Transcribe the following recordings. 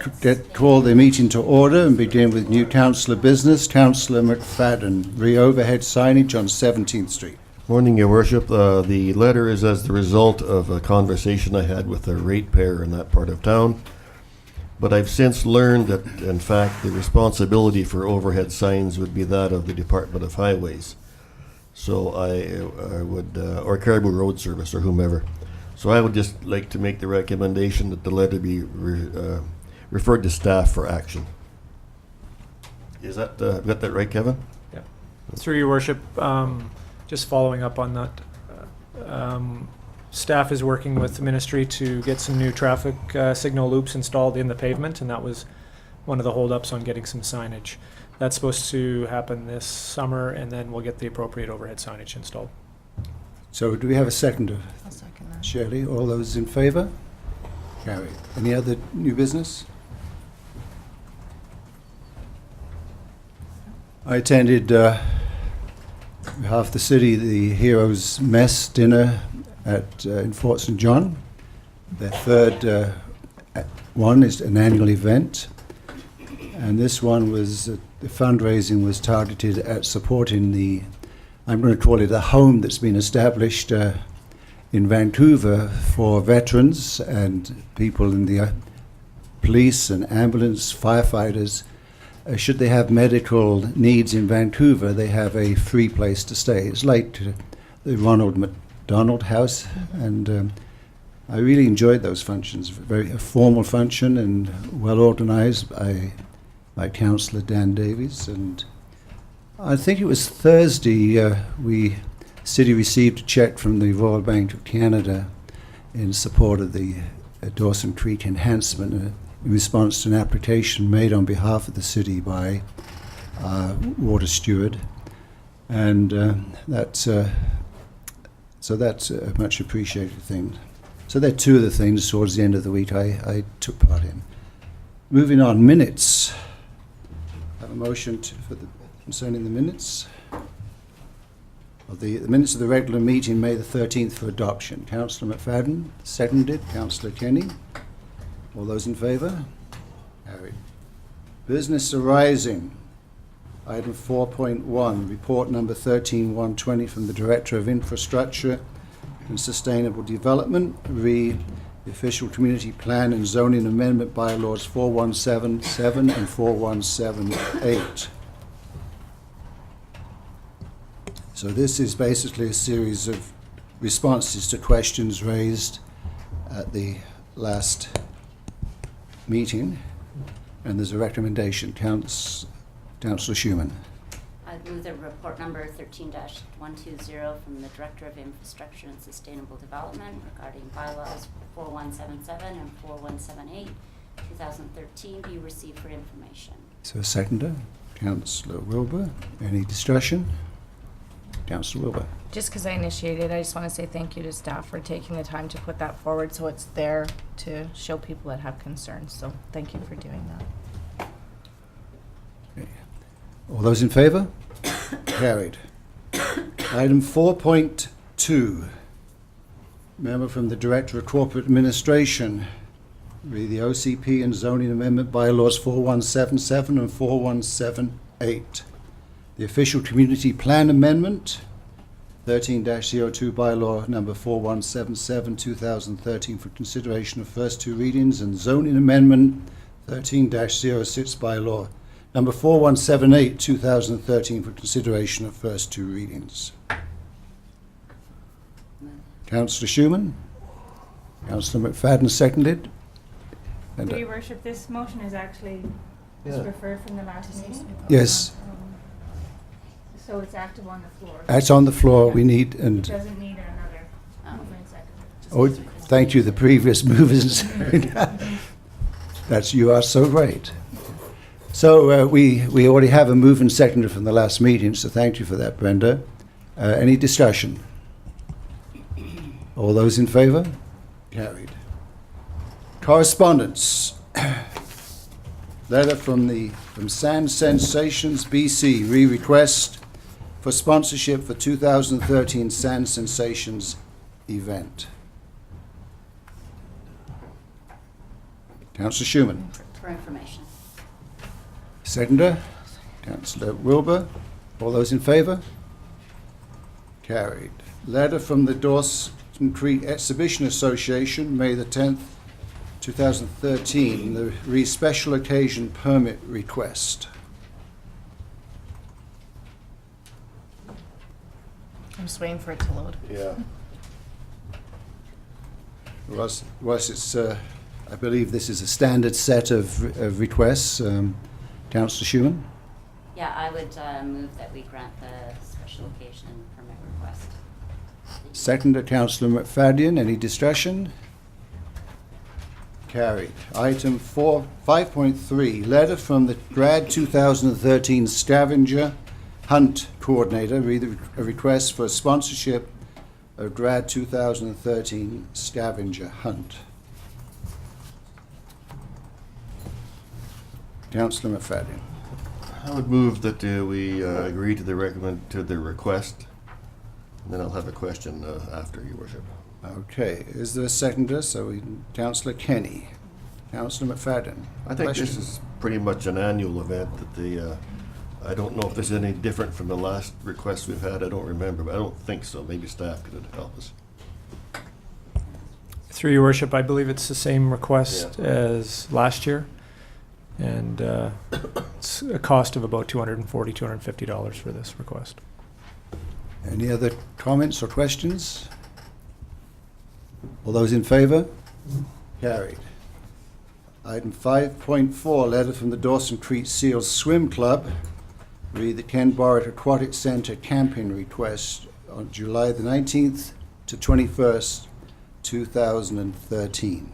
call the meeting to order and begin with new councillor business. Councillor McFadden, re-overhead signage on 17th Street. Morning, Your Worship. The letter is as the result of a conversation I had with a ratepayer in that part of town. But I've since learned that, in fact, the responsibility for overhead signs would be that of the Department of Highways. So I would, or Caribou Road Service, or whomever. So I would just like to make the recommendation that the letter be referred to staff for action. Is that, got that right, Kevin? Yeah. Through Your Worship, just following up on that, staff is working with the ministry to get some new traffic signal loops installed in the pavement, and that was one of the holdups on getting some signage. That's supposed to happen this summer, and then we'll get the appropriate overhead signage installed. So do we have a seconder? I'll second that. Shirley, all those in favour? Carried. Any other new business? I attended, on behalf of the city, the Heroes Mess dinner in Fort St. John. Their third one is an annual event, and this one was, the fundraising was targeted at supporting the, I'm going to call it a home that's been established in Vancouver for veterans and people in the police and ambulance, firefighters. Should they have medical needs in Vancouver, they have a free place to stay. It's like the Ronald McDonald House, and I really enjoyed those functions. A formal function and well organised by Councillor Dan Davies. And I think it was Thursday city received a cheque from the Royal Bank of Canada in support of the Dawson Creek enhancement in response to an application made on behalf of the city by water steward, and that's a much appreciated thing. So they're two of the things towards the end of the week I took part in. Moving on, minutes. I have a motion concerning the minutes. The minutes of the regular meeting, May the 13th, for adoption. Councillor McFadden, seconded. Councillor Kenny. All those in favour? Carried. Business arising. Item 4.1, report number 13-120 from the Director of Infrastructure and Sustainable Development, re the Official Community Plan and Zoning Amendment Bylaws 4177 and 4178. So this is basically a series of responses to questions raised at the last meeting, and there's a recommendation. Councillor Schumann. I move that report number 13-120 from the Director of Infrastructure and Sustainable Development regarding bylaws 4177 and 4178, 2013 be received for information. So a seconder, Councillor Wilbur. Any discussion? Councillor Wilbur. Just because I initiated, I just want to say thank you to staff for taking the time to put that forward so it's there to show people that have concerns. So thank you for doing that. Okay. All those in favour? Carried. Item 4.2. Member from the Director of Corporate Administration. Read the OCP and Zoning Amendment Bylaws 4177 and 4178. The Official Community Plan Amendment 13-02 Bylaw number 4177 2013 for consideration of first two readings, and Zoning Amendment 13-06 Bylaw number 4178 2013 for consideration of first two readings. Councillor Schumann. Councillor McFadden seconded. And Your Worship, this motion is actually just referred from the last meeting. yes, So it's active on the floor. that's on the floor. Yeah. We need, It and doesn't need another movement second. oh, thank you, the previous movers. You are so right. So we already have a move and seconder from the last meeting, so thank you for that, Brenda. Any discussion? All those in favour? Carried. Correspondence. Letter from Sand Sensations BC, re-request for sponsorship for 2013 Sand Sensations event. Councillor Schumann. For Seconder, Councillor Wilbur. All those in favour? Carried. Letter from the Dawson Creek Exhibition Association, May the 10th, 2013, the special occasion permit request. I'm just waiting for it to load. Yeah. Was it's, I believe this is a standard set of requests. Councillor Schumann? Yeah, I would move that we grant the special occasion permit request. Seconder, Councillor McFadden. Any discussion? Carried. Item 5.3, letter from the Grad 2013 Scavenger Hunt Coordinator, read a request for sponsorship of Grad 2013 Scavenger Hunt. Councillor McFadden. I would move that we agree to the request, and then I'll have a question after, Your Worship. Okay, is there a seconder? Councillor Kenny. Councillor McFadden. I think this Question? is pretty much an annual event that I don't know if there's any different from the last request we've had. I don't remember, but I don't think so. Maybe staff could help us. Through your worship, I believe it's the same request Yeah. as last year. And it's a cost of about $240, $250 for this request. Any other comments or questions? All those in favour? Carried. Item 5.4, letter from the Dawson Creek Seals Swim Club. Read the Ken Barrett Aquatic Centre camping request on July the 19th to 21st, 2013.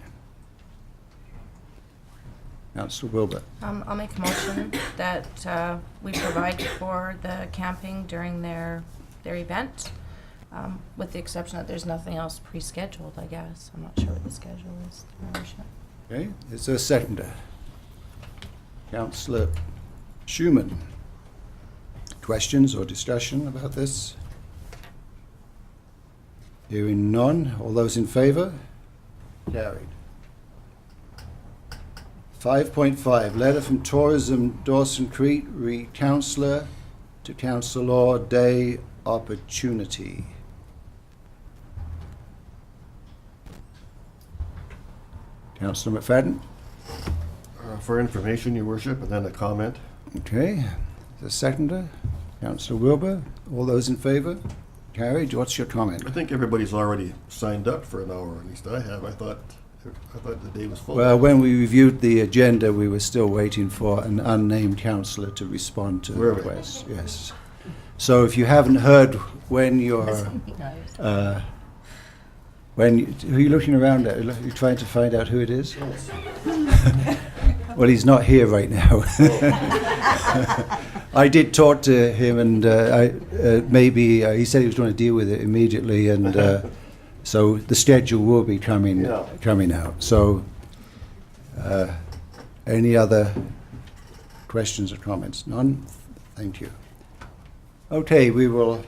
Councillor Wilbur. I'll make a motion that we provide for the camping during their event, with the exception that there's nothing else pre-scheduled, I guess. I'm not sure what the schedule is. Your Worship. Okay, is there a seconder? Councillor Schumann. Questions or discussion about this? Hearing none. All those in favour? Carried. 5.5, letter from Tourism Dawson Creek, read Councillor to Councillor Day Opportunity. Councillor McFadden. For information, Your Worship, and then a comment. Okay, the seconder, Councillor Wilbur. All those in favour? Carried. What's your comment? I think everybody's already signed up for an hour, at least I have. I thought the day was full. Well, when we reviewed the agenda, we were still waiting for an unnamed councillor to respond to the Were we? request. Yes. So if you haven't heard when you're, who are you looking around at? Are you trying to find out who it is? Well, he's not here right now. I did talk to him, and he said he was going to deal with it immediately, and so the schedule will be coming out. So, any other questions or comments? None? Thank you. Okay, we will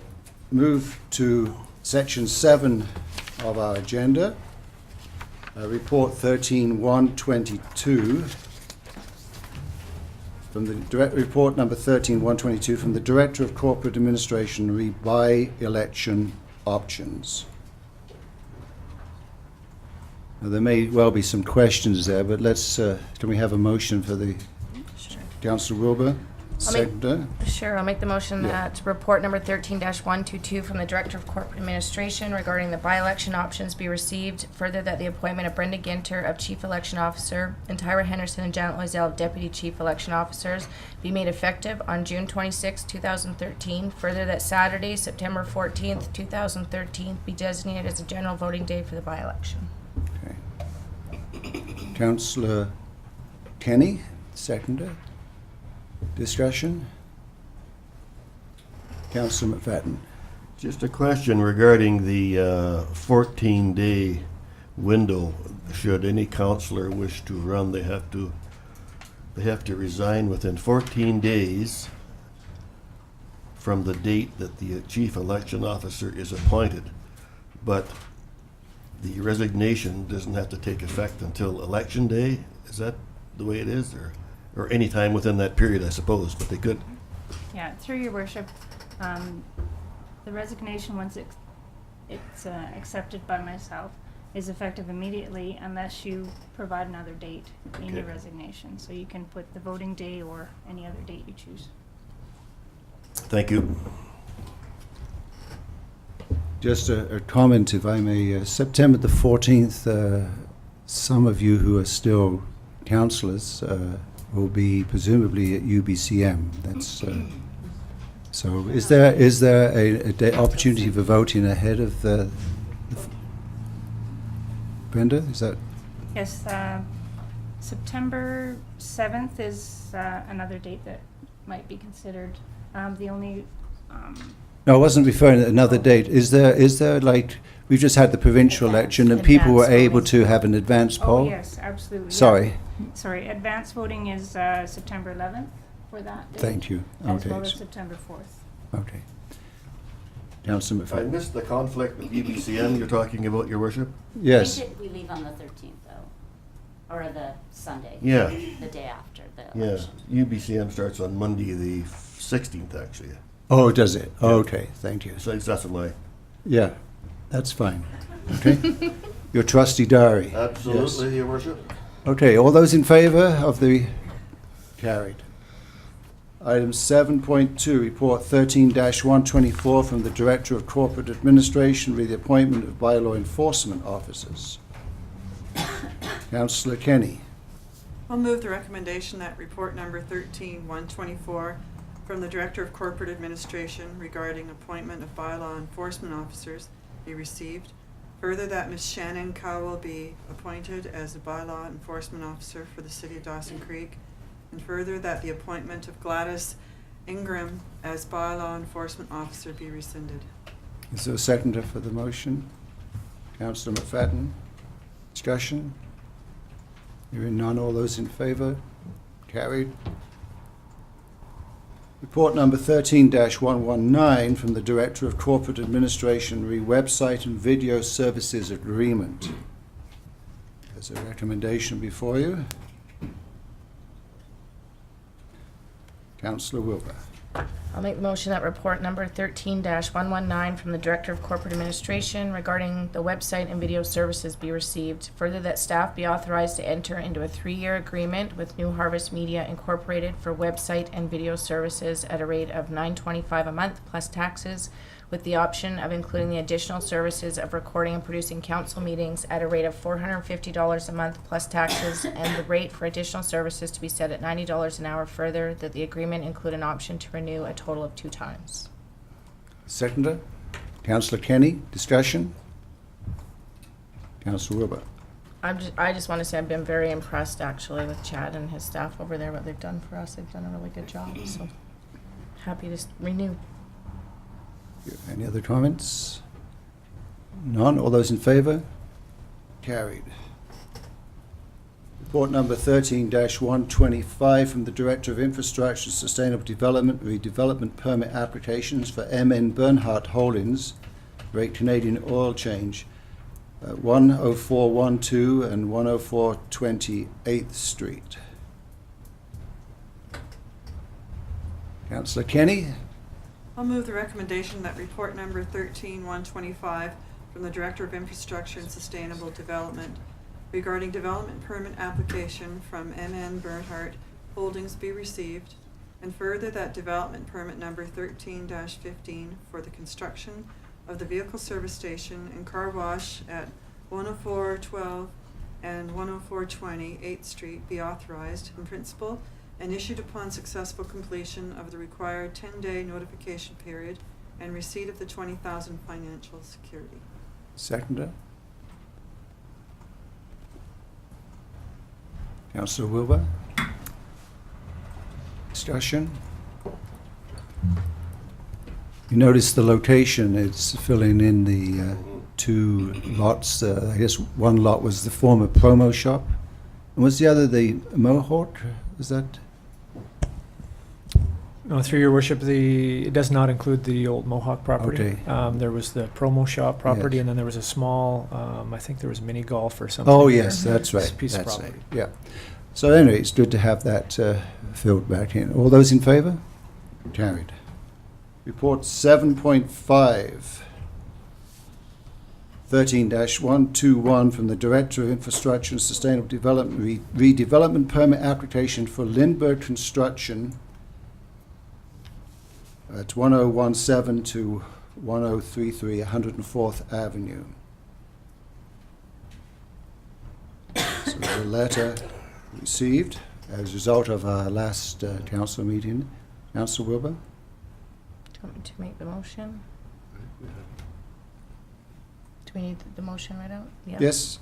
move to section 7 of our agenda, report 13-122. From the direct report number 13-122 from the Director of Corporate Administration, read by-election options. Now, there may well be some questions there, but let's, can we have a motion for the Sure. Councillor Wilbur? I'll make- Seconder. Sure, I'll make the motion Yeah. that report number 13-122 from the Director of Corporate Administration regarding the by-election options be received. Further, that the appointment of Brenda Ginter of Chief Election Officer and Tyra Henderson and Janet Loisel of Deputy Chief Election Officers be made effective on June 26, 2013. Further, that Saturday, September 14th, 2013 be designated as a general voting day for the by-election. Okay. Councillor Kenny, seconder. Discussion? Councillor McFadden. Just a question regarding the 14-day window. Should any councillor wish to run, they have to resign within 14 days from the date that the chief election officer is appointed. But the resignation doesn't have to take effect until election day. Is that the way it is, or? or any time within that period, I suppose, but they could. Yeah, through your worship, the resignation, once it's accepted by myself, is effective immediately unless you provide another date in your Okay. resignation. So you can put the voting day or any other date you choose. Thank you. Just a comment, if I may. September the 14th, some of you who are still councillors will be presumably at UBCM. That's so. Is there a opportunity for voting ahead of the Brenda? Is that Yes, September 7th is another date that might be considered. The only, no? I wasn't referring to another date. Is there like we've just had the provincial election and people were Advance able voting. to have an advance oh poll? yes, absolutely. yeah. Sorry. Sorry, advance voting is September 11th for that date. Thank you. As Okay. well as September 4th. Okay. Councillor I McFadden. missed the conflict with UBCM you're talking about, Your Worship? Yes. When did we leave on the 13th, though? Or the Sunday? Yeah. The day after the Yeah, election? UBCM starts on Monday, the 16th, actually. Oh, does it? Okay. Thank you. So that's what my... Yeah, that's fine. Okay. Your trusty diary. Absolutely, Your Worship. Yes. Okay, all those in favour of the carried. Item 7.2, report 13-124 from the Director of Corporate Administration with the appointment of bylaw enforcement officers. Councillor Kenny. I'll move the recommendation that report number 13-124 from the Director of Corporate Administration regarding appointment of bylaw enforcement officers be received. Further, that Ms. Shannon Cowell be appointed as a bylaw enforcement officer for the City of Dawson Creek. And further, that the appointment of Gladys Ingram as bylaw enforcement officer be rescinded. Is there a seconder for the motion? Councillor McFadden. Discussion? Hearing none, all those in favour? Carried. Report number 13-119 from the Director of Corporate Administration re-website and video services agreement. There's a recommendation before you. Councillor Wilbur. I'll make the motion that report number 13-119 from the Director of Corporate Administration regarding the website and video services be received. Further, that staff be authorized to enter into a 3-year agreement with New Harvest Media Incorporated for website and video services at a rate of $9.25 a month plus taxes, with the option of including the additional services of recording and producing council meetings at a rate of $450 a month plus taxes, and the rate for additional services to be set at $90 an hour. Further, that the agreement include an option to renew a total of 2 times. Seconder. Councillor Kenny. Discussion? Councillor Wilbur. I just want to say I've been very impressed actually with Chad and his staff over there, what they've done for us. They've done a really good job, so happy to renew. Any other comments? None. All those in favour? Carried. Report number 13-125 from the Director of Infrastructure, Sustainable Development, redevelopment permit applications for MN Bernhardt Holdings, Great Canadian Oil Change, 10412 and 10420 8th Street. Councillor Kenny. I'll move the recommendation that report number 13-125 from the Director of Infrastructure and Sustainable Development regarding development permit application from MN Bernhardt Holdings be received, and further that development permit number 13-15 for the construction of the vehicle service station and car wash at 10412 and 10420 8th Street be authorized in principle and issued upon successful completion of the required 10-day notification period and receipt of the $20,000 financial security. Seconder. Councillor Wilbur. Discussion. You notice the location, it's filling in the 2 lots. I guess one lot was the former promo shop. And was the other the Mohawk? Is that? No, through your worship, it does not include the old Mohawk property. Okay. There was the promo shop property, Yes. and then there was a small, I think there was mini golf or something. Oh, there. yes, that's right. Piece of That's property. right. Yeah. So anyway, it's good to have that filled back in. All those in favour? Carried. Report 7.5. 13-121 from the Director of Infrastructure and Sustainable Development redevelopment permit application for Lindbergh Construction at 1017 to 1033 104th Avenue. So the letter received as a result of our last council meeting. Councillor Wilbur? Do you want me to make the motion? Do we need the motion read out? Yeah. Yes.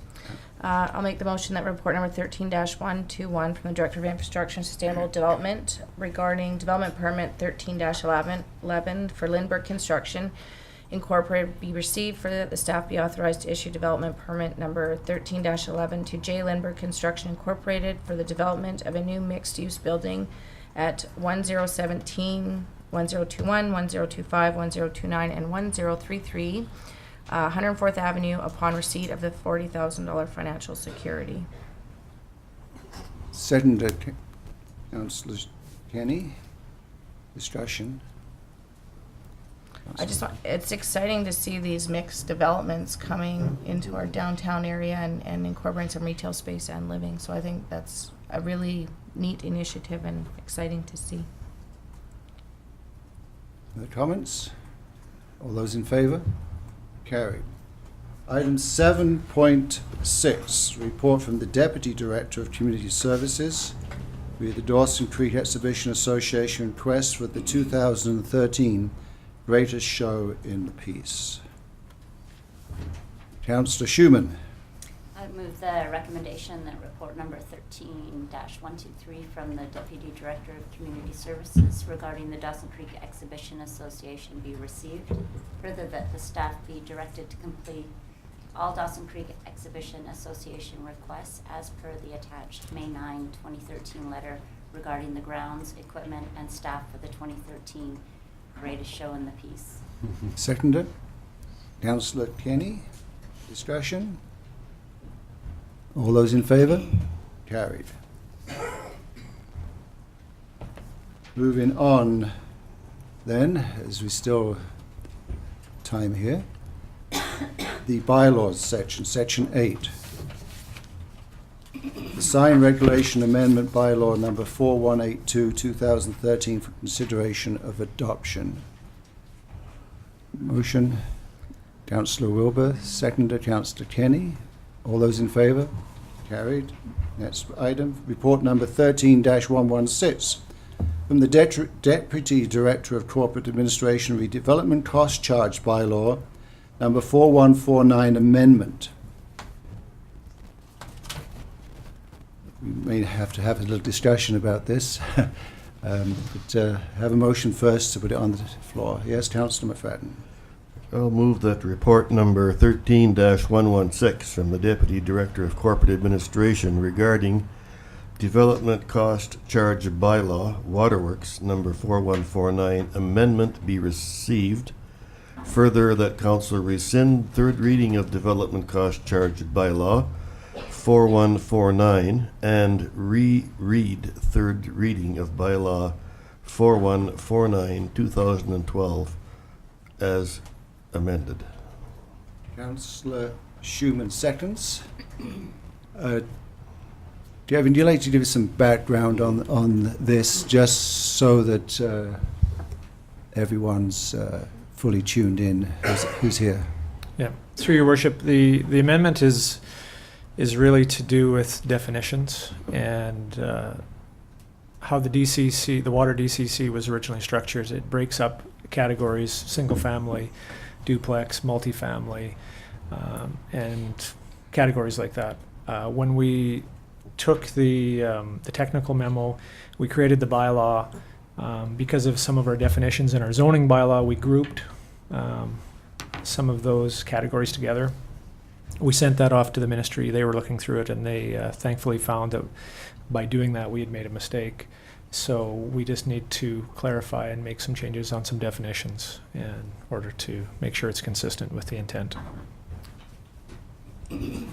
I'll make the motion that report number 13-121 from the Director of Infrastructure and Sustainable Development regarding development permit 13-11 for Lindbergh Construction Incorporated be received, further that the staff be authorized to issue development permit number 13-11 to J. Lindbergh Construction Incorporated for the development of a new mixed-use building at 1017, 1021, 1025, 1029, and 1033 104th Avenue upon receipt of the $40,000 financial security. Seconded, Councillor Kenny. Discussion. It's exciting to see these mixed developments coming into our downtown area and incorporating some retail space and living. So I think that's a really neat initiative and exciting to see. Other comments? All those in favour? Carried. Item 7.6, report from the Deputy Director of Community Services via the Dawson Creek Exhibition Association request for the 2013 Greatest Show in the Peace. Councillor Schumann. I move the recommendation that report number 13-123 from the Deputy Director of Community Services regarding the Dawson Creek Exhibition Association be received. Further, that the staff be directed to complete all Dawson Creek Exhibition Association requests as per the attached May 9, 2013 letter regarding the grounds, equipment, and staff for the 2013 Greatest Show in the Peace. Seconded. Councillor Kenny. Discussion. All those in favour? Carried. Moving on then, as we still time here, the bylaws section, section 8. The sign regulation amendment bylaw number 4182 2013 for consideration of adoption. Motion, Councillor Wilbur, seconded Councillor Kenny. All those in favour? Carried. Next item, report number 13-116 from the Deputy Director of Corporate Administration Redevelopment Cost Charge Bylaw number 4149 amendment. We may have to have a little discussion about this, but have a motion first to put it on the floor. Yes, Councillor McFadden. I'll move that report number 13-116 from the Deputy Director of Corporate Administration regarding Development Cost Charge Bylaw, Waterworks, number 4149, amendment be received. Further, that Council rescind third reading of Development Cost Charge Bylaw, 4149, and reread third reading of Bylaw 4149, 2012, as amended. Councillor Schumann seconds. Gavin, do you like to give us some background on this, just so that everyone's fully tuned in who's here? Yeah, through your worship, the amendment is really to do with definitions and how the DCC, the water DCC was originally structured. It breaks up categories: single family, duplex, multifamily, and categories like that. When we took the technical memo, we created the bylaw. Because of some of our definitions in our zoning bylaw, we grouped some of those categories together. We sent that off to the ministry. They were looking through it, and they thankfully found that by doing that we had made a mistake. So we just need to clarify and make some changes on some definitions in order to make sure it's consistent with the intent.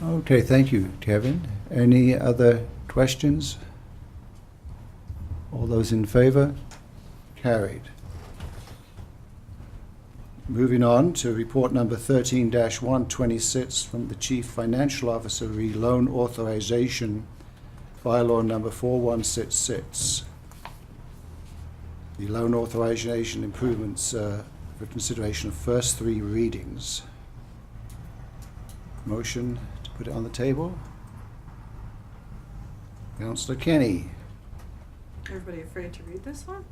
Okay, thank you, Kevin. Any other questions? All those in favour? Carried. Moving on to report number 13-126 from the Chief Financial Officer, re-loan authorization, bylaw number 4166. The loan authorization improvements for consideration of first three readings. Motion to put it on the table. Councillor Kenny. Everybody afraid to read this one?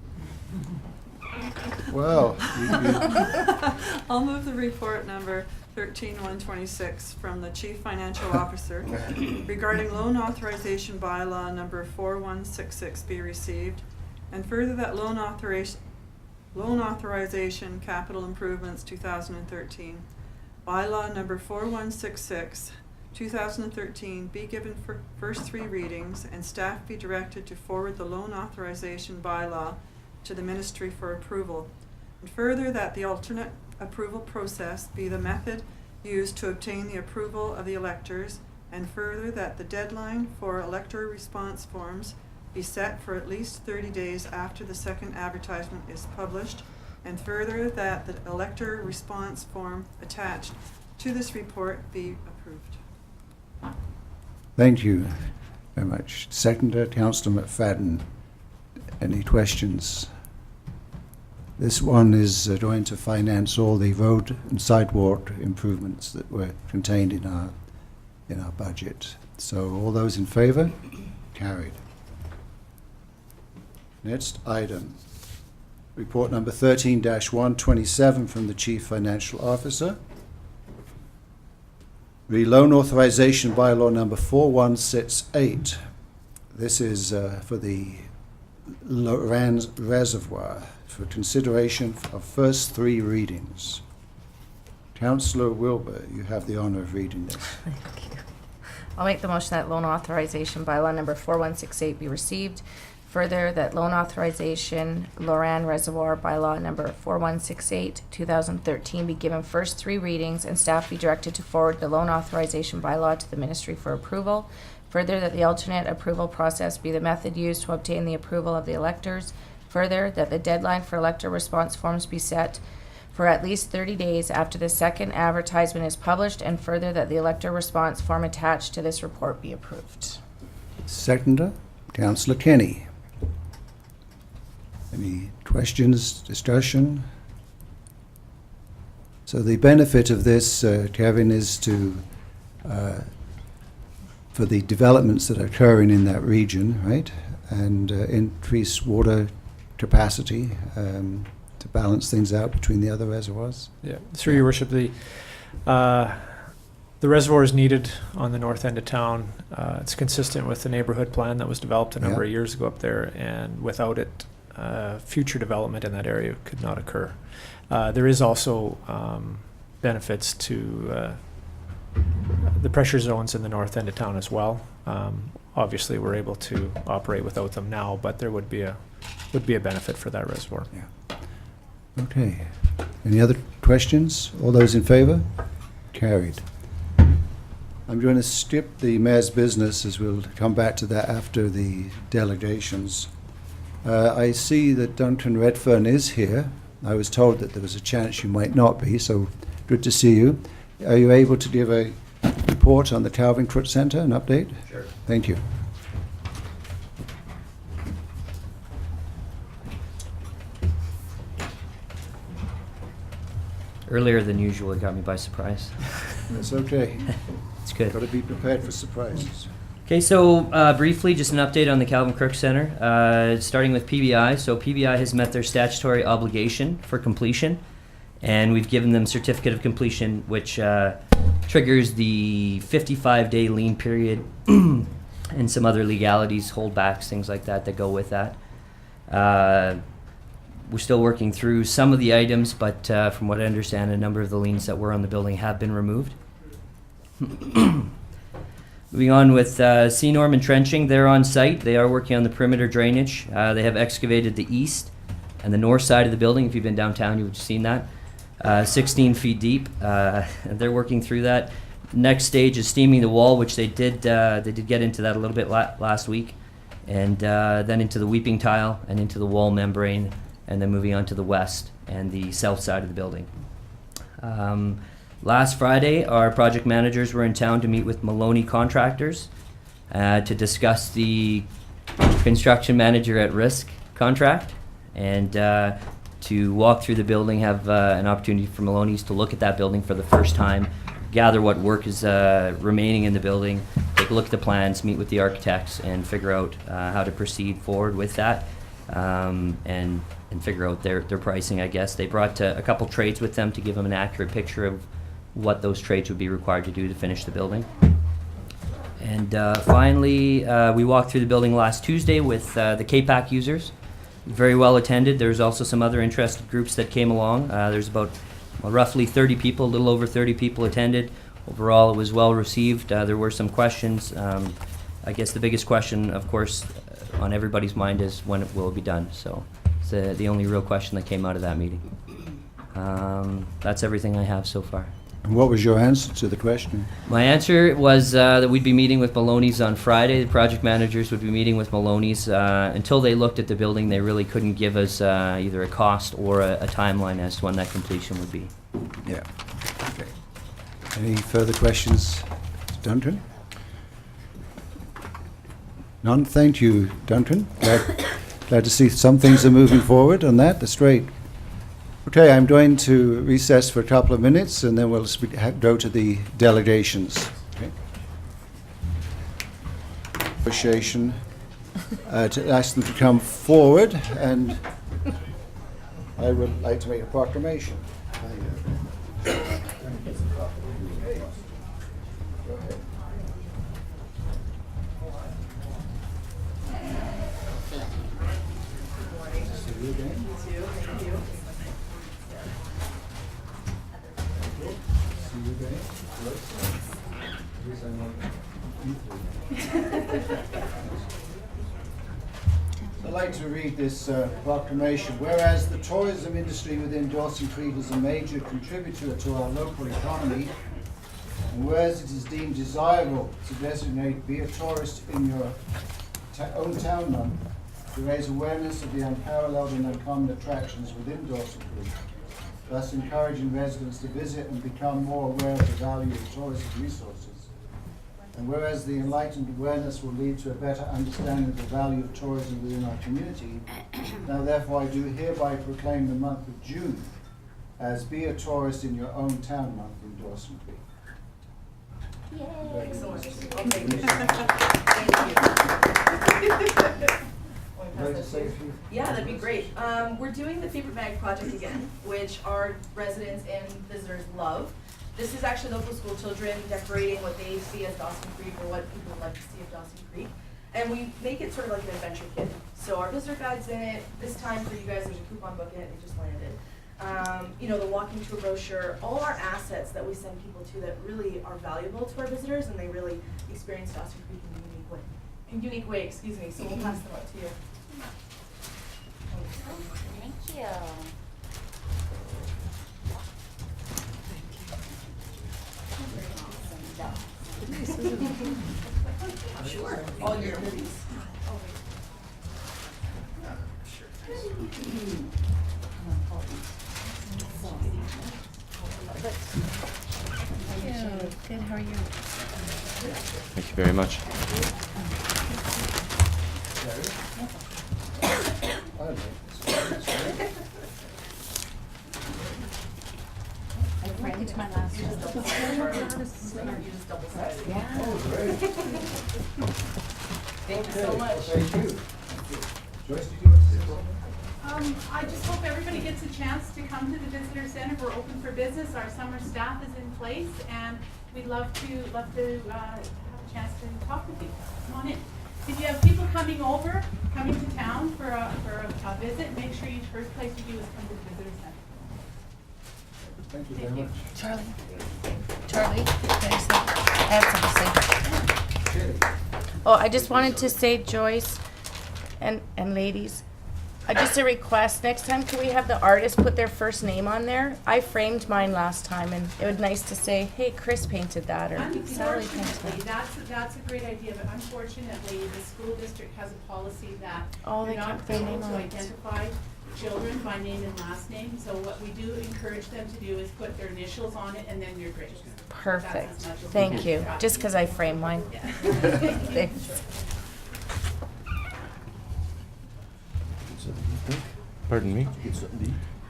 Well, I'll move the report number 13-126 from the Chief Financial Officer regarding loan authorization bylaw number 4166 be received, and further that loan authorization capital improvements 2013 bylaw number 4166 2013 be given for first three readings, and staff be directed to forward the loan authorization bylaw to the Ministry for approval, and further that the alternate approval process be the method used to obtain the approval of the electors, and further that the deadline for elector response forms be set for at least 30 days after the second advertisement is published, and further that the elector response form attached to this report be approved. thank you very much. Seconder, Councillor McFadden. Any questions? This one is going to finance all the road and sidewalk improvements that were contained in our budget. So all those in favour? Carried. Next item. Report number 13-127 from the Chief Financial Officer. Loan authorization bylaw number 4168. This is for the Loran Reservoir for consideration of first three readings. Councillor Wilbur, you have the honour of reading this. Thank you. I'll make the motion that loan authorization bylaw number 4168 be received. Further, that loan authorization Loran Reservoir bylaw number 4168 2013 be given first three readings, and staff be directed to forward the loan authorization bylaw to the Ministry for approval. Further, that the alternate approval process be the method used to obtain the approval of the electors. Further, that the deadline for elector response forms be set for at least 30 days after the second advertisement is published, and further, that the elector response form attached to this report be approved. Seconder, Councillor Kenny. Any questions, discussion? So the benefit of this, Kevin, is to for the developments that are occurring in that region, right, and increase water capacity to balance things out between the other reservoirs. Yeah, through your worship, the reservoir is needed on the north end of town. It's consistent with the neighborhood plan that was developed a number of years ago up there, and without it, future development in that area could not occur. There is also benefits to the pressure zones in the north end of town as well. Obviously, we're able to operate without them now, but there would be a benefit for that reservoir. Yeah. Okay. Any other questions? All those in favour? Carried. I'm going to skip the mayor's business, as we'll come back to that after the delegations. I see that Duncan Redfern is here. I was told that there was a chance you might not be, so good to see you. Are you able to give a report on the Calvin Crutch Centre, an update? Sure. Thank you. Earlier than usual, it got me by surprise. That's okay. It's good. Got to be prepared for surprises. Okay, so briefly, just an update on the Calvin Crutch Centre, starting with PBI. So PBI has met their statutory obligation for completion, and we've given them certificate of completion, which triggers the 55-day lien period and some other legalities, holdbacks, things like that that go with that. We're still working through some of the items, but from what I understand, a number of the liens that were on the building have been removed. Moving on with C-Norm entrenching, they're on site. They are working on the perimeter drainage. They have excavated the east and the north side of the building. If you've been downtown, you've seen that. 16 feet deep. They're working through that. Next stage is steaming the wall, which they did get into that a little bit last week. and then into the weeping tile and into the wall membrane, and then moving on to the west and the south side of the building. Last Friday, our project managers were in town to meet with Maloney Contractors to discuss the construction manager at risk contract, and to walk through the building, have an opportunity for Maloney's to look at that building for the first time, gather what work is remaining in the building, take a look at the plans, meet with the architects, and figure out how to proceed forward with that, and figure out their pricing, I guess. They brought a couple trades with them to give them an accurate picture of what those trades would be required to do to finish the building. And finally, we walked through the building last Tuesday with the KPAC users. Very well attended. There's also some other interested groups that came along. There's about roughly 30 people, a little over 30 people attended. Overall, it was well received. There were some questions. I guess the biggest question, of course, on everybody's mind is when it will be done. So it's the only real question that came out of that meeting. That's everything I have so far. And what was your answer to the question? My answer was that we'd be meeting with Maloney's on Friday. The project managers would be meeting with Maloney's. Until they looked at the building, they really couldn't give us either a cost or a timeline as to when that completion would be. Yeah. Okay. Any further questions, Duncan? None? Thank you, Duncan. Glad to see some things are moving forward on that. That's great. Okay, I'm going to recess for a couple of minutes, and then we'll go to the delegations. Okay. Appreciation to ask them to come forward, and I would like to make a proclamation. Go ahead. See you again. See you again. I'd like to read this proclamation. Whereas the tourism industry within Dawson Creek is a major contributor to our local economy, and whereas it is deemed desirable to designate Be a Tourist in your own town month to raise awareness of the unparalleled and uncommon attractions within Dawson Creek, thus encouraging residents to visit and become more aware of the value of tourism resources. And whereas the enlightened awareness will lead to a better understanding of the value of tourism within our community, now therefore I do hereby proclaim the month of June as Be a Tourist in Your Own Town month in Dawson Creek. Yay. Excellent. Thank you. Like to say a few? Yeah, that'd be great. We're doing the Favorite Bag project again, which our residents and visitors love. This is actually local school children decorating what they see as Dawson Creek, or what people would like to see of Dawson Creek. And we make it sort of like an adventure kit. So our visitor guide's in it. This time for you guys, there's a coupon book in it. It just landed. The walking tour brochure, all our assets that we send people to that really are valuable to our visitors, and they really experience Dawson Creek in a unique way. Excuse me. So we'll pass them out to you. Thank you. Sure. All your movies. Good, how are you? Thank you very much. Right into my last one. Thank you so much. Thank you. Joyce, did you want to say something? I just hope everybody gets a chance to come to the visitor center. We're open for business. Our summer staff is in place, and we'd love to have a chance to talk with you. Come on in. If you have people coming to town for a visit, make sure first place you do is come to the visitor center. Thank you very much. Charlie, can I have something to say? Oh, I just wanted to say, Joyce and ladies, Just a request, next time can we have the artist put their first name on there? I framed mine last time and it would nice to say, hey, Chris painted that or Sally painted Unfortunately, that. that's a great idea, but unfortunately, the school district has a policy that Oh, they you're can't not put their able name to on it. identify children by name and last name. So what we do encourage them to do is put their initials on it and then your grades. Perfect, That's as much as we thank can you, try. just because I framed mine. Yeah. Thanks. Pardon me?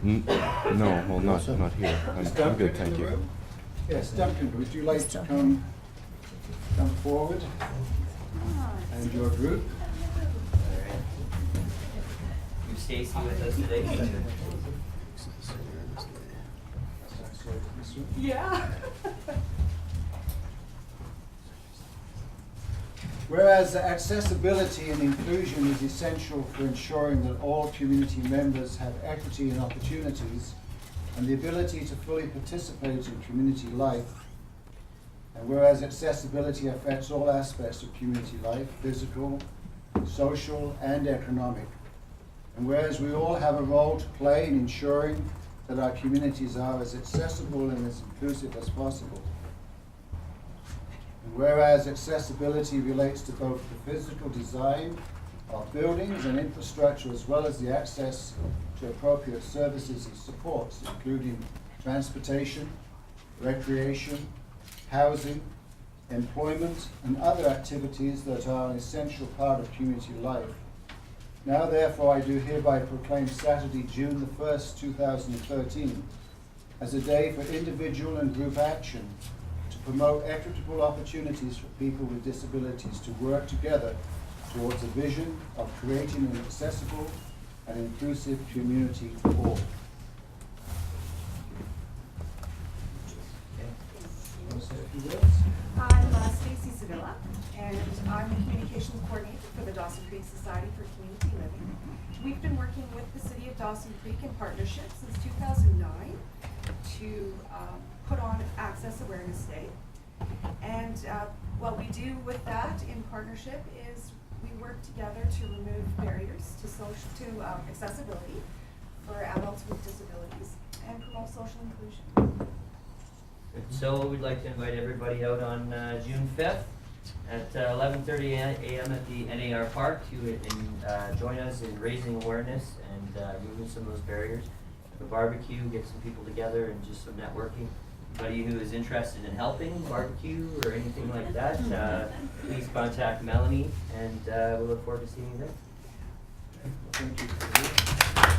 No, well, not here. I'm good, thank you. Yes, Duncan, would you like to come forward? And your group? You Stacy with us today? Yeah. Whereas accessibility and inclusion is essential for ensuring that all community members have equity and opportunities and the ability to fully participate in community life, and whereas accessibility affects all aspects of community life, physical, social, and economic, and whereas we all have a role to play in ensuring that our communities are as accessible and as inclusive as possible. And whereas accessibility relates to both the physical design of buildings and infrastructure as well as the access to appropriate services and supports, including transportation, recreation, housing, employment, and other activities that are an essential part of community life. Now, therefore, I do hereby proclaim Saturday, June the 1st, 2013, as a day for individual and group action to promote equitable opportunities for people with disabilities to work together towards a vision of creating an accessible and inclusive community for all. Want to say a few words? I'm Stacy Sevilla, and I'm the communications coordinator for the Dawson Creek Society for Community Living. We've been working with the City of Dawson Creek in partnership since 2009 to put on Access Awareness Day. And what we do with that in partnership is we work together to remove barriers to accessibility for adults with disabilities and promote social inclusion. So we'd like to invite everybody out on June 5th at 11:30 a.m. at the NAR Park to join us in raising awareness and removing some of those barriers. Have a barbecue, get some people together, and just some networking. Anybody who is interested in helping barbecue or anything like that, please contact Melanie, and we'll look forward to seeing you there. Thank you.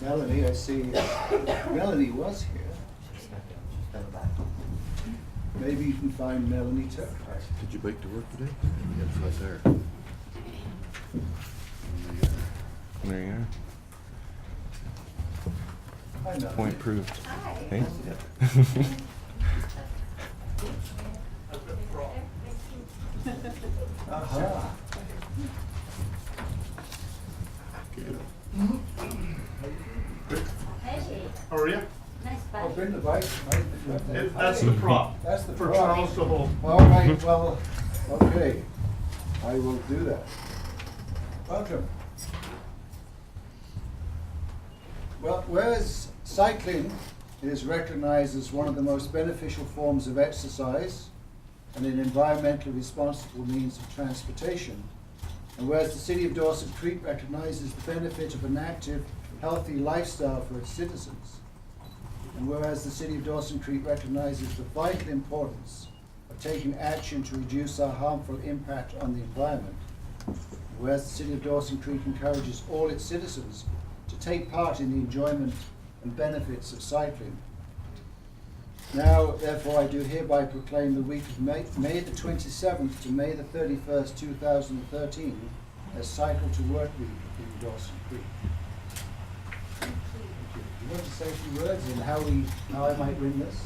Melanie, I see. Melanie was here. Maybe you can find Melanie too. Did you bike to work today? Yeah, it's right there. There you are. Hi, Melanie. Point proved. Hi. Thanks. Aha. Hey, How are you? nice Oh, buddy. bring the bike. That's the prop. That's the For prop. Charles to hold. All right, well, okay. I will do that. Welcome. Well, whereas cycling is recognized as one of the most beneficial forms of exercise and an environmentally responsible means of transportation, and whereas the City of Dawson Creek recognizes the benefit of an active, healthy lifestyle for its citizens, and whereas the City of Dawson Creek recognizes the vital importance of taking action to reduce our harmful impact on the environment, and whereas the City of Dawson Creek encourages all its citizens to take part in the enjoyment and benefits of cycling. Now, therefore, I do hereby proclaim the week of May the 27th to May the 31st, 2013 as Cycle to Work Week in Dawson Creek. Thank you. You want to say a few words and how I might win this?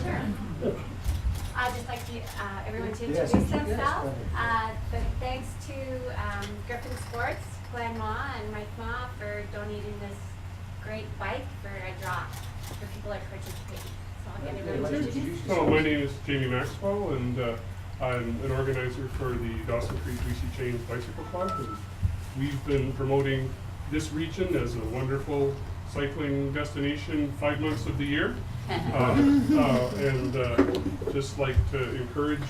Sure. I'd just like to, everyone to Yes, introduce yes, themselves. go ahead. But thanks to Griffin Sports, Glenn Ma and Mike Ma for donating this great bike for a draw for people that participate. So I'll get everyone to introduce. So my name is Jamie Maxwell, and I'm an organizer for the Dawson Creek Greasy Chain Bicycle Club, and we've been promoting this region as a wonderful cycling destination 5 months of the year. Just like to encourage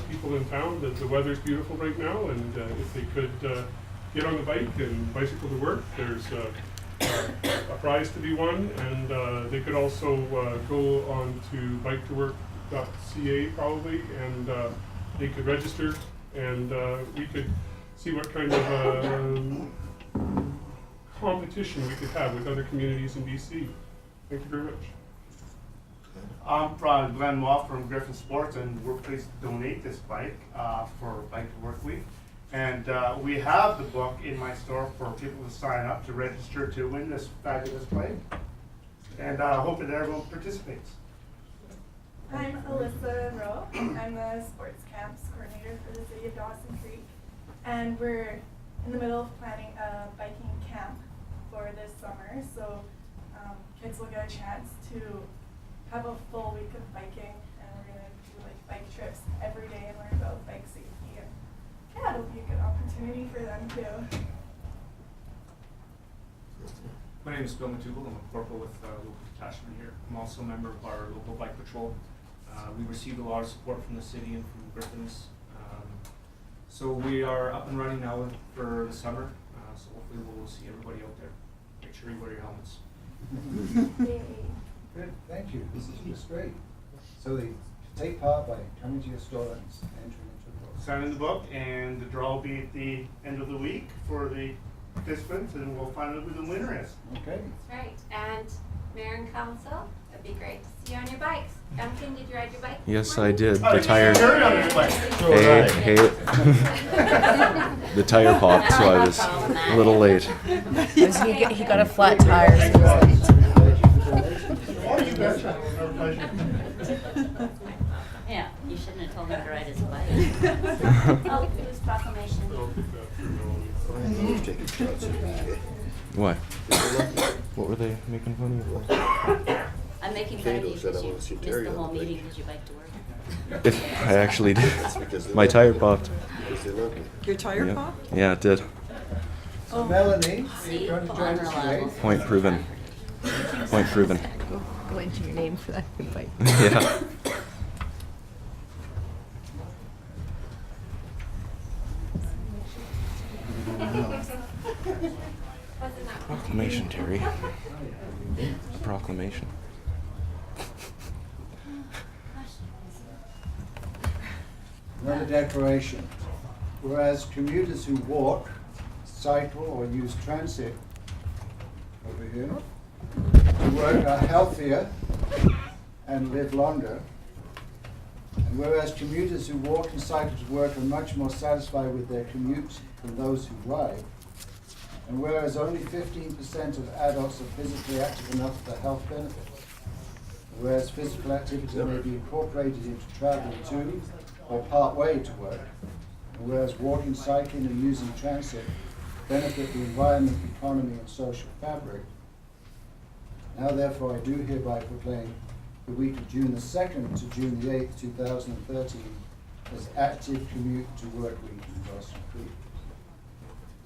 people in town that the weather's beautiful right now, and if they could get on the bike and bicycle to work, there's a prize to be won, and they could also go on to biketowork.ca probably, and they could register, and we could see what kind of competition we could have with other communities in BC. Thank you very much. I'm Glenn Moff from Griffin Sports, and we're pleased to donate this bike for Bike to Work Week. And we have the book in my store for people to sign up to register to win this fabulous bike. And I hope that everyone participates. I'm Alyssa Rowe. I'm the sports camps coordinator for the city of Dawson Creek. And we're in the middle of planning a biking camp for this summer. So kids will get a chance to have a full week of biking, and we're going to do like bike trips every day and learn about bike safety. And yeah, it'll be a good opportunity for them too. My name is Bill Matugel. I'm a corporal with local detachment here. I'm also a member of our local bike patrol. We received a lot of support from the city and from Griffins. So we are up and running now for the summer. So hopefully we'll see everybody out there. Make sure you wear your helmets. Good, thank you. This is just great. So they take part by coming to your store and entering into the book. Sign in the book, and the draw will be at the end of the week for the participants, and we'll find out who the winner is. Okay. That's right. And Mayor and Council, it'd be great to see you on your bikes. Duncan, did you ride your bike? Yes, I did. Oh, The you tire. carried on your bike. Hey. The tire popped, so I was a little late. He got a flat tire. Oh, you betcha. Our pleasure. Yeah, you shouldn't have told him to ride his bike. Oh, who's proclamation? What? What were they making fun of you for? I'm making fun of you because you missed the whole meeting because you bike to work. I actually did. My tire popped. Your tire Yeah. popped? Yeah, it did. So Melanie, are See, you going to join us today? Point proven. Point proven. Go into your name for that bike. Yeah. Proclamation, Terry. Proclamation. Another declaration. Whereas commuters who walk, cycle, or use transit over here to work are healthier and live longer. And whereas commuters who walk and cycle to work are much more satisfied with their commute than those who ride. And whereas only 15% of adults are physically active enough for health benefits. And whereas physical activity may be incorporated into travel to or part way to work. And whereas walking, cycling, and using transit benefit the environment, economy, and social fabric. Now therefore I do hereby proclaim the week of June the 2nd to June the 8th, 2013 as Active Commute to Work Week in Dawson Creek.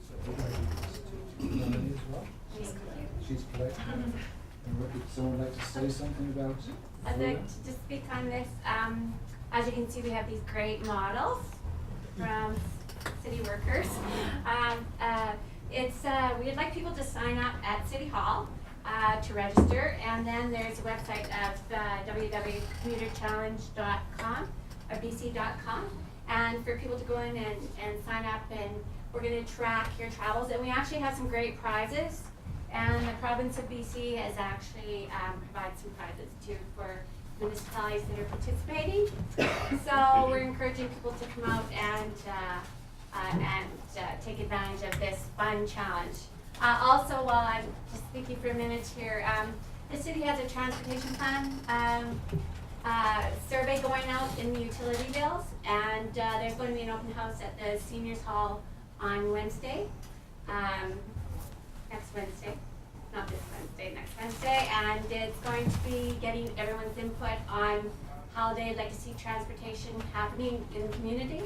So Melanie as well? She's collecting. And would someone like to say something about it? I'd like to just speak on this. As you can see, we have these great models from city workers. We'd like people to sign up at City Hall to register, and then there's a website of www.commuterchallenge.com or bc.com, and for people to go in and sign up, and we're going to track your travels, and we actually have some great prizes, and the province of BC has actually provided some prizes too for municipalities that are participating. So we're encouraging people to come out and take advantage of this fun challenge. Also, while I'm just speaking for a minute here, the city has a transportation plan survey going out in the utility bills, and there's going to be an open house at the Seniors Hall on Wednesday, next Wednesday. Not this Wednesday, next Wednesday, and it's going to be getting everyone's input on holiday legacy transportation happening in the community.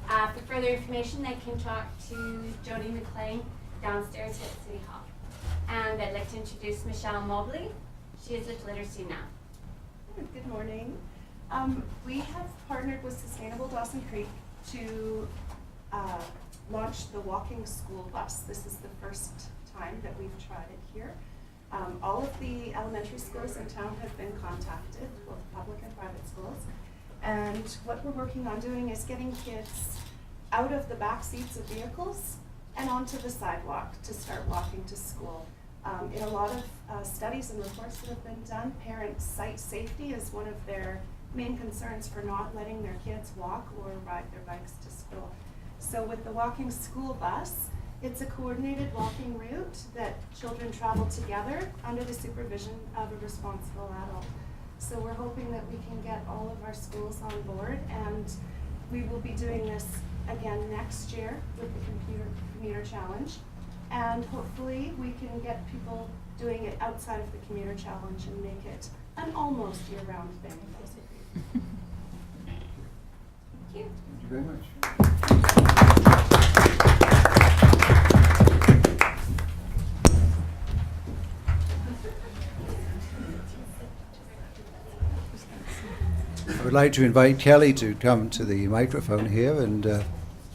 For further information, they can talk to Jody McLean downstairs at City Hall. And I'd like to introduce Michelle Mobley. She is with Literacy Now. Good morning. We have partnered with Sustainable Dawson Creek to launch the walking school bus. This is the first time that we've tried it here. All of the elementary schools in town have been contacted, both public and private schools. And what we're working on doing is getting kids out of the back seats of vehicles and onto the sidewalk to start walking to school. In a lot of studies and reports that have been done, parents cite safety as one of their main concerns for not letting their kids walk or ride their bikes to school. So with the walking school bus, it's a coordinated walking route that children travel together under the supervision of a responsible adult. So we're hoping that we can get all of our schools on board, and we will be doing this again next year with the commuter challenge. And hopefully we can get people doing it outside of the commuter challenge and make it an almost year-round thing. Thank you. Thank you very much. I would like to invite Kelly to come to the microphone here and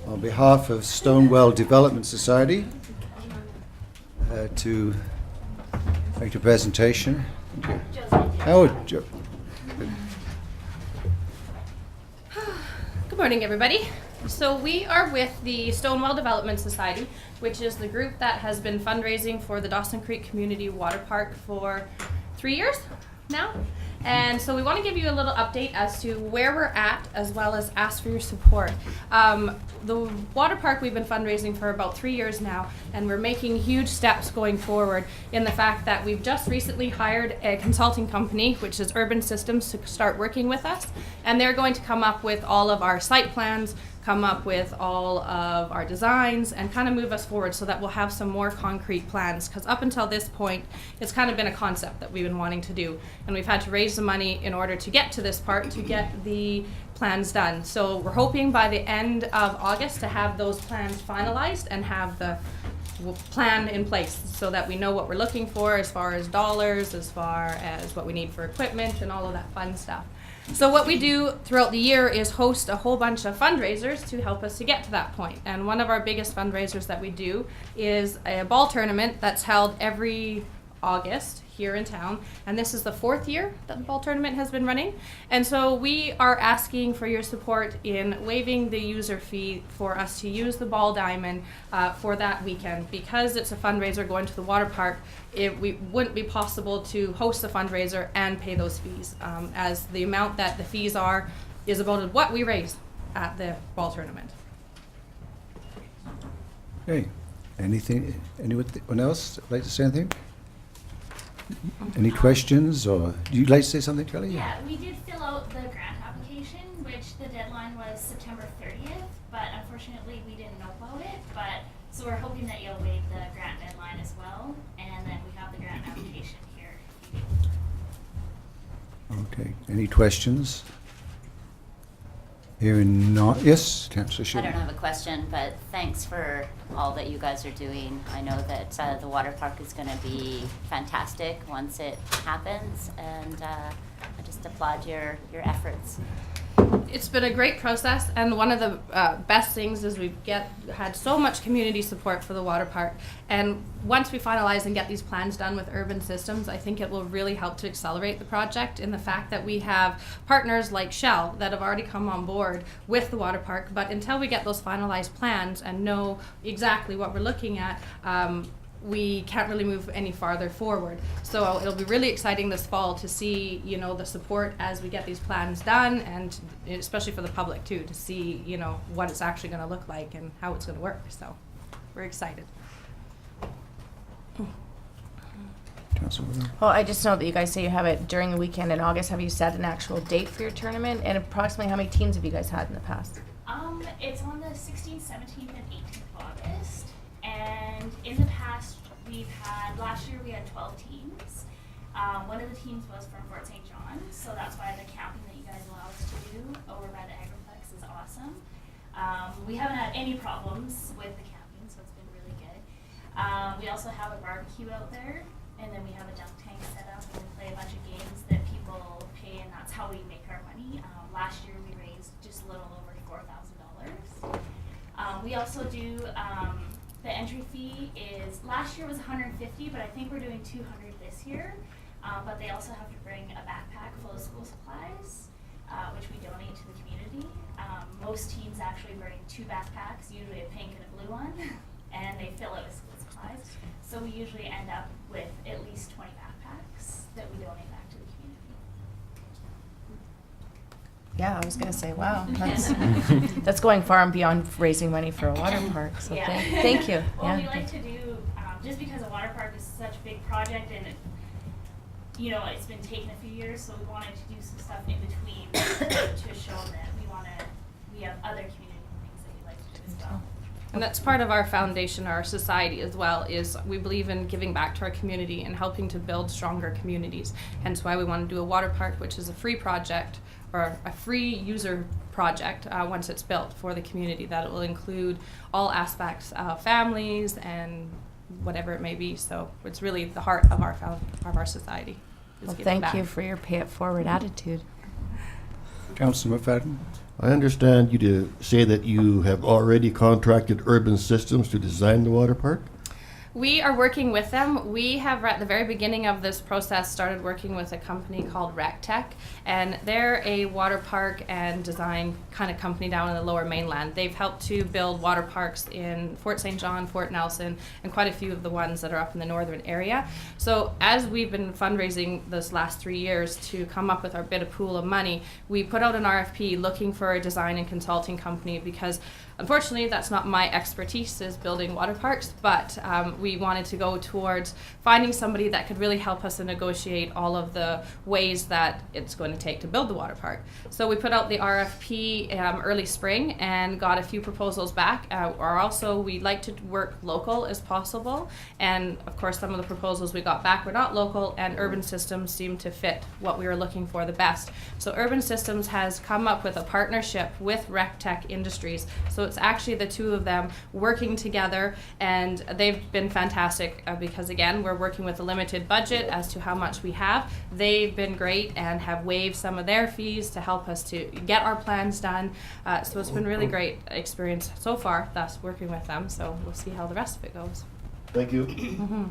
on behalf of Stonewell Development Society to make a presentation. Good morning, everybody. So we are with the Stonewell Development Society, which is the group that has been fundraising for the Dawson Creek Community Water Park for 3 years now. And so we want to give you a little update as to where we're at, as well as ask for your support. The water park, we've been fundraising for about 3 years now, and we're making huge steps going forward in the fact that we've just recently hired a consulting company, which is Urban Systems, to start working with us. And they're going to come up with all of our site plans, come up with all of our designs, and kind of move us forward so that we'll have some more concrete plans. Because up until this point, it's kind of been a concept that we've been wanting to do. And we've had to raise the money in order to get to this part, to get the plans done. So we're hoping by the end of August to have those plans finalized and have the plan in place so that we know what we're looking for as far as dollars, as far as what we need for equipment and all of that fun stuff. So what we do throughout the year is host a whole bunch of fundraisers to help us to get to that point. And one of our biggest fundraisers that we do is a ball tournament that's held every August here in town, and this is the 4th year that the ball tournament has been running. And so we are asking for your support in waiving the user fee for us to use the ball diamond for that weekend. Because it's a fundraiser going to the water park, it wouldn't be possible to host a fundraiser and pay those fees, as the amount that the fees are is about what we raise at the ball tournament. Okay. Anyone else like to say anything? Any questions, or do you like to say something, Kelly? Yeah, we did fill out the grant application, which the deadline was September 30th, but unfortunately we didn't know about it. But so we're hoping that you'll waive the grant deadline as well, and then we have the grant application here. Okay. Any questions? Hearing not. Yes, Councillor I Schubert. don't have a question, but thanks for all that you guys are doing. I know that the water park is going to be fantastic once it happens, and I just applaud your efforts. It's been a great process, and one of the best things is we've had so much community support for the water park. And once we finalize and get these plans done with Urban Systems, I think it will really help to accelerate the project in the fact that we have partners like Shell that have already come on board with the water park. But until we get those finalized plans and know exactly what we're looking at, we can't really move any farther forward. So it'll be really exciting this fall to see, the support as we get these plans done, and especially for the public too, to see, what it's actually going to look like and how it's going to work. So we're excited. Well, I just know that you guys say you have it during the weekend in August. Have you set an actual date for your tournament? And approximately how many teams have you guys had in the past? It's on the 16th, 17th, and 18th of August. And in the past, last year we had 12 teams. One of the teams was from Fort St. John, so that's why the camping that you guys allow us to do over by the Agriplex is awesome. We haven't had any problems with the camping, so it's been really good. We also have a barbecue out there, and then we have a dunk tank set up, and we play a bunch of games that people pay, and that's how we make our money. Last year we raised just a little over $4,000. We also do, the entry fee is, last year was $150, but I think we're doing $200 this year. But they also have to bring a backpack full of school supplies, which we donate to the community. Most teams actually bring 2 backpacks, usually a pink and a blue one, and they fill it with school supplies. So we usually end up with at least 20 backpacks that we donate back to the community. Yeah, I was gonna say, wow, that's going far and beyond raising money for a water park. So Yeah. thank you. Well, Yeah. we like to do, just because a water park is such a big project and you know, it's been taking a few years, so we wanted to do some stuff in between to show that we have other community things that we like to do as well. And that's part of our foundation, our society as well, is we believe in giving back to our community and helping to build stronger communities. Hence why we want to do a water park, which is a free project, or a free user project once it's built for the community, that it will include all aspects of families and whatever it may be. So it's really the heart of our society. Well, thank you for your pay it forward attitude. Councillor McFadden? I understand you to say that you have already contracted Urban Systems to design the water park? We are working with them. We have, at the very beginning of this process, started working with a company called RecTech, and they're a water park and design kind of company down in the Lower Mainland. They've helped to build water parks in Fort St. John, Fort Nelson, and quite a few of the ones that are up in the northern area. So as we've been fundraising this last 3 years to come up with our bit of pool of money, we put out an RFP looking for a design and consulting company, because unfortunately, that's not my expertise, is building water parks, but we wanted to go towards finding somebody that could really help us to negotiate all of the ways that it's going to take to build the water park. So we put out the RFP early spring and got a few proposals back. We'd like to work local as possible, and of course some of the proposals we got back were not local, and Urban Systems seemed to fit what we were looking for the best. So Urban Systems has come up with a partnership with RecTech Industries. So it's actually the two of them working together, and they've been fantastic because, again, we're working with a limited budget as to how much we have. They've been great and have waived some of their fees to help us to get our plans done. So it's been really great experience so far, thus working with them. So we'll see how the rest of it goes. Thank you. Mm-hmm.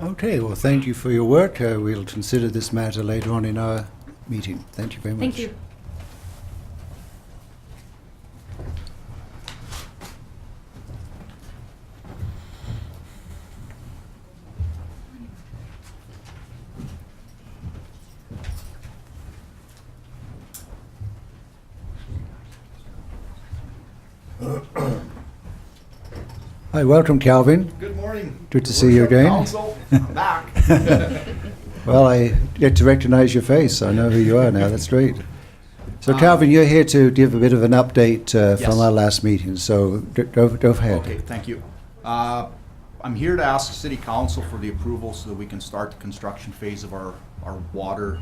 Okay, well, thank you for your work. We'll consider this matter later on in our meeting. Thank you very much. Thank you. Hi, welcome, Calvin. Good morning. Good to see you again. Council, I'm back. Well, I get to recognize your face. I know who you are now. That's great. So, Calvin, you're here to give a bit of an update Yes. from our last meeting. So, go ahead. Okay, thank you. I'm here to ask the City Council for the approval so that we can start the construction phase of our water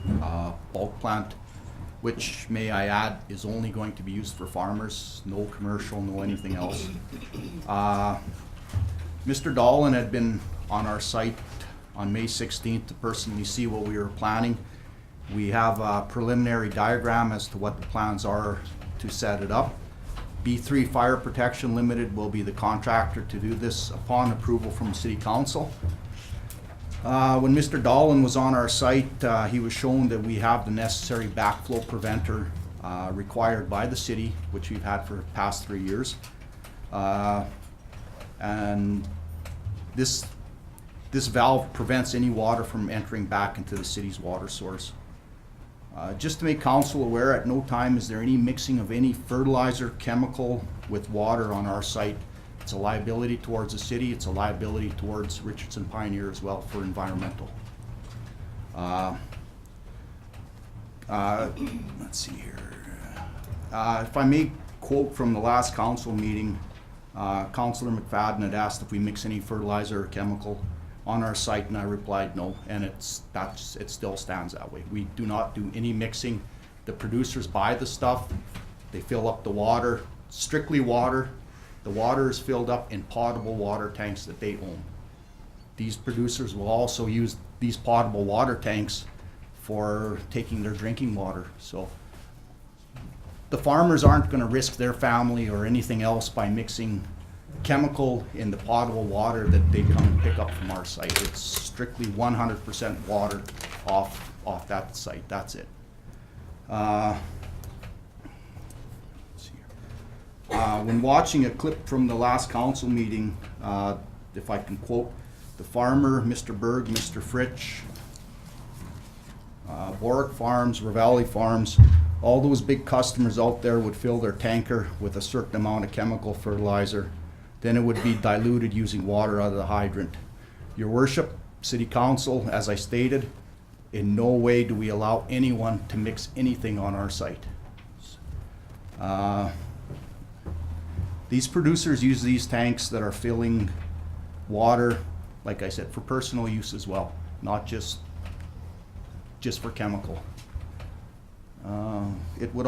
bulk plant, which, may I add, is only going to be used for farmers, no commercial, no anything else. Mr. Dawson had been on our site on May 16th to personally see what we were planning. We have a preliminary diagram as to what the plans are to set it up. B3 Fire Protection Limited will be the contractor to do this upon approval from the City Council. When Mr. Dawson was on our site, he was shown that we have the necessary backflow preventer required by the city, which we've had for the past 3 years. And this valve prevents any water from entering back into the city's water source. Just to make council aware, at no time is there any mixing of any fertilizer, chemical with water on our site. It's a liability towards the city, it's a liability towards Richardson Pioneer as well for environmental. Let's see here. If I may quote from the last council meeting, Councillor McFadden had asked if we mix any fertilizer or chemical on our site, and I replied no, and it still stands that way. We do not do any mixing. The producers buy the stuff, they fill up the water, strictly water. The water is filled up in potable water tanks that they own. These producers will also use these potable water tanks for taking their drinking water. So the farmers aren't going to risk their family or anything else by mixing chemical in the potable water that they come and pick up from our site. It's strictly 100% water off that site. That's it. Let's see here. When watching a clip from the last council meeting, if I can quote, the farmer, Mr. Berg, Mr. Fritsch, Boric Farms, Ravalli Farms, all those big customers out there would fill their tanker with a certain amount of chemical fertilizer. Then it would be diluted using water out of the hydrant. Your worship, City Council, as I stated, in no way do we allow anyone to mix anything on our site. These producers use these tanks that are filling water, like I said, for personal use as well, not just for chemical. It was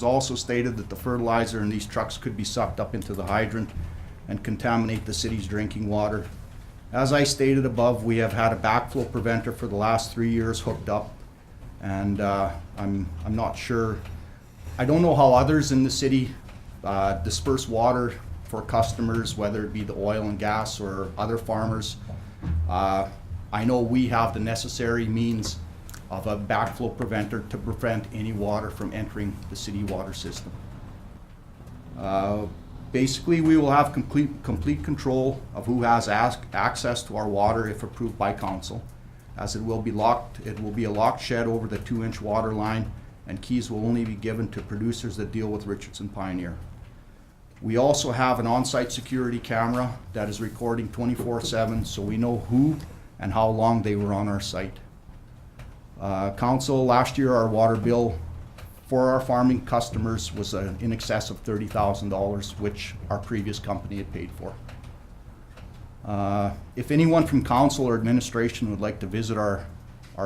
also stated that the fertilizer in these trucks could be sucked up into the hydrant and contaminate the city's drinking water. As I stated above, we have had a backflow preventer for the last 3 years hooked up, and I'm not sure. I don't know how others in the city disperse water for customers, whether it be the oil and gas or other farmers. I know we have the necessary means of a backflow preventer to prevent any water from entering the city water system. Basically, we will have complete control of who has access to our water if approved by council, as it will be locked. It will be a locked shed over the 2-inch water line, and keys will only be given to producers that deal with Richardson Pioneer. We also have an on-site security camera that is recording 24/7, so we know who and how long they were on our site. Council, last year our water bill for our farming customers was in excess of $30,000, which our previous company had paid for. If anyone from council or administration would like to visit our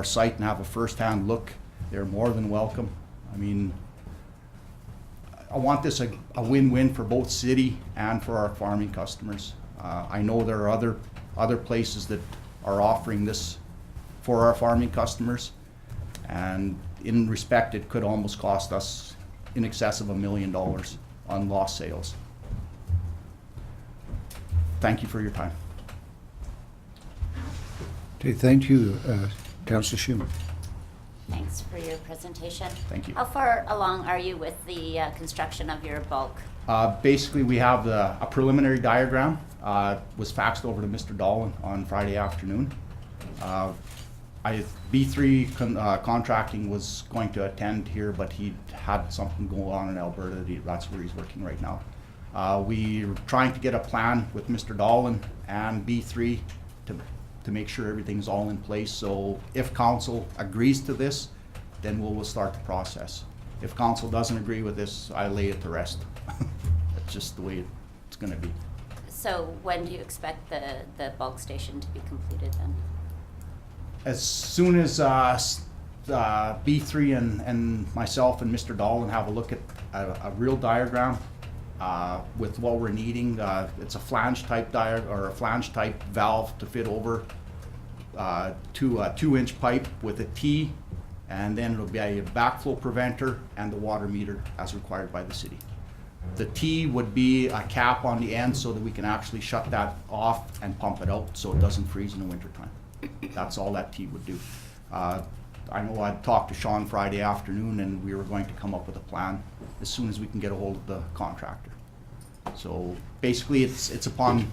site and have a first-hand look, they're more than welcome. I mean, I want this a win-win for both city and for our farming customers. I know there are other places that are offering this for our farming customers, and in respect, it could almost cost us in excess of $1 million on lost sales. Thank you for your time. Okay, thank you, Councillor Schumer. Thanks for your presentation. Thank you. How far along are you with the construction of your bulk? Basically, we have a preliminary diagram. Was faxed over to Mr. Dawson on Friday afternoon. B3 Contracting was going to attend here, but he had something going on in Alberta. That's where he's working right now. We're trying to get a plan with Mr. Dawson and B3 to make sure everything's all in place. So if council agrees to this, then we'll start the process. If council doesn't agree with this, I lay it to rest. That's just the way it's going to be. So when do you expect the bulk station to be completed then? As soon as B3 and myself and Mr. Dawson have a look at a real diagram with what we're needing, it's a flange type a flange type valve to fit over to a 2-inch pipe with a T, and then it'll be a backflow preventer and the water meter as required by the city. The T would be a cap on the end so that we can actually shut that off and pump it out so it doesn't freeze in the wintertime. That's all that T would do. I know I talked to Sean Friday afternoon, and we were going to come up with a plan as soon as we can get a hold of the contractor. So basically, it's upon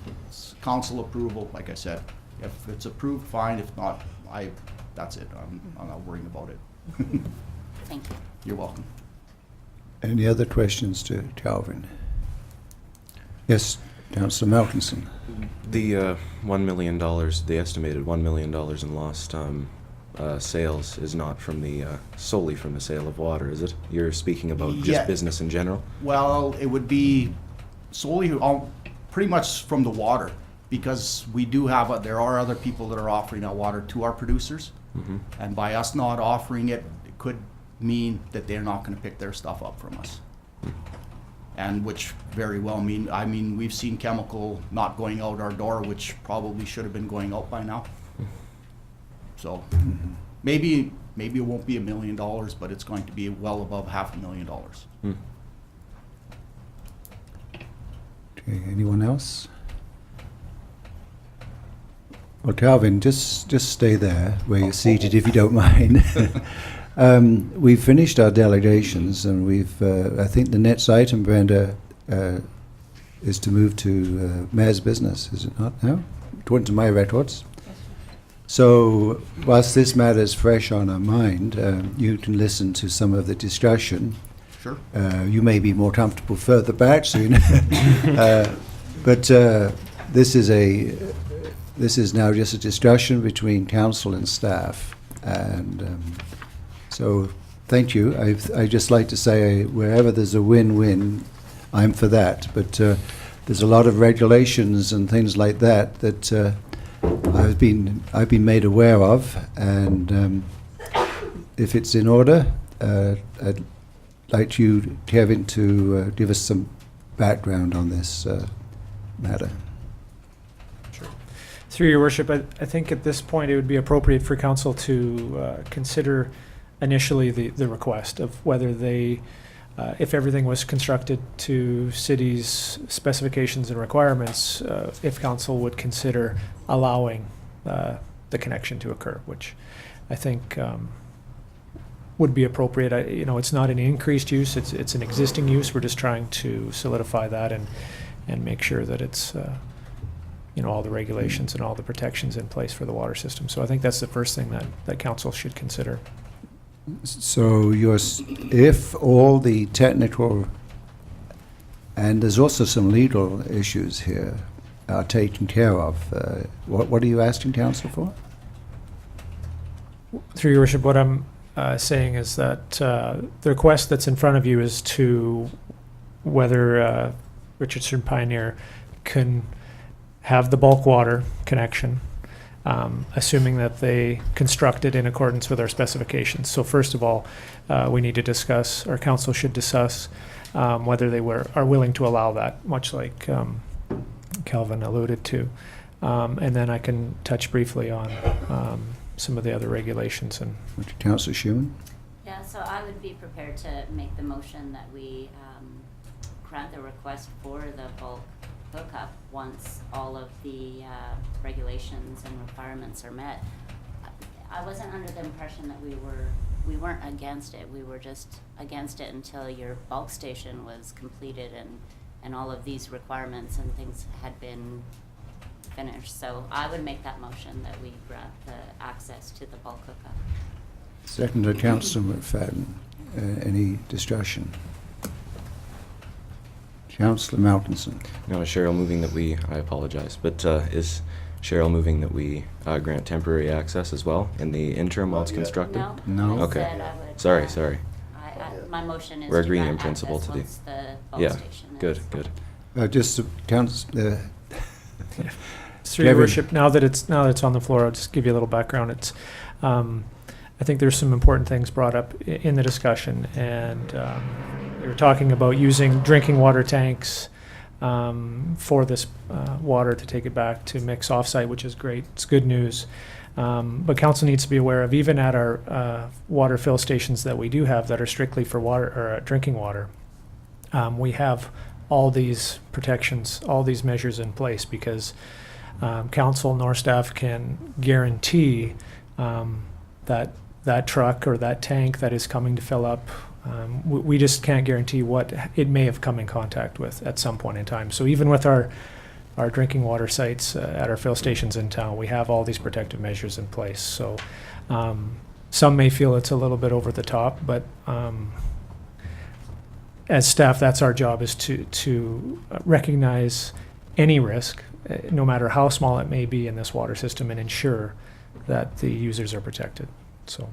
council approval, like I said. If it's approved, fine. If not, that's it. I'm not worrying about it. Thank you. You're welcome. Any other questions to Alvin? Yes, Councillor Malkinson. The $1 million, the estimated $1 million in lost sales is not from solely from the sale of water, is it? You're speaking about just business in general? Well, it would be solely pretty much from the water, because we do have there are other people that are offering that water to our producers, and by us not offering it, it could mean that they're not gonna pick their stuff up from us. And which very well mean, we've seen chemical not going out our door, which probably should have been going out by now. So, maybe it won't be $1 million, but it's going to be well above $500,000. Okay, anyone else? Well, Calvin, just stay there where you're seated if you don't mind. We've finished our delegations, and we've. I think the next item, Brenda, is to move to mayor's business. Is it not now? According to my records. So, whilst this matter is fresh on our mind, you can listen to some of the discussion. Sure. You may be more comfortable further back soon, but this is now just a discussion between council and staff, and so thank you. I'd just like to say wherever there's a win-win, I'm for that. But there's a lot of regulations and things like that that I've been made aware of, and if it's in order, I'd like you, Kevin, to give us some background on this matter. Through your worship, I think at this point it would be appropriate for council to consider initially the request of whether they, if everything was constructed to city's specifications and requirements, if council would consider allowing the connection to occur, which I think would be appropriate. It's not an increased use, it's an existing use. We're just trying to solidify that and make sure that it's all the regulations and all the protections in place for the water system. So I think that's the first thing that council should consider. So if all the technical, and there's also some legal issues here, are taken care of, what are you asking council for? Through your worship, what I'm saying is that the request that's in front of you is to whether Richardson Pioneer can have the bulk water connection, assuming that they construct it in accordance with our specifications. So first of all, we need to discuss, or council should discuss, whether they are willing to allow that, much like Calvin alluded to. And then I can touch briefly on some of the other regulations. And Councillor Schumann? Yeah, so I would be prepared to make the motion that we grant the request for the bulk hookup once all of the regulations and requirements are met. I wasn't under the impression that we weren't against it. We were just against it until your bulk station was completed and all of these requirements and things had been finished. So I would make that motion that we grant the access to the bulk hookup. Seconded, Councillor McFadden. Any discussion? Councillor Malkinson. No, is Cheryl moving that I apologize, but is Cheryl moving that we grant temporary access as well in the interim while it's constructed? No. I Okay. said I would, Sorry. my motion is We're to agreeing grant in principle access to the. once the bulk Yeah, station good. Just Councillor. Through your worship, now that it's on the floor, I'll just give you a little background. It's I think there's some important things brought up in the discussion, and we were talking about using drinking water tanks for this water to take it back to mix offsite, which is great. It's good news. But council needs to be aware of, even at our water fill stations that we do have that are strictly for water or drinking water, we have all these protections, all these measures in place, because council nor staff can guarantee that truck or that tank that is coming to fill up, we just can't guarantee what it may have come in contact with at some point in time. So even with our drinking water sites at our fill stations in town, we have all these protective measures in place. So some may feel it's a little bit over the top, but as staff, that's our job, is to recognize any risk, no matter how small it may be in this water system, and ensure that the users are protected. So.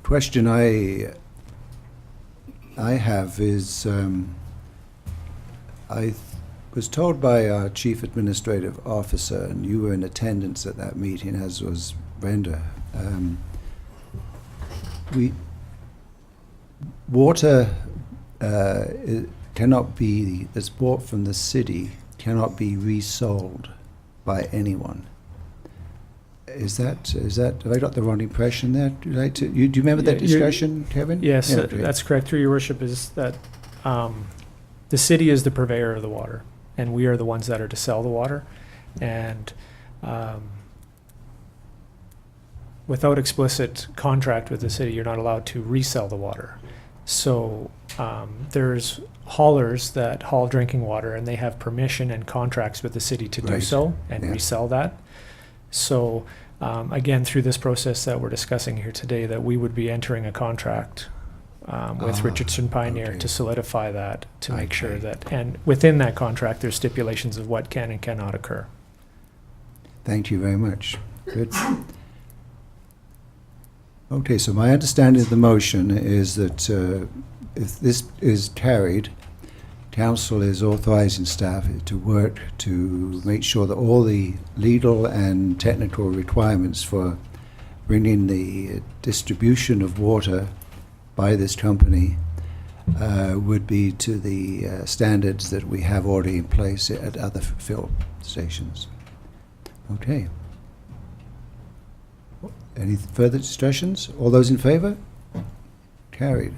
Question I have is, was told by our Chief Administrative Officer, and you were in attendance at that meeting, as was Brenda, water cannot be, that's bought from the city, cannot be resold by anyone. Is that, have I got the wrong impression there? Do you remember that discussion, Kevin? Yes, Yeah, that's correct. Through your worship, is that the city is the purveyor of the water, and we are the ones that are to sell the water. And without explicit contract with the city, you're not allowed to resell the water. So there's haulers that haul drinking water, and they have permission and contracts with the city to do Right. so and Yeah. resell that. So again, through this process that we're discussing here today, that we would be entering a contract with Richardson Pioneer okay. to solidify that, to make sure Okay. that, and within that contract, there's stipulations of what can and cannot occur. Thank you very much. Good. Okay, so my understanding of the motion is that if this is carried, Council is authorizing staff to work to make sure that all the legal and technical requirements for bringing the distribution of water by this company would be to the standards that we have already in place at other fill stations. Okay. Any further discussions? All those in favour? Carried.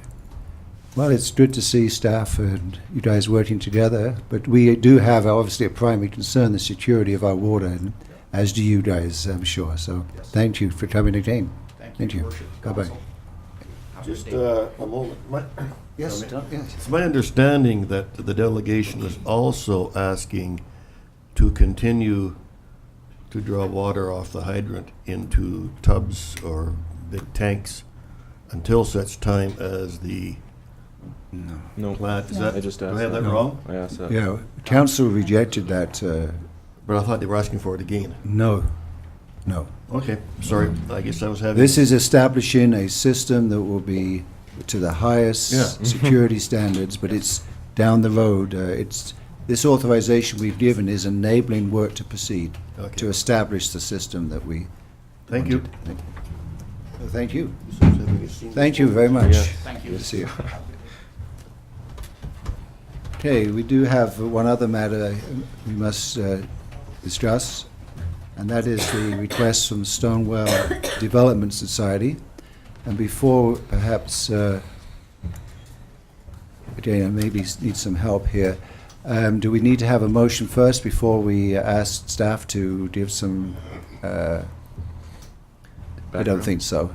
Well, it's good to see staff and you guys working together, but we do have obviously a primary concern, the security of our water, and as do you guys, I'm sure. So thank you for coming again. Thank you, Your Worship, Bye-bye. Council. Have a Just good day. a moment. Yes, Sorry. Tom, yes. It's my understanding that the delegation is also asking to continue to draw water off the hydrant into tubs or big tanks until such time as the No. plant, is I that, just do asked I have that that. wrong? I asked that. Yeah, council rejected that. But I thought they were asking for it again. No. Okay, sorry, I guess I was having. This is establishing a system that will be to the highest Yeah. security standards, but it's down the road. This authorization we've given is enabling work to proceed, Okay. to establish the system that we. Thank you. wanted. Thank you. Thank you very much. Yeah. Thank you. Good to see you. Okay, we do have one other matter we must discuss, and that is the request from Stonewell Development Society. And before, perhaps, again, I maybe need some help here. Do we need to have a motion first before we ask staff to give some? I don't Background? think so.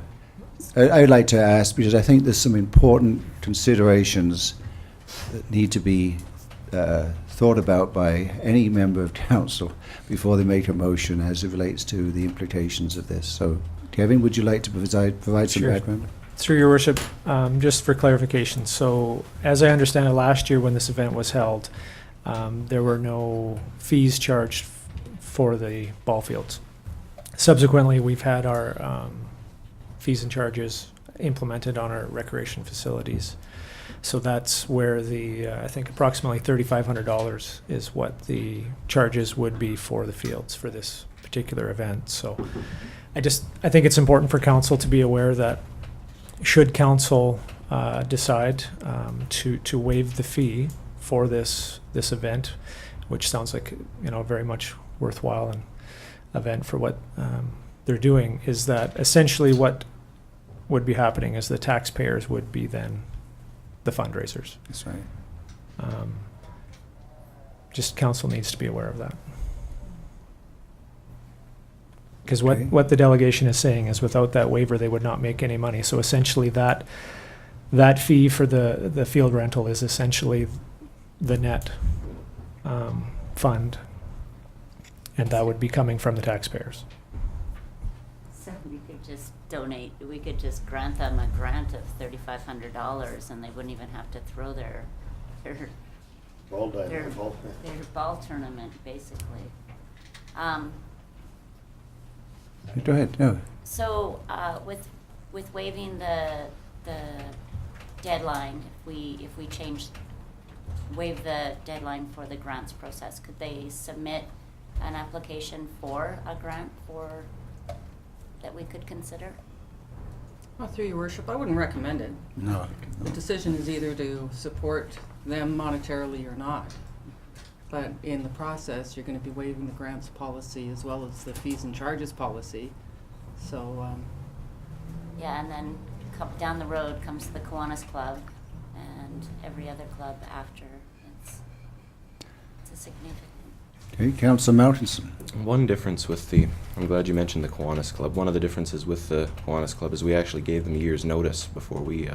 I'd like to ask, because I think there's some important considerations that need to be thought about by any member of council before they make a motion as it relates to the implications of this. So, Kevin, would you like to provide some Sure. background? Through your worship, just for clarification, so as I understand it, last year when this event was held, there were no fees charged for the ball fields. Subsequently, we've had our fees and charges implemented on our recreation facilities. So that's where the, I think approximately $3,500 is what the charges would be for the fields for this particular event. So I think it's important for council to be aware that should council decide to waive the fee for this event, which sounds like, a very much worthwhile and event for what they're doing, is that essentially what would be happening is the taxpayers would be then the fundraisers. That's right. Just council needs to be aware of that. Because Okay. what the delegation is saying is without that waiver, they would not make any money. So essentially that fee for the field rental is essentially the net fund. And that would be coming from the taxpayers. So we could just donate, we could just grant them a grant of $3,500 and they wouldn't even have to throw their Ball diamond, their ball. ball tournament, basically. Go ahead. No. So, with waiving the deadline, if we change waive the deadline for the grants process, could they submit an application for a grant for, that we could consider? Well, through your worship, I wouldn't recommend it. No. The decision is either to support them monetarily or not. But in the process, you're going to be waiving the grants policy as well as the fees and charges policy. So, Yeah, and then down the road comes the Kiwanis Club and every other club after. It's a significant. Okay, Councillor Mountainson. One difference with the, I'm glad you mentioned the Kiwanis Club. One of the differences with the Kiwanis Club is we actually gave them a year's notice before we,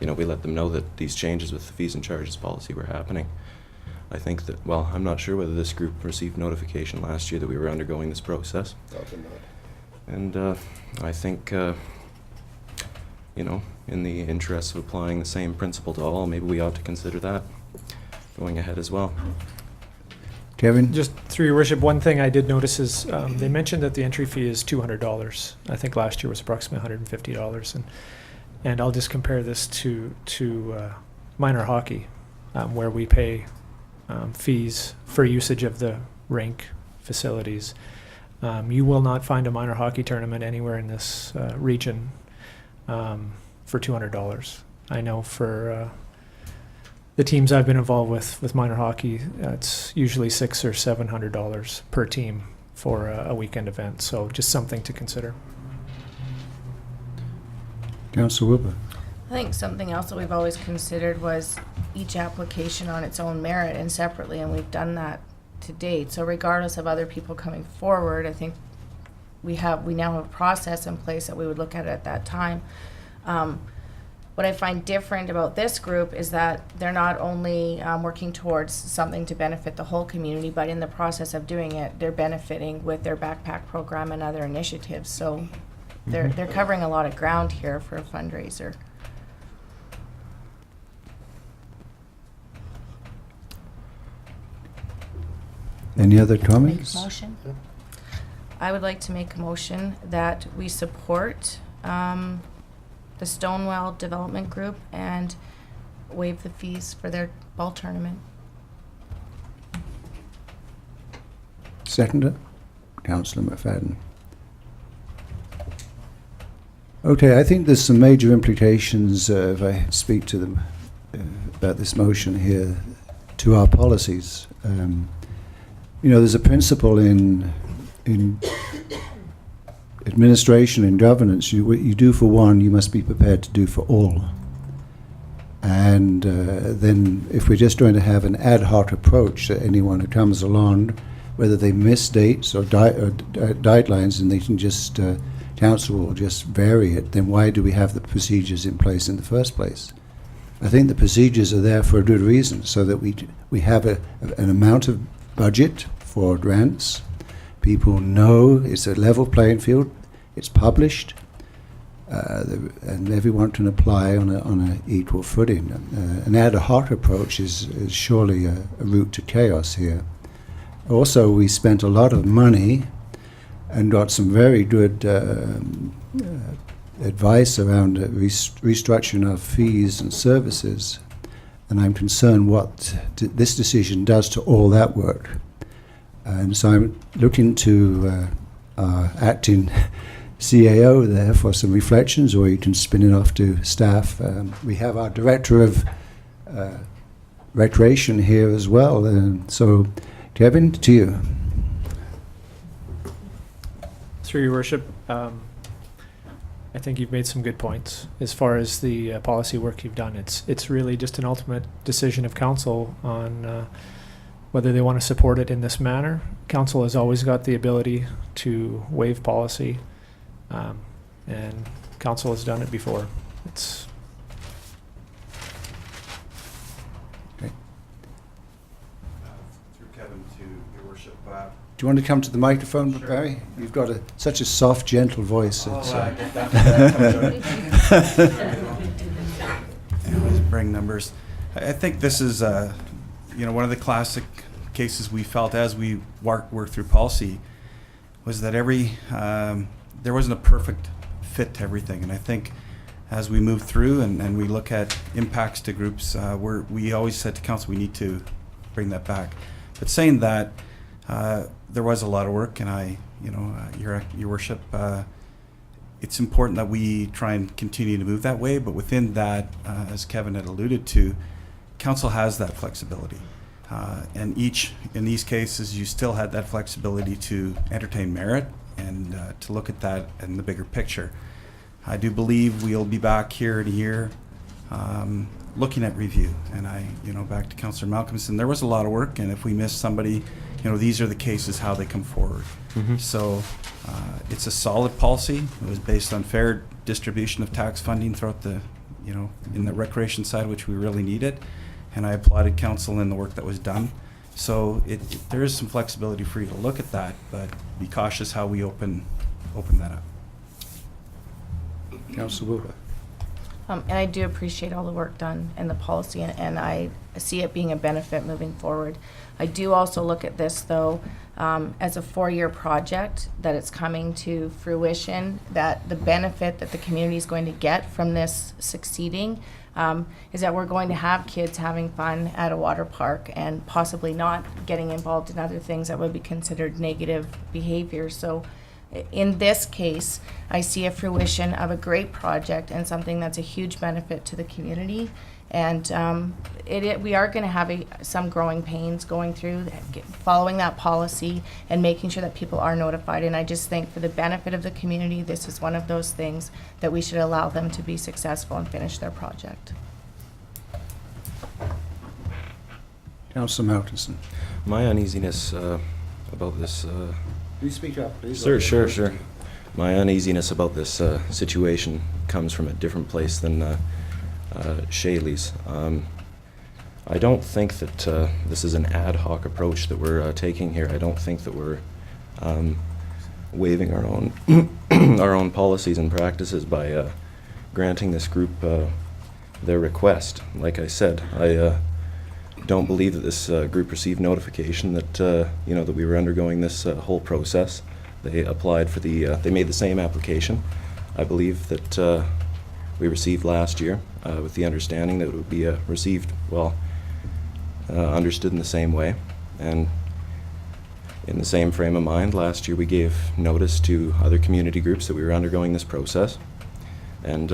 we let them know that these changes with the fees and charges policy were happening. I think that, well, I'm not sure whether this group received notification last year that we were undergoing this process. Often not. And I think, in the interest of applying the same principle to all, maybe we ought to consider that going ahead as well. Kevin? Just through your worship, one thing I did notice is they mentioned that the entry fee is $200. I think last year was approximately $150. And I'll just compare this to minor hockey, where we pay fees for usage of the rink facilities. You will not find a minor hockey tournament anywhere in this region for $200. I know for the teams I've been involved with minor hockey, it's usually $600 or $700 per team for a weekend event. So just something to consider. Councillor Wilbur. I think something else that we've always considered was each application on its own merit and separately, and we've done that to date. So regardless of other people coming forward, I think we now have a process in place that we would look at that time. What I find different about this group is that they're not only working towards something to benefit the whole community, but in the process of doing it, they're benefiting with their backpack program and other initiatives. So they're covering a lot of ground here for a fundraiser. Any other Make comments? a motion. I would like to make a motion that we support the Stonewall Development Group and waive the fees for their ball tournament. Seconder? Councillor McFadden. Okay, I think there's some major implications, if I speak to them about this motion here, to our policies. There's a principle in administration and governance. What you do for one, you must be prepared to do for all. And then if we're just going to have an ad hoc approach that anyone who comes along, whether they miss dates or deadlines, and they can just, council will just vary it, then why do we have the procedures in place in the first place? I think the procedures are there for a good reason, so that we have an amount of budget for grants. People know it's a level playing field. It's published, and everyone can apply on an equal footing. An ad hoc approach is surely a route to chaos here. Also, we spent a lot of money and got some very good advice around restructuring of fees and services. And I'm concerned what this decision does to all that work. And so I'm looking to our acting CAO there for some reflections, or you can spin it off to staff. We have our Director of Recreation here as well. So, Kevin, to you. Through your worship, I think you've made some good points as far as the policy work you've done. It's really just an ultimate decision of council on whether they want to support it in this manner. Council has always got the ability to waive policy, and council has done it before. It's okay. Through Kevin to your worship. Do you want to come to the microphone, sure. Barry? You've got such a soft, gentle voice. Anyways, bring numbers. I think this is one of the classic cases we felt as we worked through policy was that there wasn't a perfect fit to everything. And I think as we move through and we look at impacts to groups, we always said to council we need to bring that back. But saying that, there was a lot of work, and Your Worship, it's important that we try and continue to move that way. But within that, as Kevin had alluded to, council has that flexibility. And in these cases, you still had that flexibility to entertain merit and to look at that in the bigger picture. I do believe we'll be back here in a year looking at review. And back to Councillor Malcolmson, there was a lot of work, and if we miss somebody, these are the cases how they come forward. Mm-hmm. So it's a solid policy. It was based on fair distribution of tax funding throughout the, in the recreation side, which we really needed. And I applauded council in the work that was done. So there is some flexibility for you to look at that, but be cautious how we open that up. Councillor Wilbur. And I do appreciate all the work done and the policy, and I see it being a benefit moving forward. I do also look at this, though, as a 4-year project, that it's coming to fruition, that the benefit that the community is going to get from this succeeding is that we're going to have kids having fun at a water park and possibly not getting involved in other things that would be considered negative behavior. So in this case, I see a fruition of a great project and something that's a huge benefit to the community. And we are going to have some growing pains going through following that policy and making sure that people are notified. And I just think for the benefit of the community, this is one of those things that we should allow them to be successful and finish their project. Councillor Malcolmson. My uneasiness about this... Will you speak up, please? Sure. My uneasiness about this situation comes from a different place than Shaylee's. I don't think that this is an ad hoc approach that we're taking here. I don't think that we're waiving our own our own policies and practices by granting this group their request. Like I said, I don't believe that this group received notification that that we were undergoing this whole process. They applied for they made the same application, I believe, that we received last year, with the understanding that it would be received, understood in the same way. And in the same frame of mind, last year we gave notice to other community groups that we were undergoing this process. And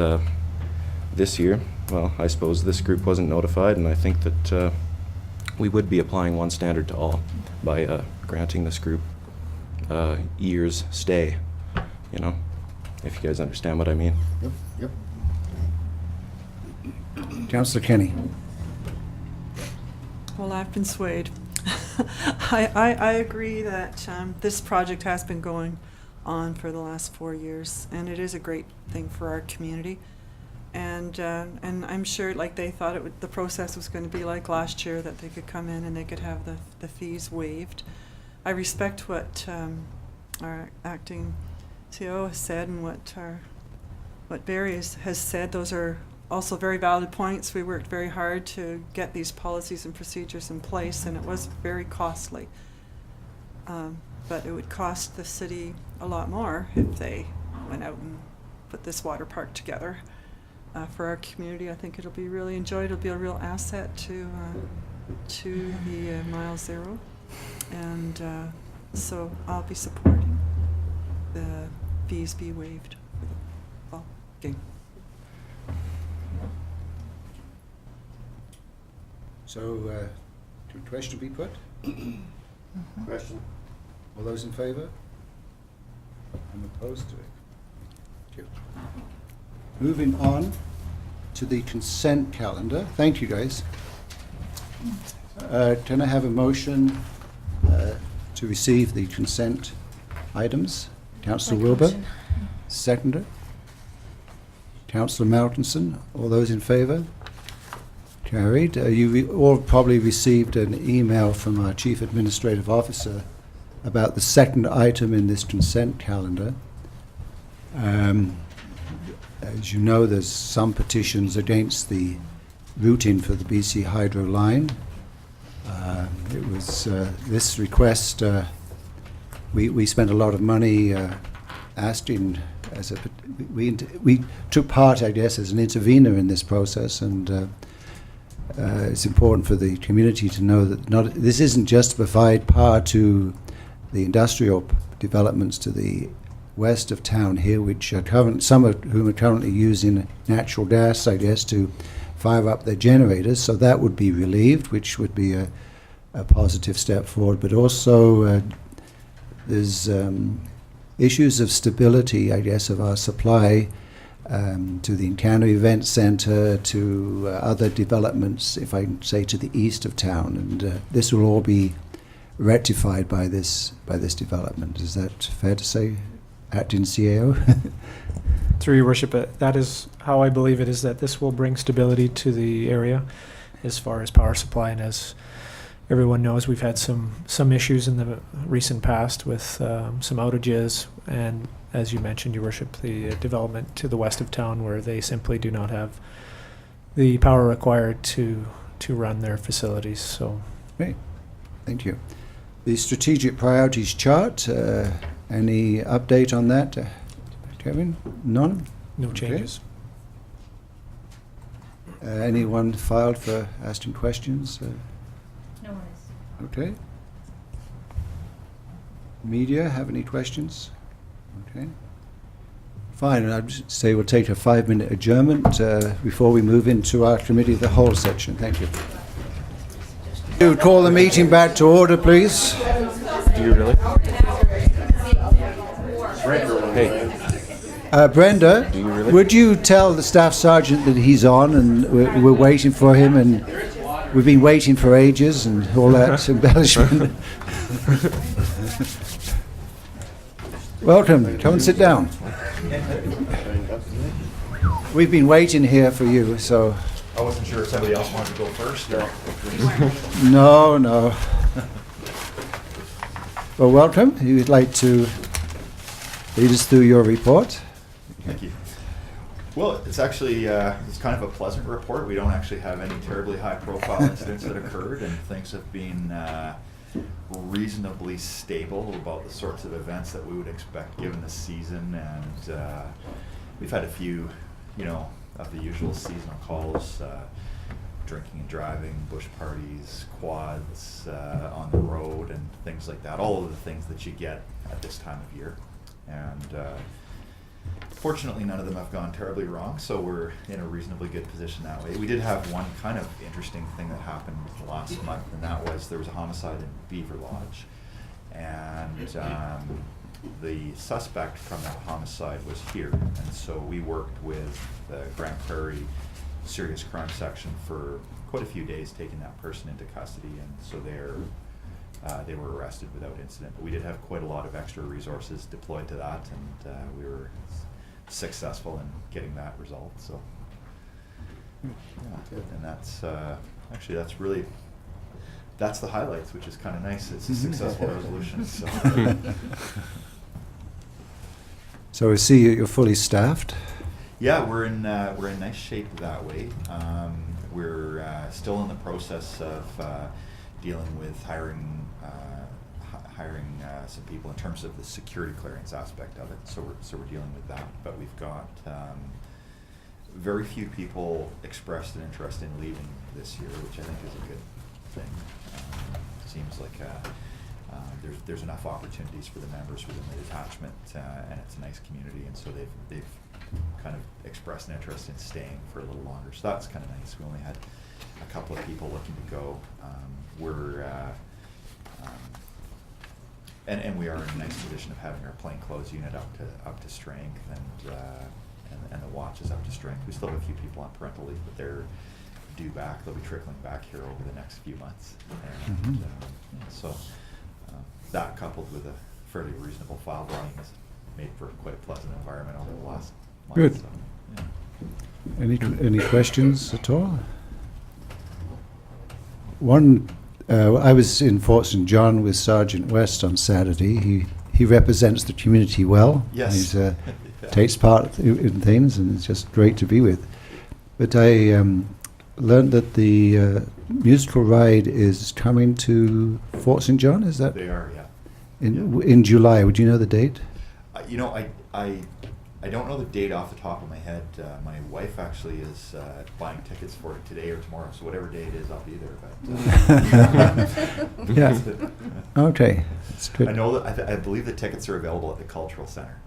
this year, I suppose this group wasn't notified, and I think that we would be applying one standard to all by granting this group years stay, if you guys understand what I mean. Yep. Councillor Kenny. Well, I've been swayed. I agree that this project has been going on for the last 4 years, and it is a great thing for our community. And I'm sure, like they thought the process was going to be like last year, that they could come in and they could have the fees waived. I respect what our acting CO has said and what Barry has said. Those are also very valid points. We worked very hard to get these policies and procedures in place, and it was very costly. But it would cost the city a lot more if they went out and put this water park together. For our community, I think it'll be really enjoyed. It'll be a real asset to the Mile Zero, and so I'll be supporting the fees be waived for the ball game. So, to a question be put? Question. All those in favour? I'm opposed to it. Thank you. Moving on to the consent calendar. Thank you, guys. Can I have a motion to receive the consent items? Councillor Wilbur, seconder. Councillor Malcolmson, all those in favour? Carried. You all probably received an email from our Chief Administrative Officer about the second item in this consent calendar. As you know, there's some petitions against the routing for the BC Hydro line. It was this request, we spent a lot of money asking we took part, I guess, as an intervener in this process, and it's important for the community to know that this isn't just to provide power to the industrial developments to the west of town here, which are some of whom are currently using natural gas, I guess, to fire up their generators. So that would be relieved, which would be a positive step forward. But also there's issues of stability, I guess, of our supply to the Encounter Event Centre, to other developments, if I can say, to the east of town. And this will all be rectified by this development. Is that fair to say, Acting CAO? Through your worship, that is how I believe it is, that this will bring stability to the area as far as power supply. And as everyone knows, we've had some issues in the recent past with some outages, and as you mentioned, your worship, the development to the west of town, where they simply do not have the power required to run their facilities. So, great, thank you. The strategic priorities chart. Any update on that, Kevin? None? No changes. Okay. Anyone filed for asking questions? No worries. Okay. Media, have any questions? Okay. Fine, I'd say we'll take a 5-minute adjournment before we move into our Committee of the Whole section. Thank you. You would call the meeting back to order, please. Do you really? Hey. Brenda, Do you really? would you tell the staff sergeant that he's on and we're waiting for him, and we've been waiting for ages and all that embellishment? Welcome. Come and sit down. We've been waiting here for you, so... I wasn't sure if somebody else wanted to go first. No. Well, welcome. You'd like to lead us through your report? Thank you. Well, it's actually it's kind of a pleasant report. We don't actually have any terribly high-profile incidents that occurred, and things have been reasonably stable about the sorts of events that we would expect given the season. And we've had a few, of the usual seasonal calls. Drinking and driving, bush parties, quads on the road, and things like that. All of the things that you get at this time of year. And fortunately, none of them have gone terribly wrong, so we're in a reasonably good position that way. We did have one kind of interesting thing that happened last month, and that was there was a homicide in Beaver Lodge. And the suspect from that homicide was here. And so we worked with the Grand Prairie Serious Crime Section for quite a few days, taking that person into custody, and so they were arrested without incident. But we did have quite a lot of extra resources deployed to that, and we were successful in getting that resolved. So, yeah, and that's actually that's the highlights, which is kind of nice. It's a successful resolution. So. So I see you're fully staffed. Yeah, we're in nice shape that way. We're still in the process of dealing with hiring some people in terms of the security clearance aspect of it. So we're dealing with that. But we've got very few people expressed an interest in leaving this year, which I think is a good thing. Seems like there's enough opportunities for the members within the detachment, and it's a nice community, and so they've kind of expressed an interest in staying for a little longer. So that's kind of nice. We only had a couple of people looking to go. And we are in a nice position of having our plainclothes unit up to strength, and the watch is up to strength. We still have a few people on parental leave, but they're due back. They'll be trickling back here over the next few months. And so that, coupled with a fairly reasonable file volume, has made for quite a pleasant environment over the last month. Good. So, yeah. Any questions at all? One, I was in Fort St. John with Sergeant West on Saturday. He represents the community well. Yes. He takes part in things, and it's just great to be with. But I learned that the musical ride is coming to Fort St. John. Is that? They are, yeah. In July. Would you know the date? I I don't know the date off the top of my head. My wife actually is buying tickets for it today or tomorrow, so whatever day it is, I'll be there. But Yeah. Okay. That's good. I know that I believe the tickets are available at the Cultural Center.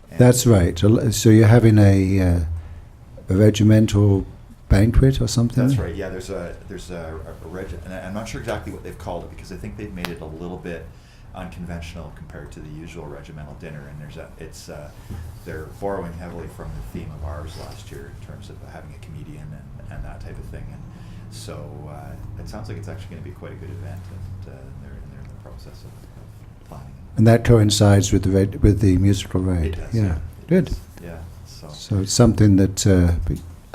And That's right. So you're having a regimental banquet or something? That's right. Yeah, there's a and I'm not sure exactly what they've called it because I think they've made it a little bit unconventional compared to the usual regimental dinner. And they're borrowing heavily from the theme of ours last year in terms of having a comedian and that type of thing. And so it sounds like it's actually going to be quite a good event, and they're in the process of planning. And that coincides with the musical raid. It does, Yeah. Good. Yeah. So it's something that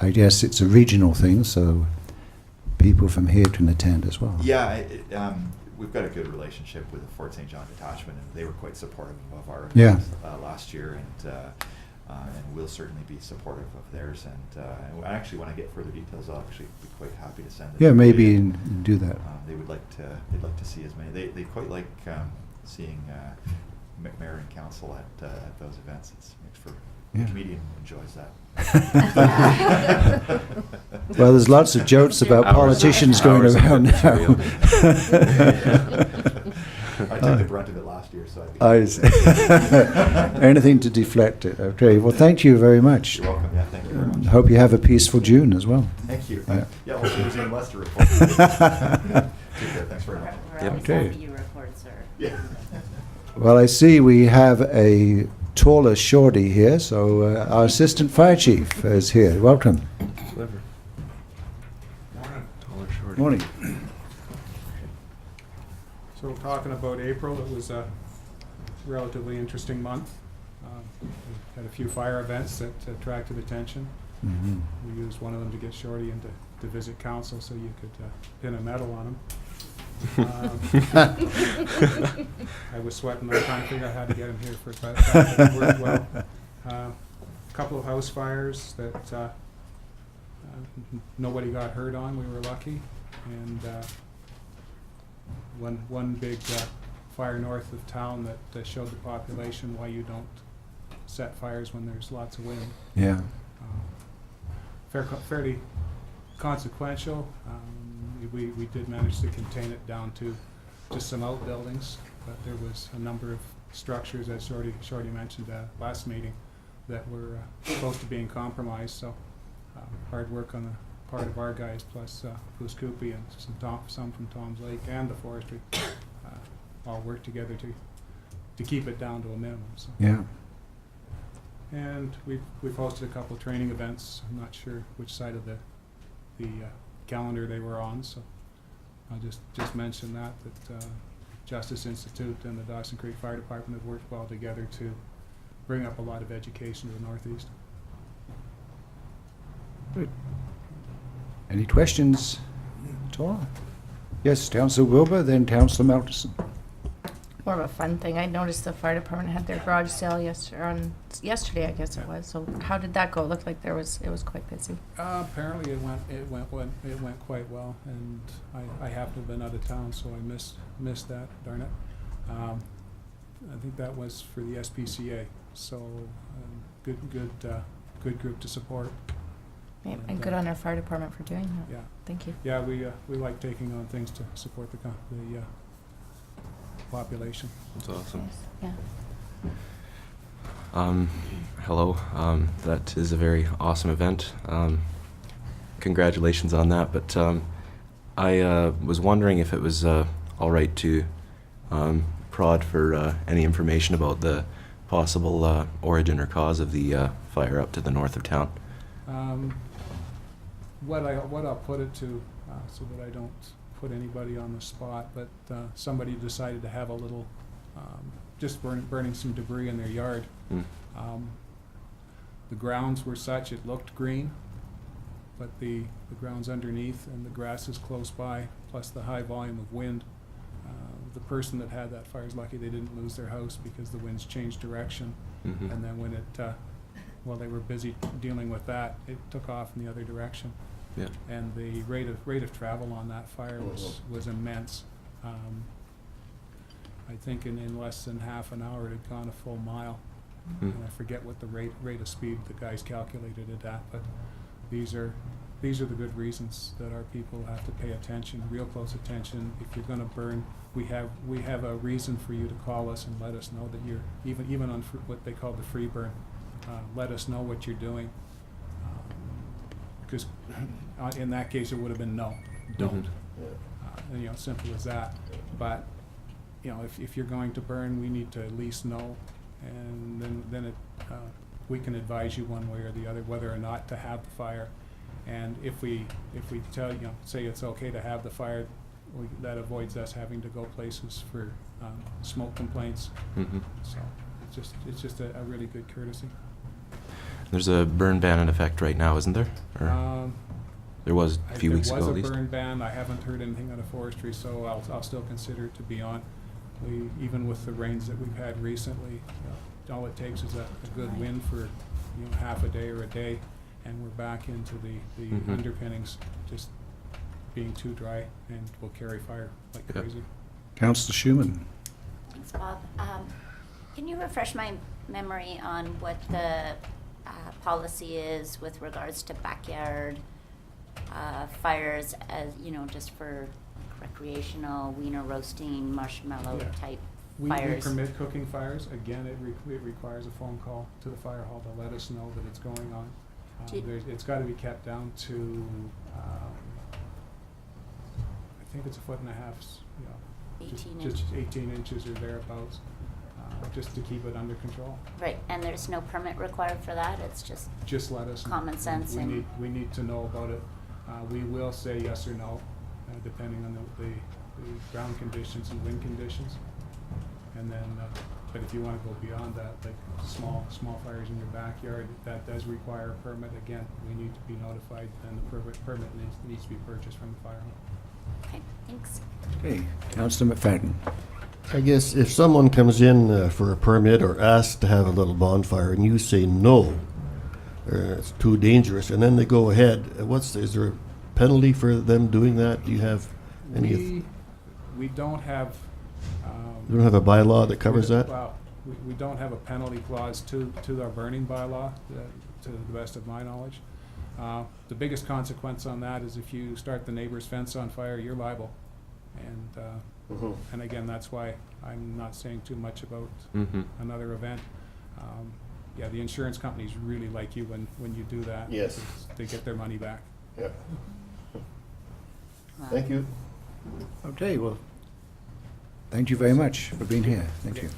I guess it's a regional thing, so people from here can attend as well. Yeah, we've got a good relationship with the Fort St. John Detachment, and they were quite supportive of our event last year, and we'll certainly be supportive of theirs. And actually, when I get further details, I'll actually be quite happy to send it. Yeah, maybe do that. They'd like to see as many. They quite like seeing mayor and council at those events. It makes for the comedian enjoys that. Well, there's lots of jokes about politicians going around now. I took the brunt of it last year, so anything to deflect it. Okay. Well, thank you very much. You're welcome. Yeah, thank you very much. Hope you have a peaceful June as well. Thank you. Yeah. Well, if there's any less to report. Take care. Thanks very much. We're always Okay. happy you report, sir. Yeah. Well, I see we have a taller shorty here, so our assistant fire chief is here. Welcome. Clever. Taller, shorter. Morning. So talking about April, it was a relatively interesting month. We had a few fire events that attracted attention. Mhm. We used one of them to get Shorty in to visit council so you could pin a medal on him. I was sweating on trying to figure out how to get him here for it, but it worked well. A couple of house fires that nobody got hurt on. We were lucky, and one big fire north of town that showed the population why you don't set fires when there's lots of wind. Yeah. Fairly consequential. We did manage to contain it down to just some outbuildings, but there was a number of structures, as Shorty mentioned last meeting, that were close to being compromised. So hard work on the part of our guys, plus Goose Coopy and some from Tom's Lake and the forestry, all worked together to keep it down to a minimum. So. Yeah. And we've hosted a couple of training events. I'm not sure which side of the calendar they were on, so I'll just mention that Justice Institute and the Dawson Creek Fire Department have worked well together to bring up a lot of education to the Northeast. Good. Any questions at all? Yes, Councillor Wilbur, then Councillor Melterson. More of a fun thing. I noticed the fire department had their garage sale yesterday, I guess it was. So how did that go? It looked like it was quite busy. Apparently it went quite well, and I happened to have been out of town, so I missed that. Darn it. I think that was for the SPCA. So good group to support. Yeah, and good on our fire department for doing that. Yeah. Thank you. Yeah, we like taking on things to support the population. That's awesome. Yeah. Hello. That is a very awesome event. Congratulations on that. But I was wondering if it was all right to prod for any information about the possible origin or cause of the fire up to the north of town. What I'll put it to, so that I don't put anybody on the spot, but somebody decided to have a little, just burning some debris in their yard. The grounds were such, it looked green, but the grounds underneath and the grass is close by, plus the high volume of wind. The person that had that fire is lucky they didn't lose their house because the winds changed direction. Mm-hmm. And then when it, while they were busy dealing with that, it took off in the other direction. Yeah. And the rate of travel on that fire was immense. I think in less than half an hour it had gone a full mile. And I forget what the rate of speed the guys calculated it at, but these are the good reasons that our people have to pay attention, real close attention. If you're gonna burn, we have a reason for you to call us and let us know that you're, even on what they call the free burn, let us know what you're doing. Because in that case, it would have been no, don't. And, you know, simple as that. But, you know, if you're going to burn, we need to at least know, and then we can advise you one way or the other whether or not to have the fire. And if we tell, you know, say it's okay to have the fire, that avoids us having to go places for smoke complaints. So it's just a really good courtesy. There's a burn ban in effect right now, isn't there? Or there was a few weeks ago at There least. was a burn ban. I haven't heard anything out of forestry, so I'll still consider it to be on. Even with the rains that we've had recently, all it takes is a good wind for, you know, half a day or a day, and we're back into the underpinnings just being too dry, and we'll carry fire like crazy. Councillor Schumann. Thanks, Bob. Can you refresh my memory on what the policy is with regards to backyard fires, as you know, just for recreational wiener roasting, marshmallow type We fires? permit cooking fires. Again, it requires a phone call to the fire hall to let us know that it's going on. It's got to be kept down to, I think it's 1.5 feet, you know, 18 just 18 inches or thereabouts, just to keep it under control. Right, and there's no permit required for that. It's just let us know. common sense. We need to know about it. We will say yes or no, depending on the ground conditions and wind conditions. And then, but if you want to go beyond that, like small fires in your backyard, that does require a permit. Again, we need to be notified, and the permit needs to be purchased from the fire hall. Okay, thanks. Okay, Councillor McFadden. I guess if someone comes in for a permit or asks to have a little bonfire and you say no, it's too dangerous, and then they go ahead, is there a penalty for them doing that? Do you have any? We don't have. You don't have a bylaw that covers that? Well, we don't have a penalty clause to our burning bylaw, to the best of my knowledge. The biggest consequence on that is if you start the neighbor's fence on fire, you're liable. And again, that's why I'm not saying too much about another event. Yeah, the insurance companies really like you when you do that. Yes. They get their money back. Yeah. Thank you. Okay, well, thank you very much for being here. Thank you.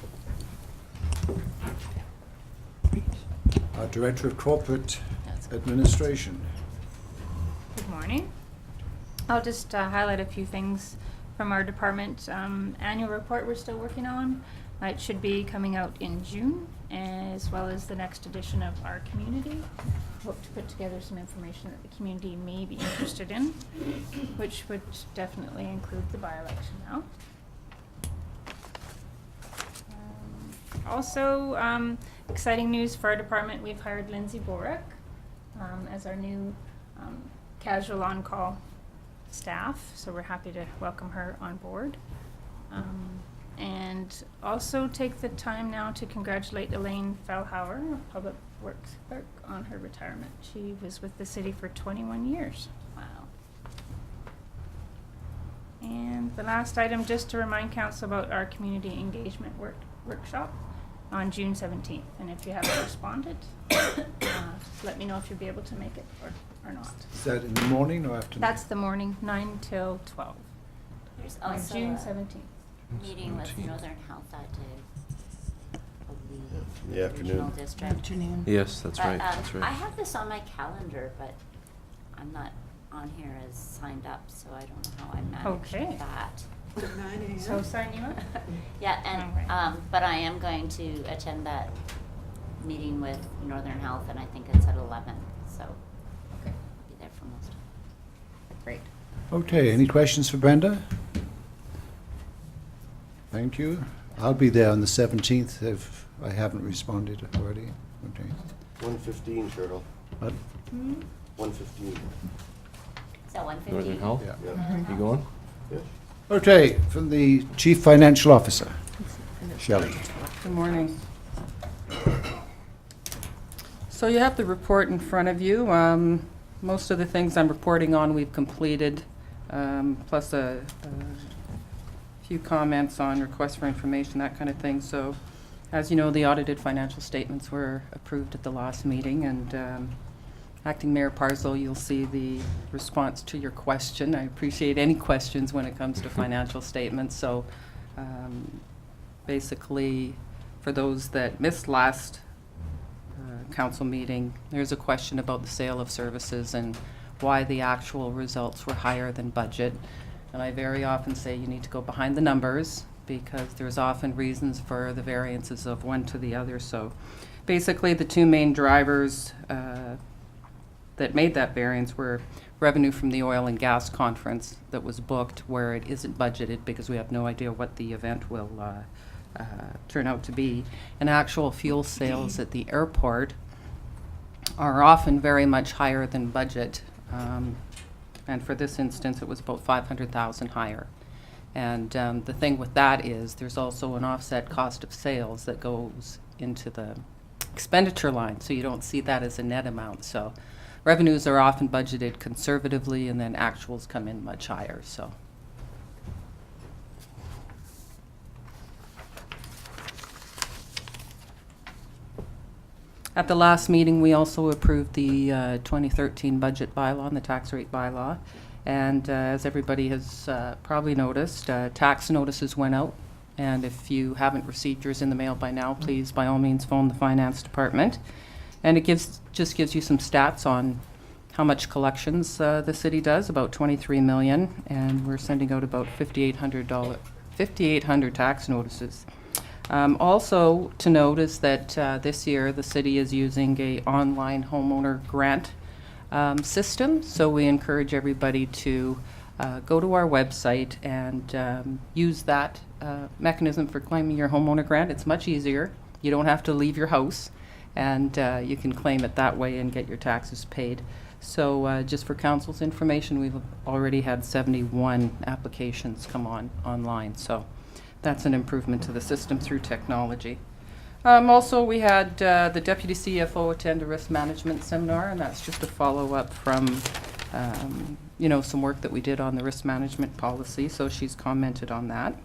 Our Director of Corporate Administration. Good morning. I'll just highlight a few things from our department. Annual report we're still working on. It should be coming out in June, as well as the next edition of Our Community. Hope to put together some information that the community may be interested in, which would definitely include the by-election now. Also, exciting news for our department, we've hired Lindsay Borick as our new casual on-call staff, so we're happy to welcome her on board. And also take the time now to congratulate Elaine Fellhauer, Public Works Clerk, on her retirement. She was with the city for 21 years. Wow. And the last item, just to remind council about our community engagement workshop on June 17th. And if you haven't responded, let me know if you'll be able to make it or not. Is that in the morning or afternoon? That's the morning, 9 till 12. There's On also June a 17th. meeting with Northern Health that day. In the afternoon. Regional district. Yes, that's But, right. That's right. I have this on my calendar, but I'm not on here as signed up, so I don't know how I manage Okay. that. 9 a.m. So sign you up? Yeah, and Alright. but I am going to attend that meeting with Northern Health, and I think it's at 11. So I'll be there for most of it. Great. Okay, any questions for Brenda? Thank you. I'll be there on the 17th if I haven't responded already. Okay. 1:15, Cheryl. What? 1:15. Is that 1:15? Northern Health? Yeah. You going? Yeah. Okay, from the Chief Financial Officer, Shelley. Good morning. So you have the report in front of you. Most of the things I'm reporting on we've completed, plus a few comments on requests for information, that kind of thing. So as you know, the audited financial statements were approved at the last meeting, and Acting Mayor Parzo, you'll see the response to your question. I appreciate any questions when it comes to financial statements. So basically, for those that missed last council meeting, there's a question about the sale of services and why the actual results were higher than budget. And I very often say you need to go behind the numbers, because there's often reasons for the variances of one to the other. So basically, the two main drivers that made that variance were revenue from the oil and gas conference that was booked where it isn't budgeted because we have no idea what the event will turn out to be. And actual fuel sales at the airport are often very much higher than budget. And for this instance, it was about 500,000 higher. And the thing with that is there's also an offset cost of sales that goes into the expenditure line, so you don't see that as a net amount. So revenues are often budgeted conservatively, and then actuals come in much higher. So at the last meeting, we also approved the 2013 budget bylaw and the tax rate bylaw. And as everybody has probably noticed, tax notices went out. And if you haven't received yours in the mail by now, please, by all means, phone the finance department. And it just gives you some stats on how much collections the city does, about 23 million. And we're sending out about $5,800 tax notices. Also to note is that this year the city is using a online homeowner grant system. So we encourage everybody to go to our website and use that mechanism for claiming your homeowner grant. It's much easier. You don't have to leave your house, and you can claim it that way and get your taxes paid. So just for council's information, we've already had 71 applications come online. So that's an improvement to the system through technology. Also, we had the Deputy CFO attend a risk management seminar, and that's just a follow-up from some work that we did on the risk management policy, so she's commented on that.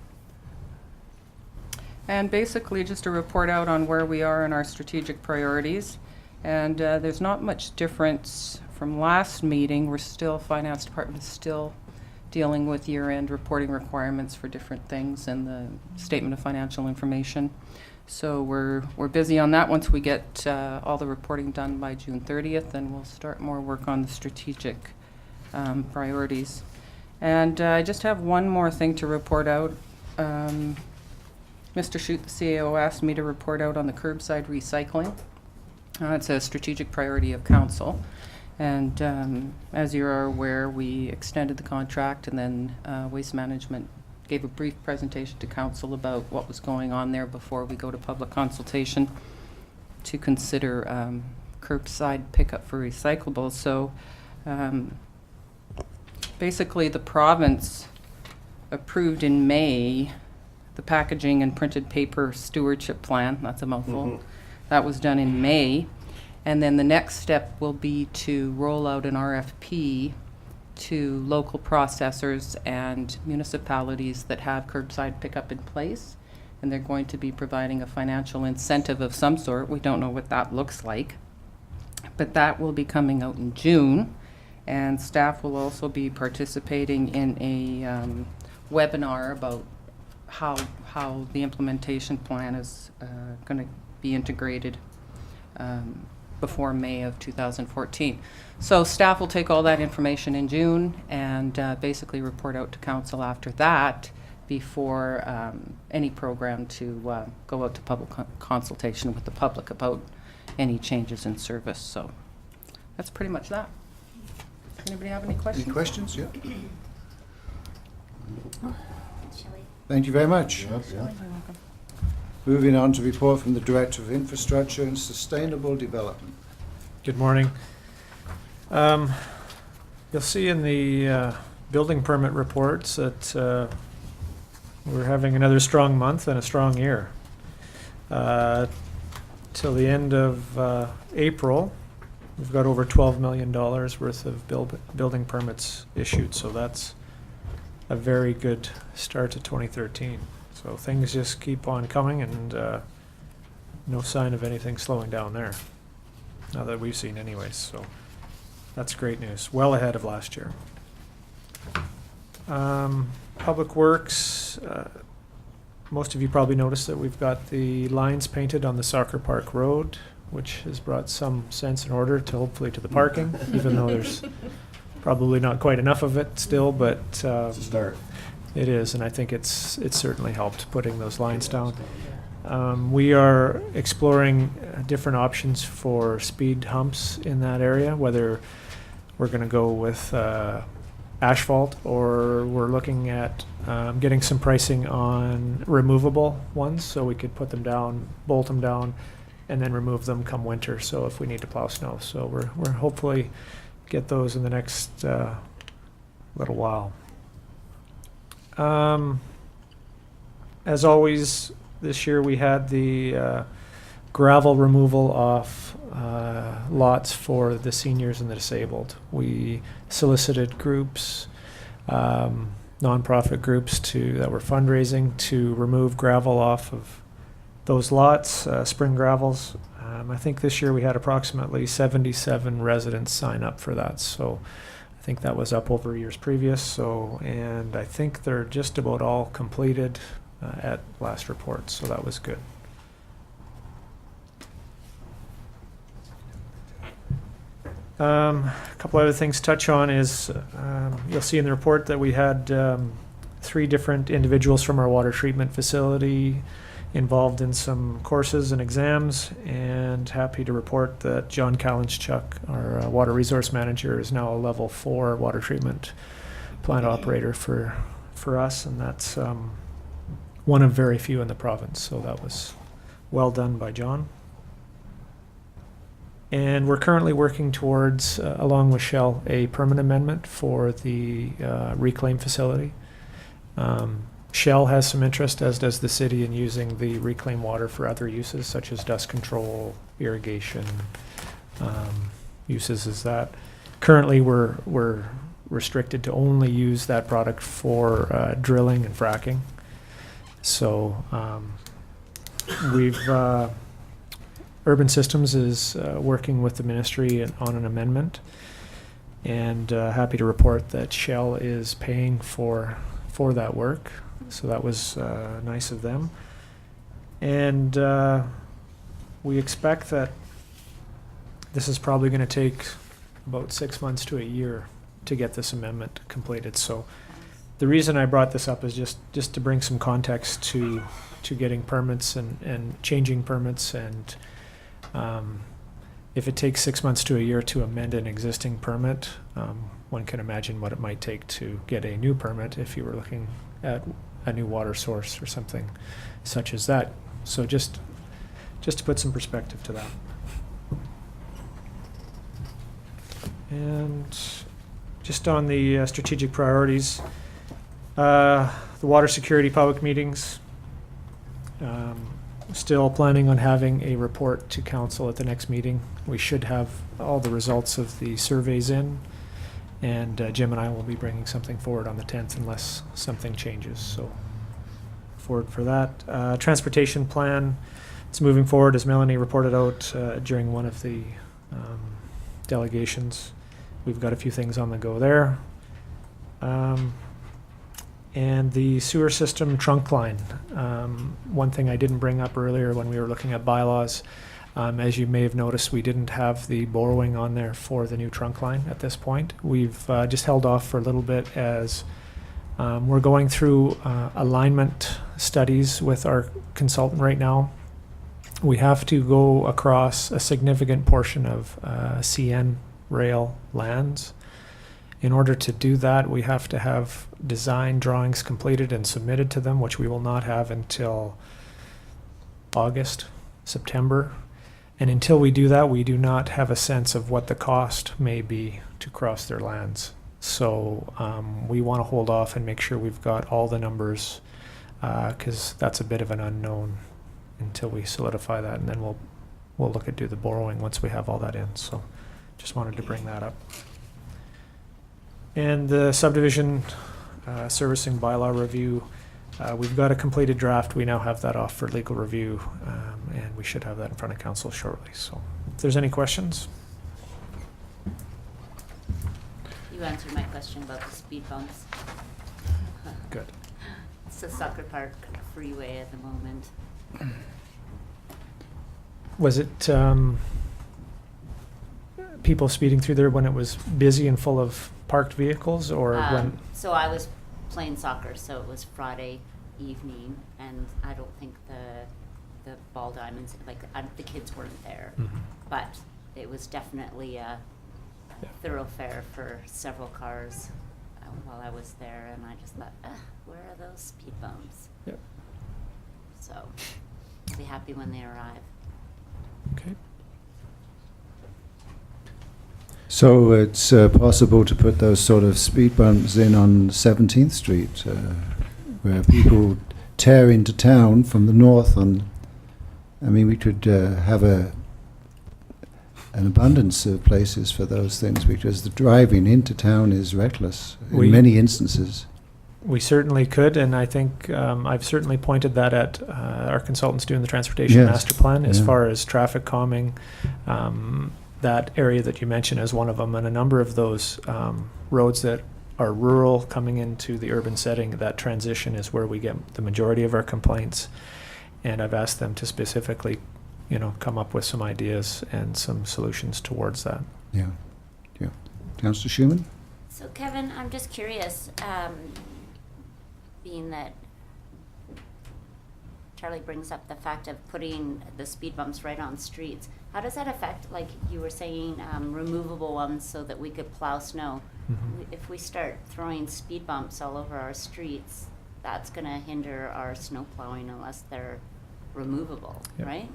And basically just a report out on where we are in our strategic priorities. And there's not much difference from last meeting. Finance department is still dealing with year-end reporting requirements for different things and the statement of financial information. So we're busy on that. Once we get all the reporting done by June 30th, then we'll start more work on the strategic priorities. And I just have one more thing to report out. Mr. Shute, the CAO, asked me to report out on the curbside recycling. It's a strategic priority of council. And as you're aware, we extended the contract, and then Waste Management gave a brief presentation to council about what was going on there before we go to public consultation to consider curbside pickup for recyclables. So basically the province approved in May the packaging and printed paper stewardship plan. That's a mouthful. Mm-hmm. That was done in May. And then the next step will be to roll out an RFP to local processors and municipalities that have curbside pickup in place. And they're going to be providing a financial incentive of some sort. We don't know what that looks like. But that will be coming out in June. And staff will also be participating in a webinar about how the implementation plan is going to be integrated before May of 2014. So staff will take all that information in June and basically report out to council after that before any program to go out to public consultation with the public about any changes in service. So that's pretty much that. Anybody have any questions? Any questions? Yeah. Thank you very much. Yes. Yeah. Moving on to report from the Director of Infrastructure and Sustainable Development. Good morning. You'll see in the building permit reports that we're having another strong month and a strong year. till the end of April, we've got over $12 million worth of building permits issued, so that's a very good start to 2013. So things just keep on coming, and no sign of anything slowing down there. Not that we've seen anyways, so that's great news. Well ahead of last year. Public Works, most of you probably noticed that we've got the lines painted on the Soccer Park Road, which has brought some sense and order to hopefully to the parking, even though there's probably not quite enough of it still, but It's a start. it is, and I think it's certainly helped putting those lines down. We are exploring different options for speed humps in that area, whether we're going to go with asphalt, or we're looking at getting some pricing on removable ones, so we could put them down, bolt them down, and then remove them come winter, so if we need to plow snow. So we're hopefully get those in the next little while. As always, this year we had the gravel removal off lots for the seniors and the disabled. We solicited groups, nonprofit groups that were fundraising to remove gravel off of those lots, spring gravels. I think this year we had approximately 77 residents sign up for that, so I think that was up over years previous. So, and I think they're just about all completed at last report, so that was good. A couple other things to touch on is you'll see in the report that we had 3 different individuals from our water treatment facility involved in some courses and exams, and happy to report that John Kalinchuk, our water resource manager, is now a level 4 water treatment plant operator for us, and that's one of very few in the province, so that was well done by John. And we're currently working towards, along with Shell, a permit amendment for the reclaim facility. Shell has some interest, as does the city, in using the reclaimed water for other uses, such as dust control, irrigation, uses as that. Currently, we're restricted to only use that product for drilling and fracking. So we've Urban Systems is working with the ministry on an amendment, and happy to report that Shell is paying for that work. So that was nice of them. And we expect that this is probably going to take about 6 months to a year to get this amendment completed. So the reason I brought this up is just to bring some context to getting permits and changing permits, and if it takes 6 months to a year to amend an existing permit, one can imagine what it might take to get a new permit if you were looking at a new water source or something such as that. So just to put some perspective to that. And just on the strategic priorities, the water security public meetings, still planning on having a report to council at the next meeting. We should have all the results of the surveys in, and Jim and I will be bringing something forward on the 10th unless something changes. So forward for that. Transportation plan, it's moving forward, as Melanie reported out during one of the delegations. We've got a few things on the go there. And the sewer system trunk line. One thing I didn't bring up earlier when we were looking at bylaws, as you may have noticed, we didn't have the borrowing on there for the new trunk line at this point. We've just held off for a little bit as we're going through alignment studies with our consultant right now. We have to go across a significant portion of CN rail lands. In order to do that, we have to have design drawings completed and submitted to them, which we will not have until August, September. And until we do that, we do not have a sense of what the cost may be to cross their lands. So we want to hold off and make sure we've got all the numbers, because that's a bit of an unknown until we solidify that, and then we'll we'll look at do the borrowing once we have all that in. So just wanted to bring that up. And the subdivision servicing bylaw review, we've got a completed draft. We now have that off for legal review, and we should have that in front of council shortly. So if there's any questions. You answered my question about the speed bumps. Good. It's the Sucker Park freeway at the moment. Was it people speeding through there when it was busy and full of parked vehicles, or when? So I was playing soccer, so it was Friday evening, and I don't think the ball diamonds, like the kids weren't there, but it was definitely a thoroughfare for several cars while I was there, and I just thought, where are those speed bumps? Yep. So be happy when they arrive. Okay. So it's possible to put those sort of speed bumps in on 17th Street, where people tear into town from the north. I mean, we could have an abundance of places for those things, because the driving into town is reckless in many instances. We certainly could, and I think I've certainly pointed that at our consultants doing the transportation master plan as far as traffic calming. That area that you mentioned is one of them, and a number of those roads that are rural coming into the urban setting, that transition is where we get the majority of our complaints. And I've asked them to specifically, come up with some ideas and some solutions towards that. Yeah. Councillor Schumann? So Kevin, I'm just curious, being that Charlie brings up the fact of putting the speed bumps right on streets, how does that affect, like you were saying, removable ones so that we could plow snow? If we start throwing speed bumps all over our streets, that's going to hinder our snow plowing unless they're removable, right?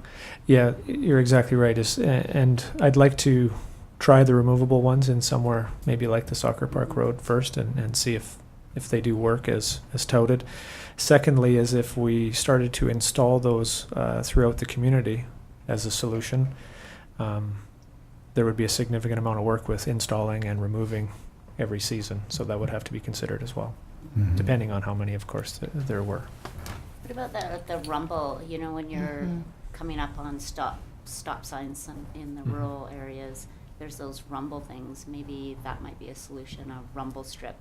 Yeah, you're exactly right. And I'd like to try the removable ones in somewhere maybe like the Soccer Park Road first, and see if they do work as touted. Secondly, is if we started to install those throughout the community as a solution, there would be a significant amount of work with installing and removing every season. So that would have to be considered as well, depending on how many, of course, there were. What about the rumble, when you're coming up on stop signs in the rural areas, there's those rumble things. Maybe that might be a solution, a rumble strip.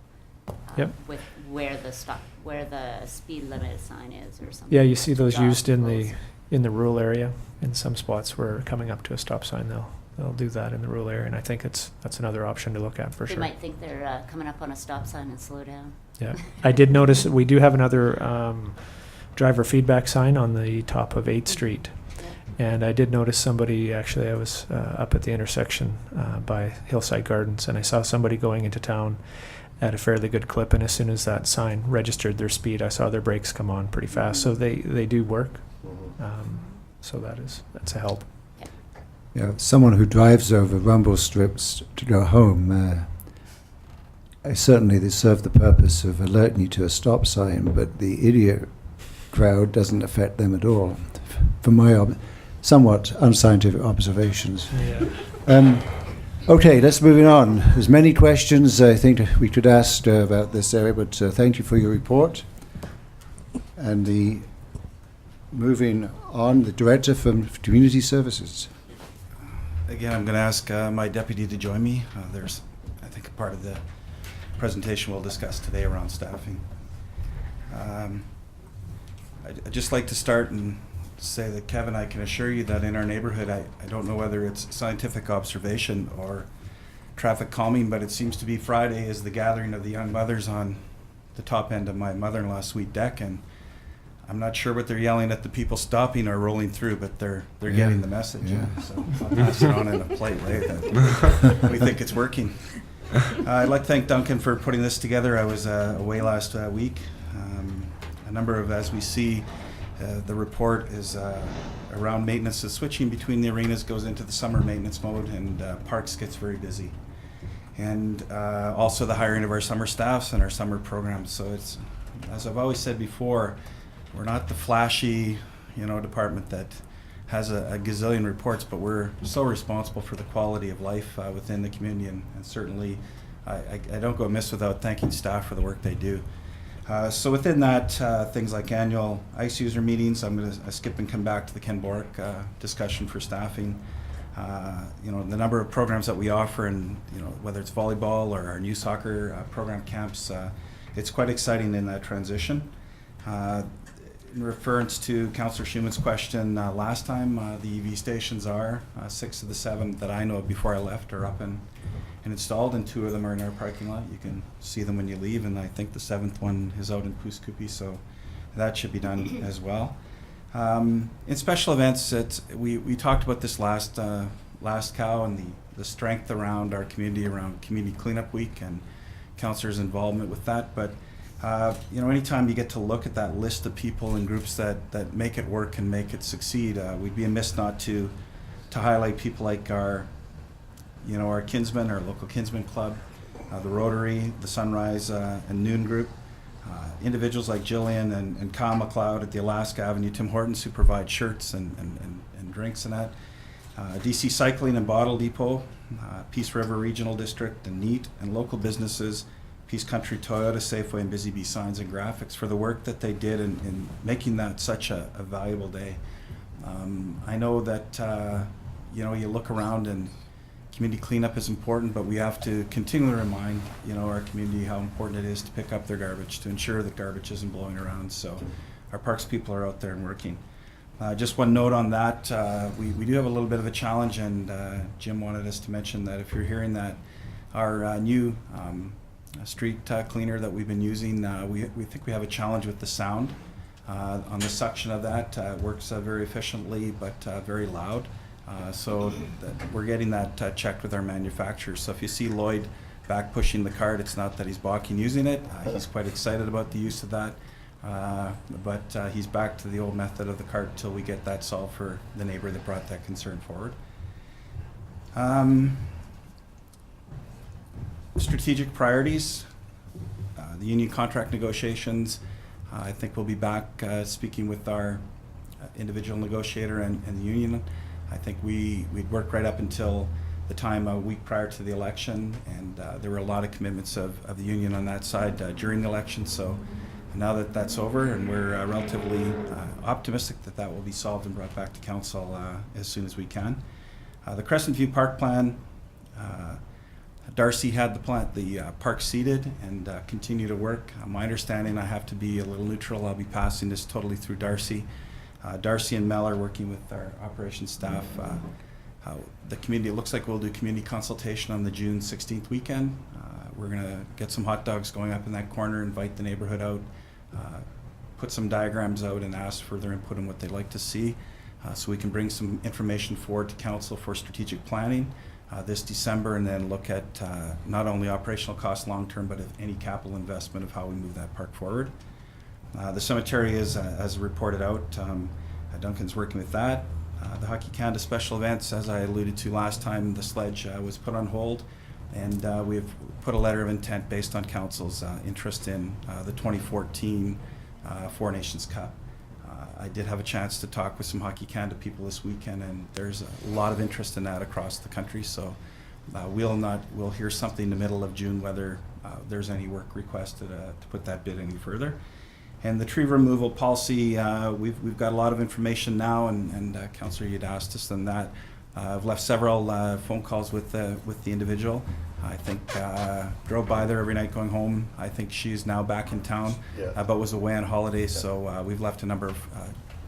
With where the speed limit sign is or something. Yeah, you see those used in the rural area. In some spots where coming up to a stop sign, they'll do that in the rural area, and I think that's another option to look at for sure. They might think they're coming up on a stop sign and slow down. Yeah, I did notice that we do have another driver feedback sign on the top of 8th Street. And I did notice somebody, actually I was up at the intersection by Hillside Gardens, and I saw somebody going into town at a fairly good clip, and as soon as that sign registered their speed, I saw their brakes come on pretty fast. So they do work. So that's a help. Yeah, someone who drives over rumble strips to go home, certainly they serve the purpose of alerting you to a stop sign, but the idiot crowd doesn't affect them at all, from my somewhat unscientific observations. Okay, let's move on. There's many questions I think we could ask about this area, but thank you for your report. And moving on, the Director from Community Services. Again, I'm going to ask my deputy to join me. There's, I think, a part of the presentation we'll discuss today around staffing. I'd just like to start and say that, Kevin, I can assure you that in our neighborhood, I don't know whether it's scientific observation or traffic calming, but it seems to be Friday is the gathering of the young mothers on the top end of my mother-in-law's suite deck, and I'm not sure what they're yelling at the people stopping or rolling through, but they're getting the message. So I'll pass it on in a polite way that we think it's working. I'd like to thank Duncan for putting this together. I was away last week. A number of, as we see, the report is around maintenance. The switching between the arenas goes into the summer maintenance mode, and Parks gets very busy. And also the hiring of our summer staffs and our summer programs. So it's, as I've always said before, we're not the flashy, department that has a gazillion reports, but we're so responsible for the quality of life within the community, and certainly I don't go amiss without thanking staff for the work they do. So within that, things like annual ICE user meetings, I'm going to skip and come back to the Ken Boric discussion for staffing. You know, the number of programs that we offer, and you know, whether it's volleyball or our new soccer program camps, it's quite exciting in that transition. In reference to Councillor Schuman's question last time, the EV stations are 6 of the 7 that I know of before I left are up and installed, and 2 of them are in our parking lot. You can see them when you leave, and I think the 7th one is out in Puskupi, so that should be done as well. In special events, we talked about this last cow, and the strength around our community, around Community Cleanup Week and councillors' involvement with that. But you know, anytime you get to look at that list of people and groups that make it work and make it succeed, we'd be amiss not to highlight people like our Kinsmen, our local Kinsmen Club, the Rotary, the Sunrise and Noon Group, individuals like Jillian and Kyle McLeod at the Alaska Avenue Tim Hortons, who provide shirts and drinks and that, DC Cycling and Bottle Depot, Peace River Regional District and NEAT, and local businesses, Peace Country Toyota, Safeway, and Busy Bee Signs and Graphics, for the work that they did in making that such a valuable day. I know that you know, you look around and community cleanup is important, but we have to continually remind, you know, our community how important it is to pick up their garbage, to ensure that garbage isn't blowing around. So our parks people are out there and working. Just one note on that, we do have a little bit of a challenge, and Jim wanted us to mention that if you're hearing that, our new street cleaner that we've been using, we think we have a challenge with the sound on the suction of that. It works very efficiently, but very loud. So we're getting that checked with our manufacturer. So if you see Lloyd back pushing the cart, it's not that he's balking using it. He's quite excited about the use of that. But he's back to the old method of the cart until we get that solved for the neighbor that brought that concern forward. Strategic priorities, the union contract negotiations. I think we'll be back speaking with our individual negotiator and the union. I think we'd worked right up until the time a week prior to the election, and there were a lot of commitments of the union on that side during the election. So now that that's over, and we're relatively optimistic that that will be solved and brought back to council as soon as we can. The Crescent View Park plan, Darcy had the park seeded and continue to work. My understanding, I have to be a little neutral, I'll be passing this totally through Darcy. Darcy and Mel are working with our operations staff. The community, it looks like we'll do community consultation on the June 16th weekend. We're going to get some hot dogs going up in that corner, invite the neighborhood out, put some diagrams out and ask for their input on what they'd like to see, so we can bring some information forward to council for strategic planning this December, and then look at not only operational costs long term, but any capital investment of how we move that park forward. The cemetery is, as reported out, Duncan's working with that. The Hockey Canada special events, as I alluded to last time, the sledge was put on hold, and we've put a letter of intent based on council's interest in the 2014 Four Nations Cup. I did have a chance to talk with some Hockey Canada people this weekend, and there's a lot of interest in that across the country. So we'll hear something in the middle of June whether there's any work requested to put that bid any further. And the tree removal policy, we've got a lot of information now, and Councillor, you'd asked us on that. I've left several phone calls with the individual. I think drove by there every night going home. I think she's now back in town, but was away on holidays. So we've left a number of.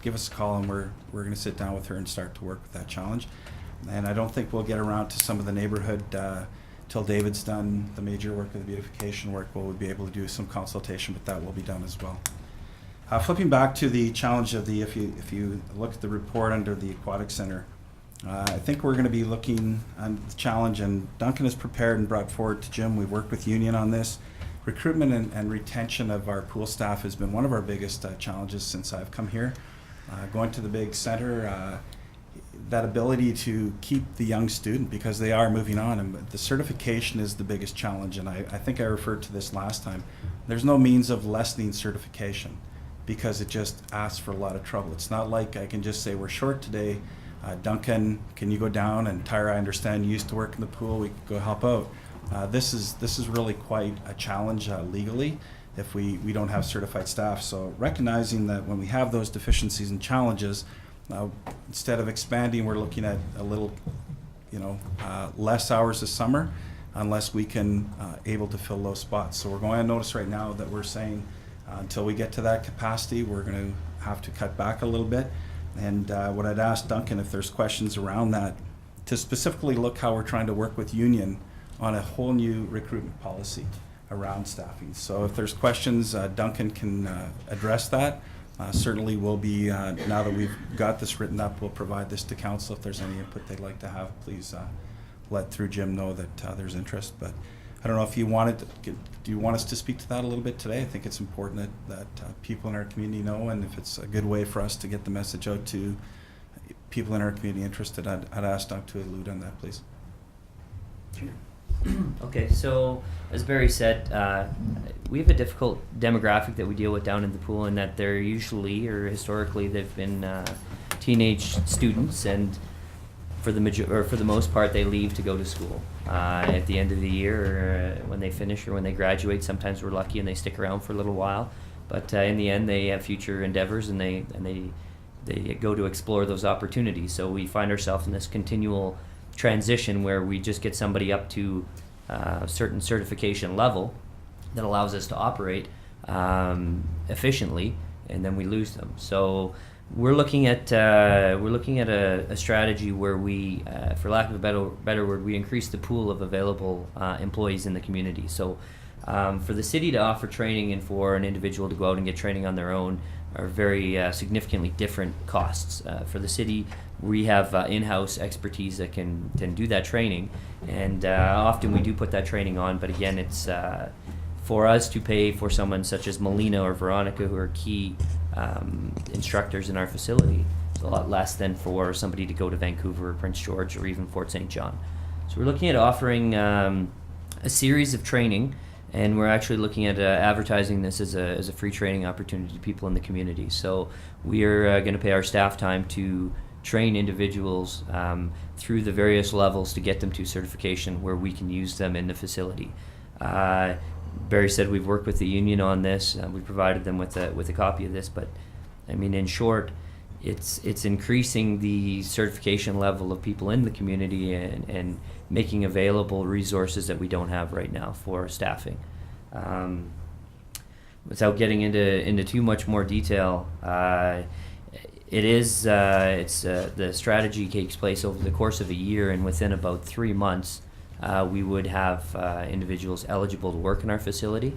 Give us a call, and we're going to sit down with her and start to work with that challenge. And I don't think we'll get around to some of the neighborhood till David's done the major work of the beautification work. We'll be able to do some consultation, but that will be done as well. Flipping back to the challenge of if you look at the report under the Aquatic Center, I think we're going to be looking at the challenge, and Duncan has prepared and brought forward to Jim. We've worked with Union on this. Recruitment and retention of our pool staff has been one of our biggest challenges since I've come here. Going to the big center, that ability to keep the young student, because they are moving on, and the certification is the biggest challenge, and I think I referred to this last time. There's no means of lessening certification. because it just asks for a lot of trouble. It's not like I can just say we're short today. Duncan, can you go down? And Tyra, I understand you used to work in the pool. We could go help out. This is really quite a challenge legally if we don't have certified staff. So recognizing that when we have those deficiencies and challenges, instead of expanding, we're looking at a little, less hours this summer, unless we can able to fill those spots. So we're going on notice right now that we're saying until we get to that capacity, we're going to have to cut back a little bit. And what I'd ask Duncan, if there's questions around that, to specifically look how we're trying to work with union on a whole new recruitment policy around staffing. So if there's questions, Duncan can address that. Certainly we'll be, now that we've got this written up, we'll provide this to council. If there's any input they'd like to have, please let through Jim know that there's interest. But I don't know if you wanted to, do you want us to speak to that a little bit today? I think it's important that people in our community know, and if it's a good way for us to get the message out to people in our community interested, I'd ask Doc to allude on that, please. Sure. Okay, so as Barry said, we have a difficult demographic that we deal with down in the pool, in that they're usually, or historically, they've been teenage students, and for the most part, they leave to go to school at the end of the year, or when they finish, or when they graduate. Sometimes we're lucky and they stick around for a little while, but in the end, they have future endeavors, and they go to explore those opportunities. So we find ourselves in this continual transition where we just get somebody up to a certain certification level that allows us to operate efficiently, and then we lose them. So we're looking at a strategy where we, for lack of a better word, we increase the pool of available employees in the community. So for the city to offer training and for an individual to go out and get training on their own are very significantly different costs. For the city, we have in-house expertise that can do that training, and often we do put that training on, but again, it's for us to pay for someone such as Melina or Veronica, who are key instructors in our facility. It's a lot less than for somebody to go to Vancouver or Prince George or even Fort St. John. So we're looking at offering a series of training, and we're actually looking at advertising this as a free training opportunity to people in the community. So we are going to pay our staff time to train individuals through the various levels to get them to certification where we can use them in the facility. Barry said we've worked with the union on this. We provided them with a copy of this, but I mean, in short, it's increasing the certification level of people in the community and making available resources that we don't have right now for staffing. Without getting into too much more detail, the strategy takes place over the course of a year, and within about 3 months, we would have individuals eligible to work in our facility,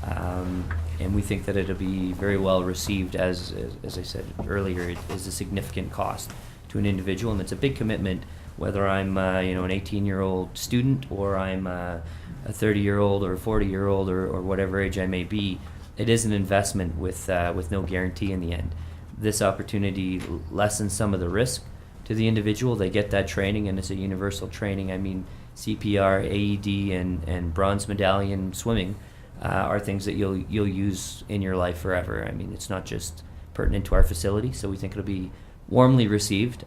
and we think that it'll be very well received. As I said earlier, it is a significant cost to an individual, and it's a big commitment. Whether I'm an 18-year-old student or I'm a 30-year-old or a 40-year-old or whatever age I may be, it is an investment with no guarantee in the end. This opportunity lessens some of the risk to the individual. They get that training, and it's a universal training. I mean, CPR, AED, and bronze medallion swimming are things that you'll use in your life forever. I mean, it's not just pertinent to our facility, so we think it'll be warmly received.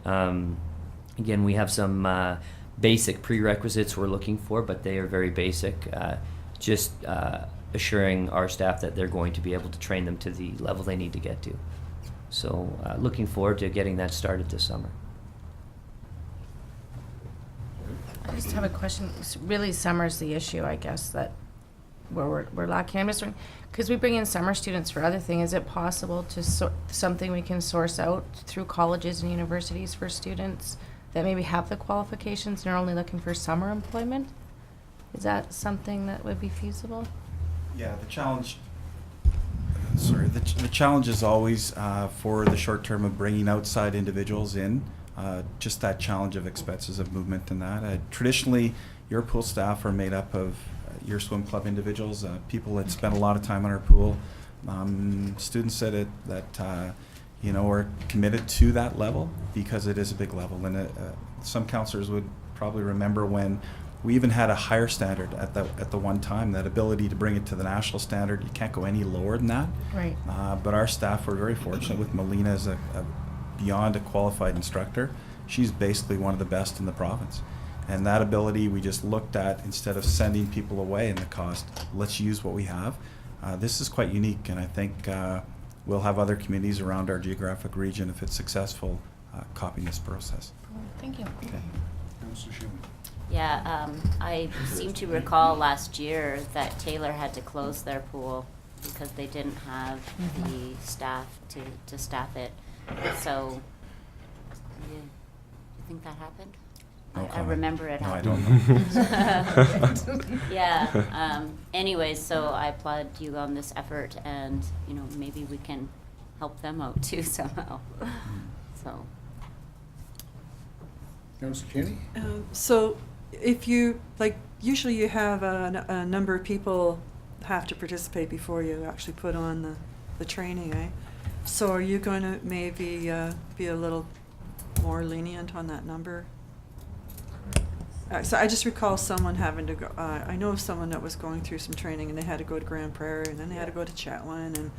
Again, we have some basic prerequisites we're looking for, but they are very basic. Just assuring our staff that they're going to be able to train them to the level they need to get to. So looking forward to getting that started this summer. I just have a question. Really, summer's the issue, I guess, that where we're lacking. I'm just wondering, because we bring in summer students for other things, is it possible to something we can source out through colleges and universities for students that maybe have the qualifications and are only looking for summer employment? Is that something that would be feasible? Yeah, the challenge is always for the short term of bringing outside individuals in, just that challenge of expenses of movement and that. Traditionally, your pool staff are made up of your swim club individuals, people that spend a lot of time on our pool. Students that are committed to that level because it is a big level. And some counselors would probably remember when We even had a higher standard at the one time, that ability to bring it to the national standard. You can't go any lower than that. Right. But our staff were very fortunate with Melina as a beyond a qualified instructor. She's basically one of the best in the province. And that ability we just looked at, instead of sending people away in the cost, let's use what we have. This is quite unique, and I think we'll have other communities around our geographic region, if it's successful, copying this process. Thank you. Okay. Yeah, I seem to recall last year that Taylor had to close their pool because they didn't have the staff to staff it. So, you think that happened? No I comment. remember it No, I happened. don't know. Yeah. Anyways, so I applaud you on this effort, and maybe we can help them out too somehow. So. Councillor Kenny? So if you, usually you have a number of people have to participate before you actually put on the training, eh? So are you going to maybe be a little more lenient on that number? So I just recall someone having to go, I know of someone that was going through some training, and they had to go to Grand Prairie, and then they had to go to Chetwynd, and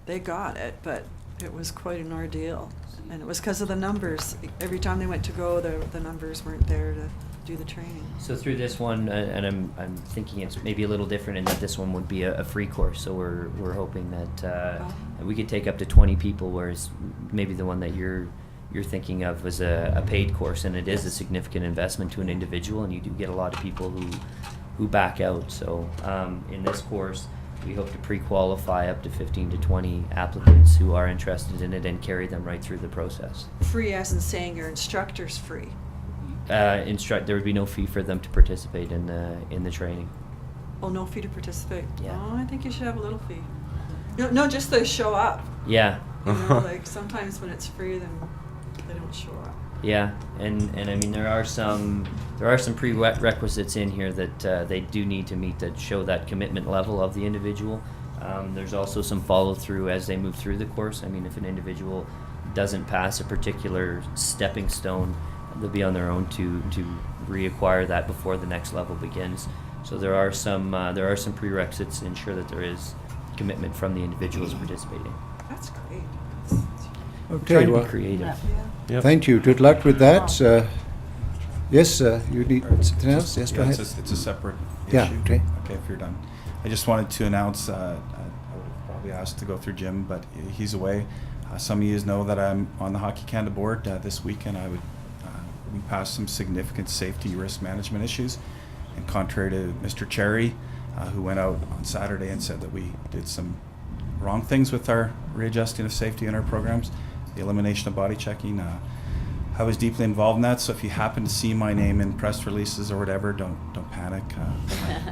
they got it, but it was quite an ordeal. And it was because of the numbers. Every time they went to go, the numbers weren't there to do the training. So through this one, and I'm thinking it's maybe a little different in that this one would be a free course. So we're hoping that we could take up to 20 people, whereas maybe the one that you're thinking of was a paid course, and it is a significant investment to an individual, and you do get a lot of people who back out. So in this course, we hope to pre-qualify up to 15 to 20 applicants who are interested in it and carry them right through the process. Free as in saying your instructor's free. There would be no fee for them to participate in the training. Oh, no fee to participate? Yeah. Oh, I think you should have a little fee. No, just to show up. Yeah. Sometimes when it's free, then they don't show up. Yeah, and I mean there are some prerequisites in here that they do need to meet that show that commitment level of the individual. There's also some follow through as they move through the course. I mean, if an individual doesn't pass a particular stepping stone, they'll be on their own to reacquire that before the next level begins. So there are some prerequisites to ensure that there is commitment from the individuals participating. That's great. Okay, Trying to well, be creative. Yep. thank you. Good luck with that. Yes, you need something else? Yes, go Yeah, ahead. it's a separate issue. Yeah, okay. Okay, if you're done. I just wanted to announce, I would probably asked to go through Jim, but he's away. Some of you know that I'm on the Hockey Canada board this weekend. We passed some significant safety risk management issues, and contrary to Mr. Cherry, who went out on Saturday and said that we did some wrong things with our readjusting of safety in our programs, the elimination of body checking. I was deeply involved in that, so if you happen to see my name in press releases or whatever, don't panic.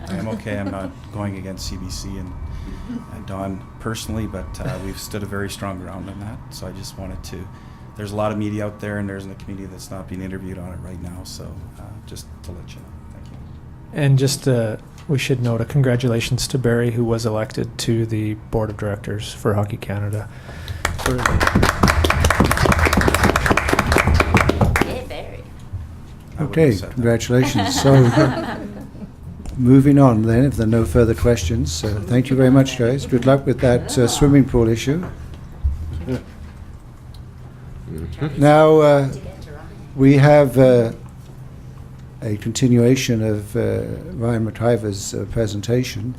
I am okay. I'm not going against CBC and Don personally, but we've stood a very strong ground on that. So I just wanted to. There's a lot of media out there, and there's in the community that's not being interviewed on it right now. So just to let you know, thank you. And just we should note a congratulations to Barry, who was elected to the board of directors for Hockey Canada. Yay, Barry. Okay, congratulations. So, moving on then, if there are no further questions. Thank you very much, guys. Good luck with that swimming pool issue. Now, we have a continuation of Ryan McIver's presentation.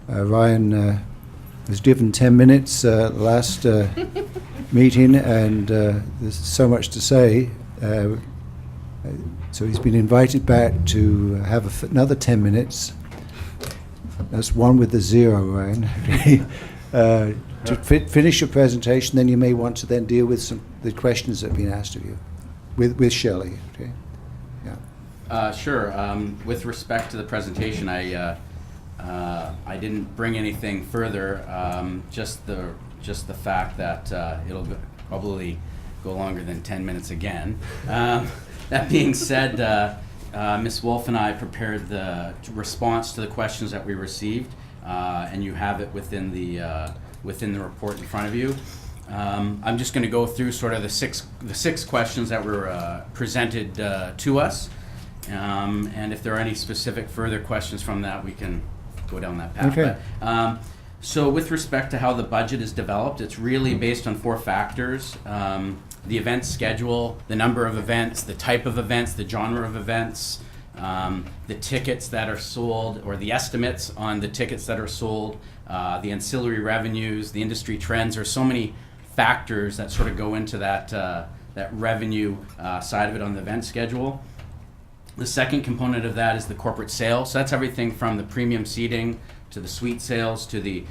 Ryan was given 10 minutes last meeting, and there's so much to say. So he's been invited back to have another 10 minutes. That's one with the zero, Ryan. To finish your presentation, then you may want to then deal with the questions that have been asked of you, with Shelley. Okay. Yeah. Sure. With respect to the presentation, I didn't bring anything further. Just the fact that it'll probably go longer than 10 minutes again. That being said, Ms. Wolf and I prepared the response to the questions that we received, and you have it within the report in front of you. I'm just going to go through sort of the six questions that were presented to us, And if there are any specific further questions from that, we can go down that path. Okay. But, so with respect to how the budget is developed, it's really based on 4 factors. The event schedule, the number of events, the type of events, the genre of events, the tickets that are sold, or the estimates on the tickets that are sold, the ancillary revenues, the industry trends. There's so many factors that sort of go into that, that revenue side of it on the event schedule. The second component of that is the corporate sales. So that's everything from the premium seating to the suite sales to the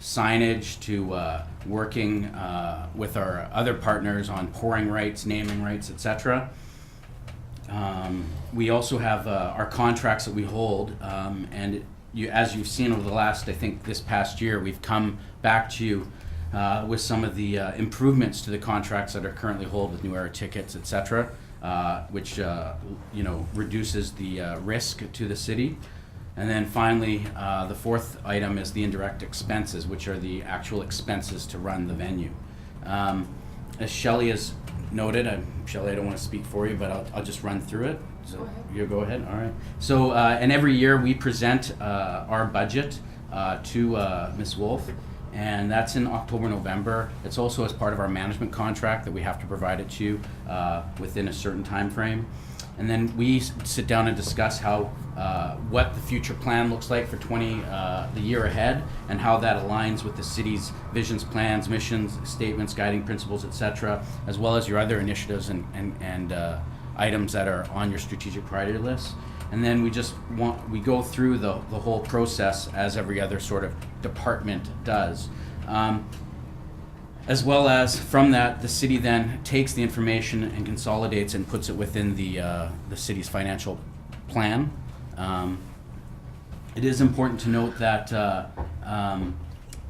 signage to working with our other partners on pouring rights, naming rights, etc. We also have our contracts that we hold, and as you've seen over the last, I think this past year, we've come back to you with some of the improvements to the contracts that are currently hold with New Era tickets, etc., which reduces the risk to the city. And then finally, the fourth item is the indirect expenses, which are the actual expenses to run the venue. As Shelley has noted, Shelley, I don't want to speak for you, but I'll just run through it. So go ahead. You go ahead. All right. So, and every year we present our budget to Ms. Wolf, and that's in October, November. It's also as part of our management contract that we have to provide it to you within a certain time frame. And then we sit down and discuss how what the future plan looks like for the year ahead, and how that aligns with the city's visions, plans, missions, statements, guiding principles, etc., as well as your other initiatives and items that are on your strategic priority list. And then we go through the whole process as every other sort of department does. As well as from that, the city then takes the information and consolidates and puts it within the city's financial plan. It is important to note that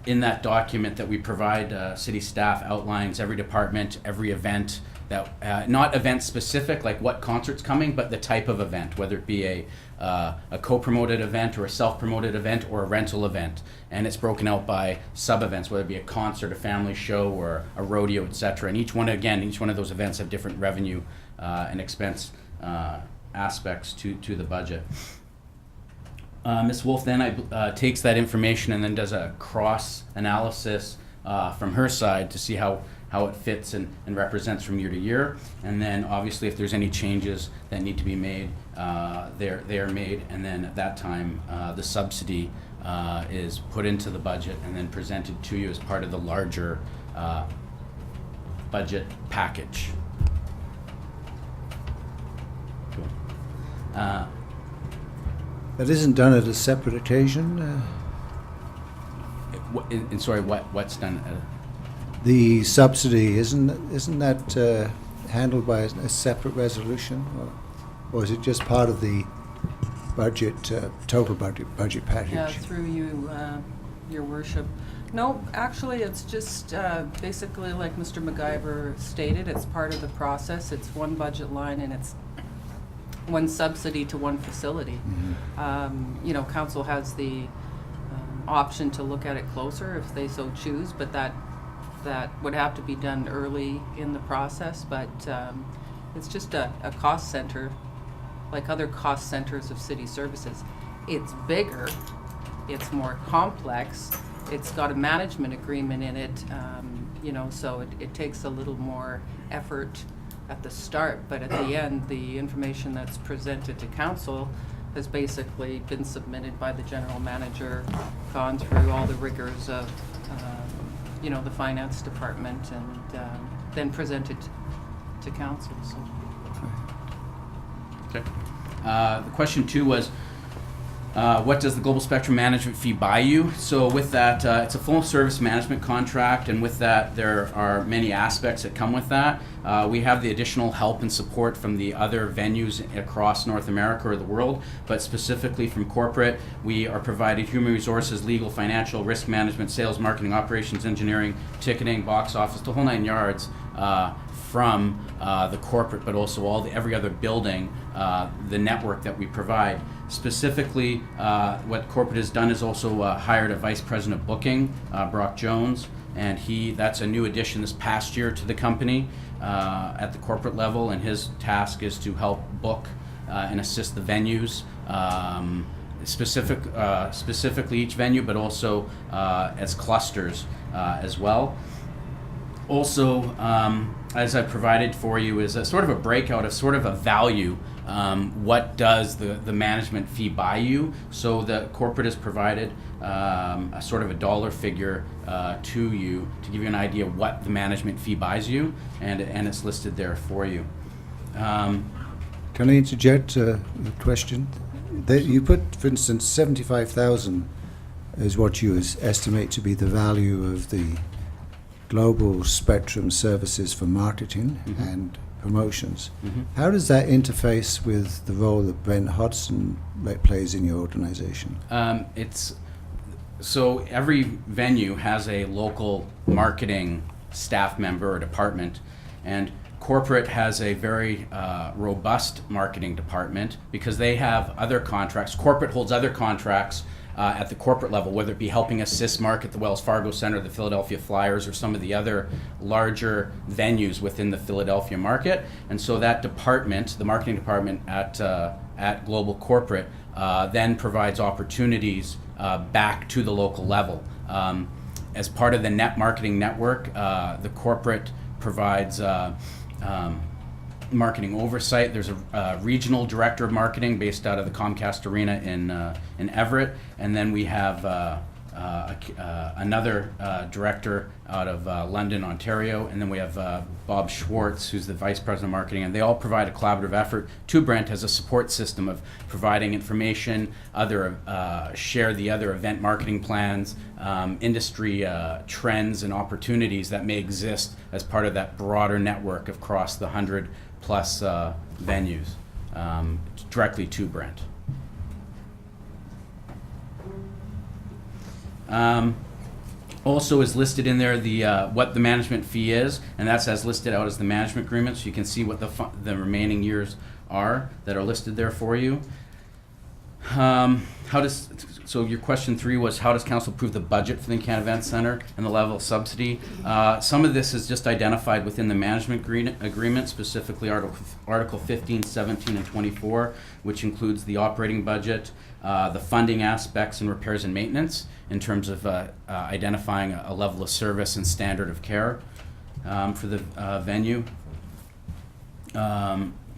in that document that we provide, city staff outlines every department, every event, that not event specific, like what concert's coming, but the type of event, whether it be a co-promoted event or a self-promoted event or a rental event. And it's broken out by sub-events, whether it be a concert, a family show, or a rodeo, etc. And each one of those events have different revenue and expense aspects to the budget. Ms. Wolf then takes that information and then does a cross analysis from her side to see how it fits and represents from year to year. And then obviously if there's any changes that need to be made, they are made, and then at that time the subsidy is put into the budget and then presented to you as part of the larger budget package. That isn't done at a separate occasion? Sorry, what's done? The subsidy, isn't that handled by a separate resolution? Or is it just part of the budget, total budget package? Yeah, through you, your worship. No, actually, it's just basically like Mr. MacGyver stated, it's part of the process. It's one budget line and it's one subsidy to one facility. Mm-hmm. Council has the option to look at it closer if they so choose, but that would have to be done early in the process. But it's just a cost center, like other cost centers of city services. It's bigger, it's more complex, it's got a management agreement in it, so it takes a little more effort at the start, but at the end, the information that's presented to council has basically been submitted by the general manager, gone through all the rigors of the finance department, and then presented to council. So. Okay. The question 2 was, what does the Global Spectrum Management fee buy you? So with that, it's a full service management contract, and with that there are many aspects that come with that. We have the additional help and support from the other venues across North America or the world, but specifically from corporate, we are provided human resources, legal, financial, risk management, sales, marketing, operations, engineering, ticketing, box office, the whole 9 yards from the corporate, but also every other building, the network that we provide. Specifically, what corporate has done is also hired a vice president of booking, Brock Jones, and that's a new addition this past year to the company at the corporate level, and his task is to help book and assist the venues, specifically each venue, but also as clusters as well. Also, as I provided for you, is a sort of a breakout of sort of a value. What does the management fee buy you? So the corporate has provided a sort of a dollar figure to you to give you an idea of what the management fee buys you, and it's listed there for you. Can I interject a question? You put, for instance, 75,000 is what you estimate to be the value of the global spectrum services for marketing and promotions. How does that interface with the role that Brent Hodson plays in your organization? So every venue has a local marketing staff member or department, and corporate has a very robust marketing department because they have other contracts. Corporate holds other contracts at the corporate level, whether it be helping assist market the Wells Fargo Center, the Philadelphia Flyers, or some of the other larger venues within the Philadelphia market. And so that department, the marketing department at Global Corporate, then provides opportunities back to the local level. As part of the net marketing network, the corporate provides marketing oversight. There's a regional director of marketing based out of the Comcast Arena in Everett, and then we have another director out of London, Ontario, and then we have Bob Schwartz, who's the vice president of marketing, and they all provide a collaborative effort to Brent as a support system of providing information, share the other event marketing plans, industry trends and opportunities that may exist as part of that broader network across the 100+ venues directly to Brent. Also is listed in there the what the management fee is, and that's as listed out as the management agreement, so you can see what the remaining years are that are listed there for you. So your question 3 was, how does council approve the budget for the Canada Event Center and the level of subsidy? Some of this is just identified within the management agreement, specifically Article 15, 17, and 24, which includes the operating budget, the funding aspects, and repairs and maintenance in terms of identifying a level of service and standard of care for the venue.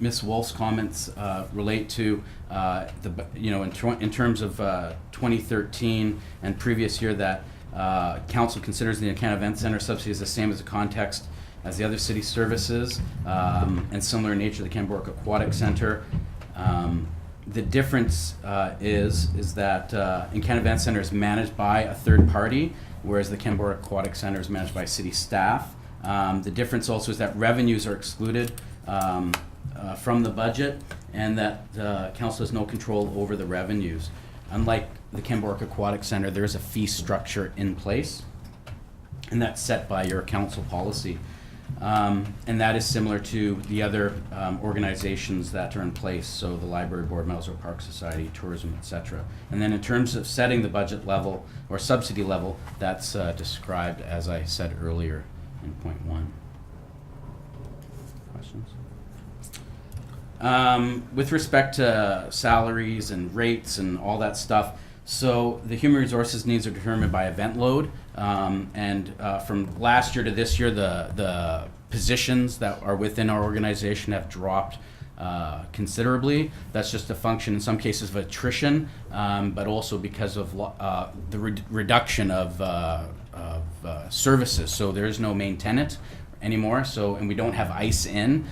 Ms. Wolf's comments relate to in terms of 2013 and previous year that council considers the Canada Event Center subsidy is the same as the context as the other city services and similar in nature to the Canberra Aquatic Center. The difference is that in Canada Event Center is managed by a third party, whereas the Canberra Aquatic Center is managed by city staff. The difference also is that revenues are excluded from the budget, and that council has no control over the revenues. Unlike the Canberra Aquatic Center, there is a fee structure in place, and that's set by your council policy. And that is similar to the other organizations that are in place, so the Library Board, Melrose Park Society, Tourism, etc. And then in terms of setting the budget level or subsidy level, that's described as I said earlier in point 1. Questions? With respect to salaries and rates and all that stuff, so the human resources needs are determined by event load, and from last year to this year, the positions that are within our organization have dropped considerably. That's just a function in some cases of attrition, but also because of the reduction of services. So there is no main tenant anymore, and we don't have ICE in.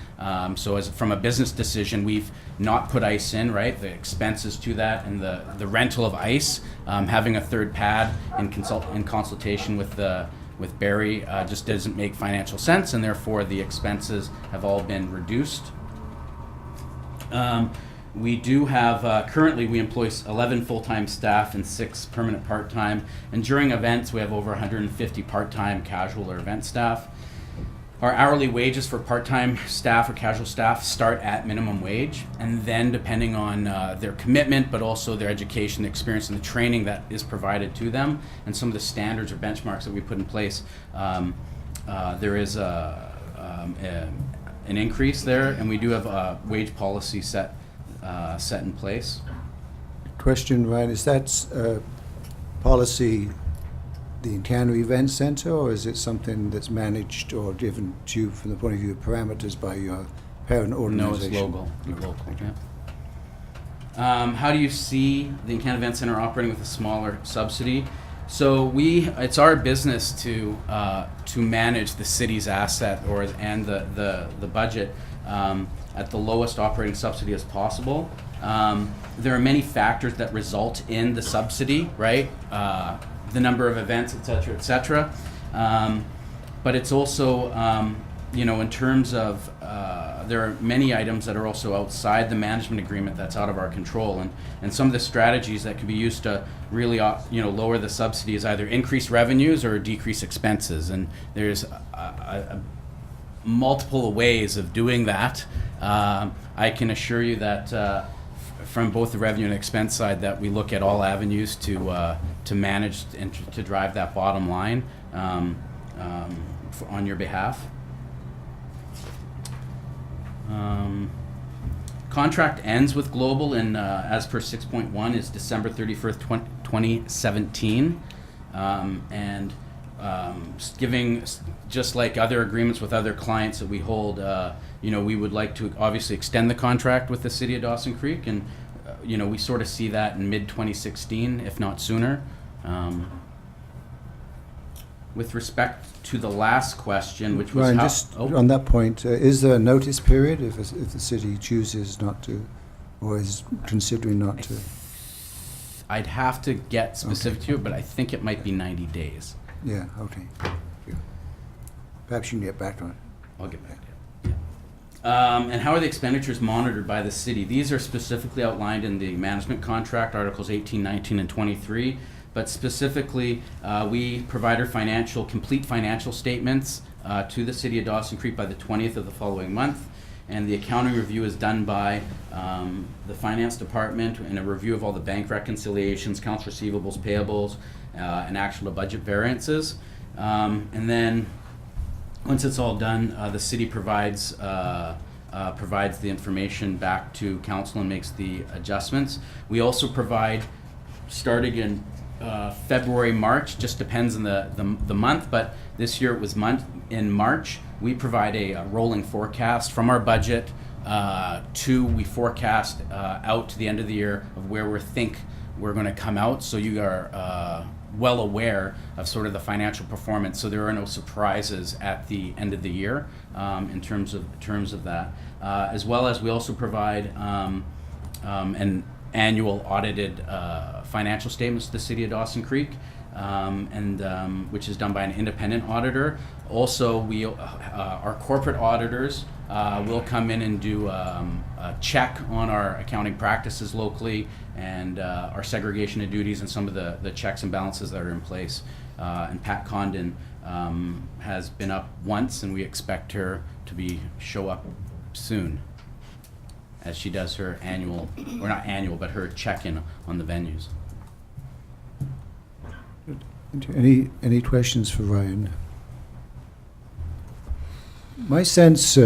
So as from a business decision, we've not put ICE in, right? The expenses to that and the rental of ICE, having a third pad in consultation with Barry just doesn't make financial sense, and therefore the expenses have all been reduced. We do have, currently we employ 11 full-time staff and 6 permanent part-time, and during events we have over 150 part-time casual or event staff. Our hourly wages for part-time staff or casual staff start at minimum wage, and then depending on their commitment, but also their education, the experience, and the training that is provided to them, and some of the standards or benchmarks that we put in place, there is an increase there, and we do have a wage policy set set in place. Question, Ryan, is that policy the Encana Event Centre, or is it something that's managed or given to you from the point of view of parameters by your parent organization? No, it's local. Yeah. How do you see the Encana Event Center operating with a smaller subsidy? So it's our business to manage the city's asset and the budget at the lowest operating subsidy as possible. There are many factors that result in the subsidy, right? The number of events, et cetera. But it's also, in terms of, there are many items that are also outside the management agreement that's out of our control. And some of the strategies that can be used to really, lower the subsidy is either increase revenues or decrease expenses. And there's multiple ways of doing that. I can assure you that from both the revenue and expense side that we look at all avenues to manage and to drive that bottom line on your behalf. Contract ends with Global in, as per 6.1, is December 31st, 2017. Giving, just like other agreements with other clients that we hold, we would like to obviously extend the contract with the City of Dawson Creek, and we sort of see that in mid-2016, if not sooner. With respect to the last question, which was Ryan, on that point, is there a notice period if the city chooses not to, or is considering not to? I'd have to get specific to it, but I think it might be 90 days. Yeah, okay. Yeah. Perhaps you can get back on it. I'll get back to it. And how are the expenditures monitored by the city? These are specifically outlined in the management contract, Articles 18, 19, and 23. But specifically, we provide our complete financial statements to the City of Dawson Creek by the 20th of the following month. And the accounting review is done by the finance department, and a review of all the bank reconciliations, accounts receivables, payables, and actual budget variances. And then once it's all done, the city provides the information back to council and makes the adjustments. We also provide, starting in February, March, just depends on the month, but this year it was in March, we provide a rolling forecast from our budget we forecast out to the end of the year of where we think we're going to come out, so you are well aware of sort of the financial performance, so there are no surprises at the end of the year in terms of that. As well as we also provide an annual audited financial statements to the City of Dawson Creek, which is done by an independent auditor. Also, our corporate auditors will come in and do a check on our accounting practices locally and our segregation of duties and some of the checks and balances that are in place. And Pat Condon has been up once, and we expect her to show up soon, as she does her annual, or not annual, but her check-in on the venues. Any questions for Ryan? My sense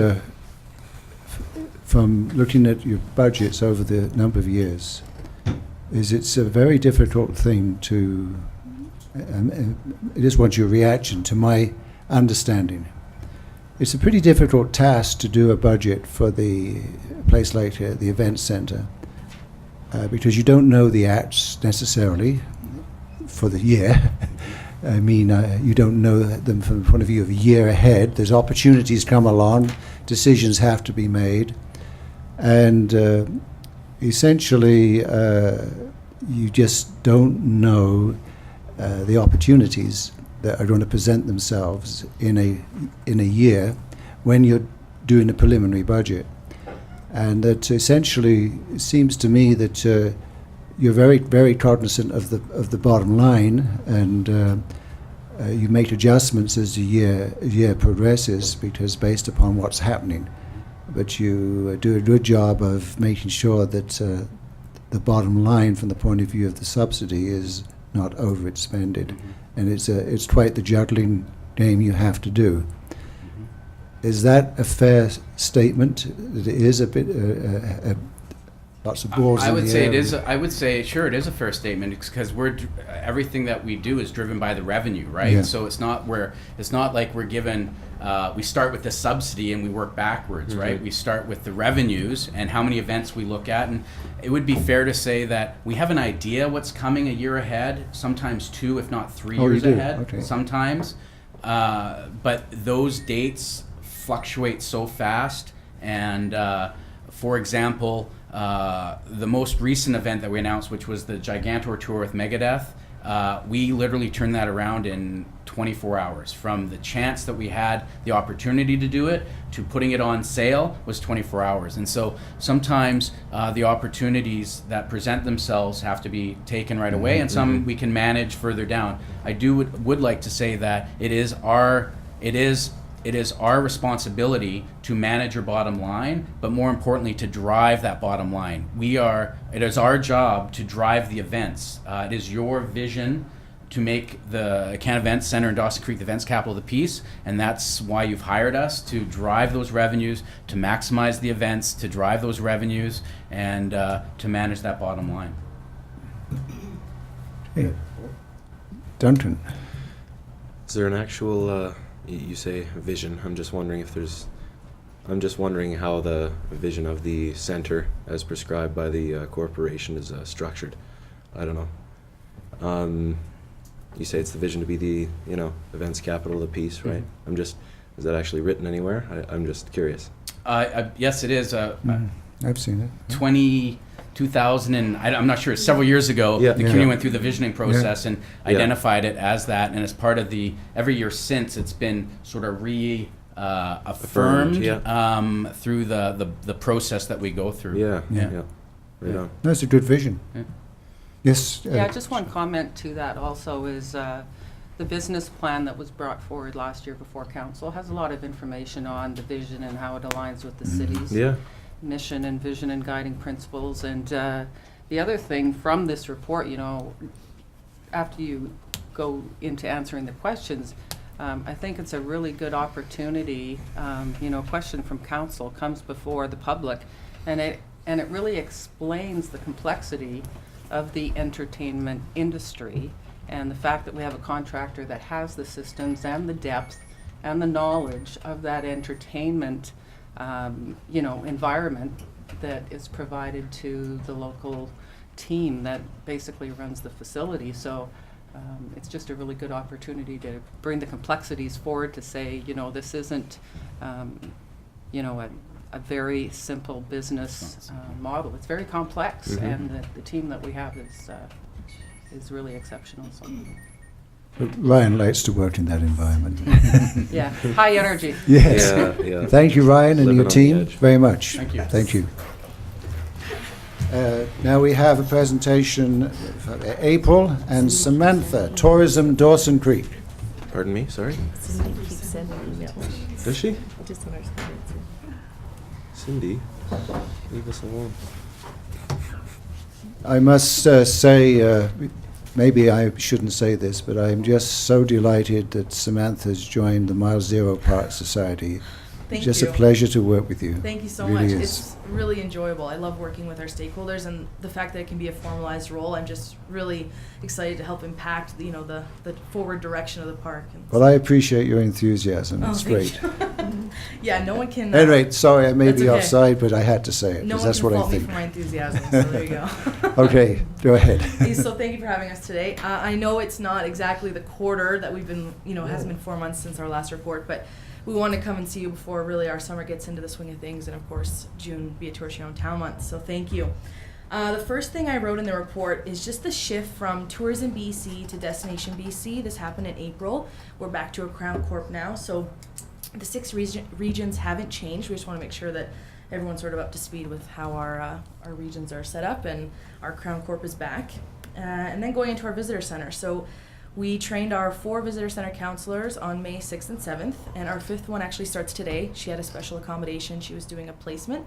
from looking at your budgets over the number of years is it's a very difficult thing to, I just want your reaction to my understanding. It's a pretty difficult task to do a budget for the place like the event centre because you don't know the acts necessarily for the year. I mean, you don't know them from the point of view of a year ahead. There's opportunities come along, decisions have to be made, and essentially you just don't know the opportunities that are going to present themselves in a year when you're doing a preliminary budget. And that essentially it seems to me that you're very, very cognizant of the bottom line, and you make adjustments as the year progresses, because based upon what's happening. But you do a good job of making sure that the bottom line, from the point of view of the subsidy, is not overexpended, and it's quite the juggling game you have to do. Is that a fair statement? That it is a bit lots of balls I in would the say air. it is. I would say sure it is a fair statement because everything that we do is driven by the revenue, right? Yeah. So it's not like we're given. We start with the subsidy and we work backwards, right? We start with the revenues and how many events we look at, and it would be fair to say that we have an idea what's coming a year ahead, sometimes 2, if not 3 Oh, you years do? ahead. Okay. Sometimes, but those dates fluctuate so fast, and for example. The most recent event that we announced, which was the Gigantor Tour with Megadeth, we literally turned that around in 24 hours. From the chance that we had the opportunity to do it to putting it on sale was 24 hours. And so sometimes the opportunities that present themselves have to be taken right away, and some we can manage further down. I would like to say that it is our responsibility to manage your bottom line, but more importantly, to drive that bottom line. It is our job to drive the events. It is your vision to make the Can Events Center in Dawson Creek the events capital of the peace, and that's why you've hired us, to drive those revenues, to maximize the events, to drive those revenues, and to manage that bottom line. Hey. Duncan. Is there an actual, you say vision, I'm just wondering how the vision of the center as prescribed by the corporation is structured. I don't know. You say it's the vision to be the, events capital of the peace, right? Is that actually written anywhere? I'm just curious. Yes, it is. I've seen it. 2000 and I'm not sure, several years ago, the community went through the visioning process and identified it as that, and as part of every year since, it's been sort of affirmed through the process that we go through. Right on. That's a good vision. Yeah. Yes. Yeah, just one comment to that also is the business plan that was brought forward last year before council has a lot of information on the vision and how it aligns with the city's mission and vision and guiding principles. And the other thing from this report, after you go into answering the questions, I think it's a really good opportunity. A question from council comes before the public, and it really explains the complexity of the entertainment industry and the fact that we have a contractor that has the systems and the depth and the knowledge of that entertainment environment that is provided to the local team that basically runs the facility. So it's just a really good opportunity to bring the complexities forward to say, this isn't, a very simple business model. It's very complex, and the team that we have is really exceptional. So. But Ryan likes to work in that environment. Yeah, high energy. Yes. Yeah. Thank you, Ryan, and Living your on the team edge. very much. Thank you. Thank you. Now we have a presentation for April and Samantha, Tourism Dawson Creek. Pardon me, sorry? Cindy keeps sending emails. Does she? Just when I was sending it to- Cindy, leave us alone. I must say, maybe I shouldn't say this, but I'm just so delighted that Samantha's joined the Mile Zero Park Society. Thank Just you. a pleasure to work with you. Thank you so Really much. is. It's really enjoyable. I love working with our stakeholders, and the fact that it can be a formalized role. I'm just really excited to help impact, the forward direction of the park. And Well, I appreciate your enthusiasm. Oh, It's thank great. you. Yeah, no one can. Anyway, sorry, I may that's be okay. offside, but I had to say it, No because one that's can what I fault me think. for my enthusiasm. So there you go. Okay, go ahead. So thank you for having us today. I know it's not exactly the quarter that we've been, hasn't been 4 months since our last report, but we want to come and see you before really our summer gets into the swing of things, and of course June be a Tourist Your Own Town month. So thank you. The first thing I wrote in the report is just the shift from Tourism BC to Destination BC. This happened in April. We're back to a Crown Corp now, so the 6 regions haven't changed. We just want to make sure that everyone's sort of up to speed with how our regions are set up, and our Crown Corp is back. And then going into our visitor center. So we trained our 4 visitor center counselors on May 6th and 7th, and our 5th one actually starts today. She had a special accommodation. She was doing a placement,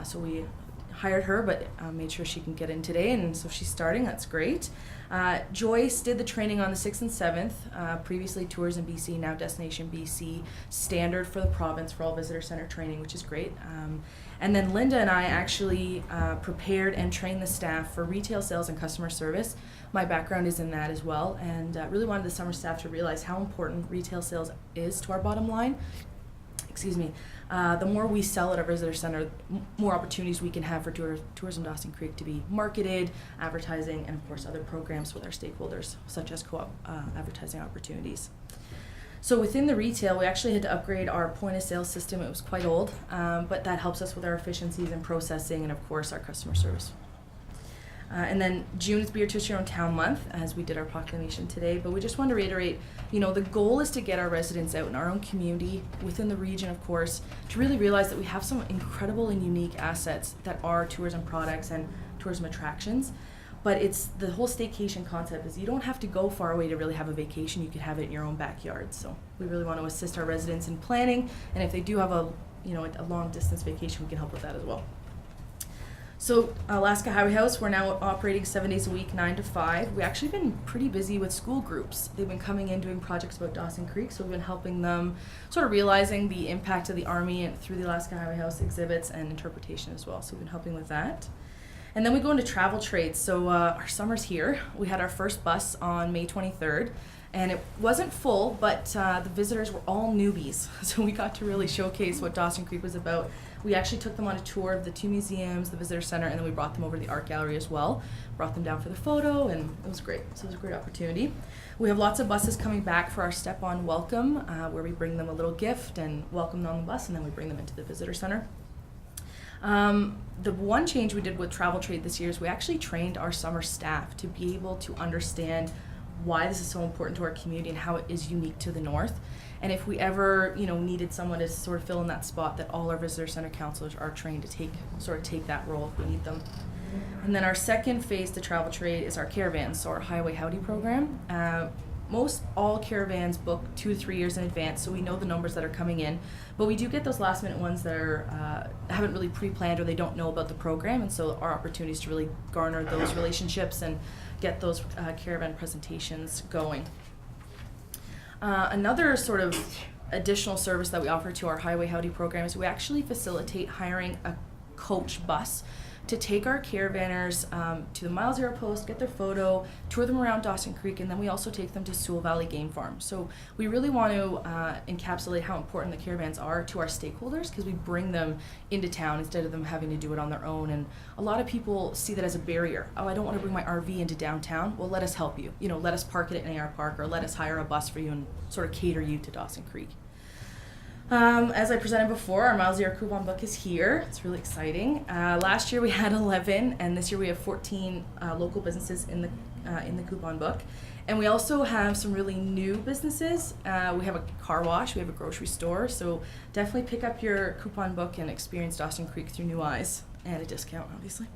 so we hired her, but made sure she can get in today, and so she's starting. That's great. Joyce did the training on the 6th and 7th. Previously Tourism BC, now Destination BC, standard for the province for all visitor center training, which is great. And then Linda and I actually prepared and trained the staff for retail sales and customer service. My background is in that as well, and really wanted the summer staff to realize how important retail sales is to our bottom line. Excuse me. The more we sell at our visitor center, more opportunities we can have for Tourism Dawson Creek to be marketed, advertising, and of course other programs with our stakeholders, such as co-op advertising opportunities. So within the retail, we actually had to upgrade our point of sale system. It was quite old, but that helps us with our efficiencies and processing, and of course our customer service. And then June is Beer Twist Your Own Town Month, as we did our proclamation today. But we just want to reiterate, the goal is to get our residents out in our own community, within the region, of course, to really realize that we have some incredible and unique assets that are tourism products and tourism attractions. But it's the whole staycation concept is you don't have to go far away to really have a vacation. You can have it in your own backyard. So we really want to assist our residents in planning, and if they do have a long distance vacation, we can help with that as well. So Alaska Highway House, we're now operating 7 days a week, 9 to 5. We've actually been pretty busy with school groups. They've been coming in doing projects about Dawson Creek, so we've been helping them sort of realizing the impact of the Army and through the Alaska Highway House exhibits and interpretation as well. So we've been helping with that. And then we go into travel trades. So our summer's here. We had our first bus on May 23rd. And it wasn't full, but the visitors were all newbies. So we got to really showcase what Dawson Creek was about. We actually took them on a tour of the 2 museums, the visitor center, and then we brought them over to the art gallery as well. Brought them down for the photo, and it was great. So it was a great opportunity. We have lots of buses coming back for our Step On Welcome, where we bring them a little gift and welcome them on the bus, and then we bring them into the visitor center. The one change we did with travel trade this year is we actually trained our summer staff to be able to understand why this is so important to our community and how it is unique to the north. And if we ever, needed someone to sort of fill in that spot, that all our visitor center counselors are trained to take that role if we need them. And then our second phase to travel trade is our caravans, so our Highway Howdy program. Most all caravans book 2 to 3 years in advance, so we know the numbers that are coming in. But we do get those last minute ones that are haven't really pre-planned or they don't know about the program, and so our opportunity is to really garner those relationships and get those caravan presentations going. Another sort of additional service that we offer to our Highway Howdy program is we actually facilitate hiring a coach bus to take our caravanners to the Mile Zero post, get their photo, tour them around Dawson Creek, and then we also take them to Sewell Valley Game Farm. So we really want to encapsulate how important the caravans are to our stakeholders, because we bring them into town instead of them having to do it on their own. And a lot of people see that as a barrier. Oh, I don't want to bring my RV into downtown. Well, let us help you. Let us park it at an AR park, or let us hire a bus for you and sort of cater you to Dawson Creek. As I presented before, our Mile Zero coupon book is here. It's really exciting. Last year we had 11, and this year we have 14 local businesses in the coupon book. And we also have some really new businesses. We have a car wash, we have a grocery store, so definitely pick up your coupon book and experience Dawson Creek through new eyes, and a discount, obviously.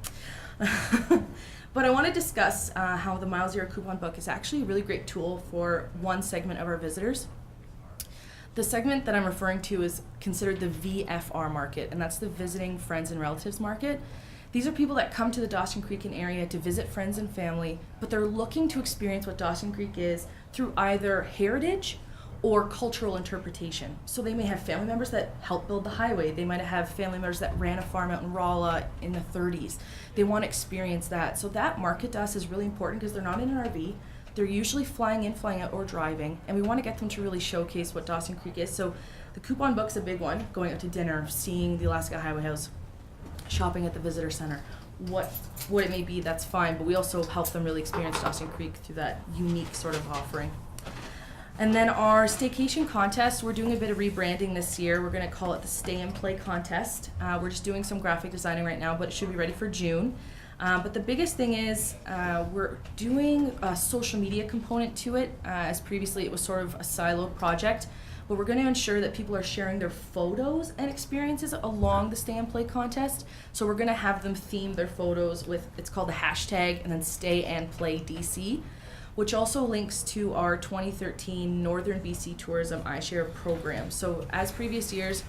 But I want to discuss how the Mile Zero coupon book is actually a really great tool for one segment of our visitors. The segment that I'm referring to is considered the VFR market, and that's the visiting friends and relatives market. These are people that come to the Dawson Creek area to visit friends and family, but they're looking to experience what Dawson Creek is through either heritage or cultural interpretation. So they may have family members that helped build the highway. They might have family members that ran a farm out in Rolla in the 30s. They want to experience that. So that market to us is really important because they're not in an RV. They're usually flying in, flying out, or driving, and we want to get them to really showcase what Dawson Creek is. So the coupon book's a big one, going out to dinner, seeing the Alaska Highway House, shopping at the visitor center. What it may be, that's fine, but we also help them really experience Dawson Creek through that unique sort of offering. And then our staycation contest, we're doing a bit of rebranding this year. We're going to call it the Stay and Play Contest. We're just doing some graphic designing right now, but it should be ready for June. But the biggest thing is we're doing a social media component to it. As previously it was sort of a siloed project, but we're going to ensure that people are sharing their photos and experiences along the Stay and Play contest. So we're going to have them theme their photos with, it's called the hashtag, and then Stay and Play DC, which also links to our 2013 Northern BC Tourism iShare program. So as previous years,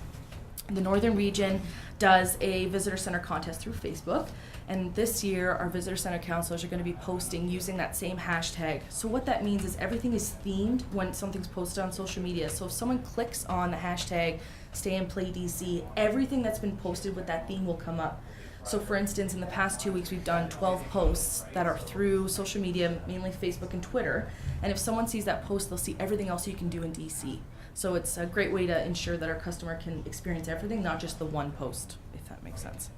the Northern Region does a visitor center contest through Facebook. And this year, our visitor center counselors are going to be posting using that same hashtag. So what that means is everything is themed when something's posted on social media. So if someone clicks on the hashtag Stay and Play DC, everything that's been posted with that theme will come up. So for instance, in the past 2 weeks, we've done 12 posts that are through social media, mainly Facebook and Twitter. And if someone sees that post, they'll see everything else you can do in DC. So it's a great way to ensure that our customer can experience everything, not just the one post, if that makes sense.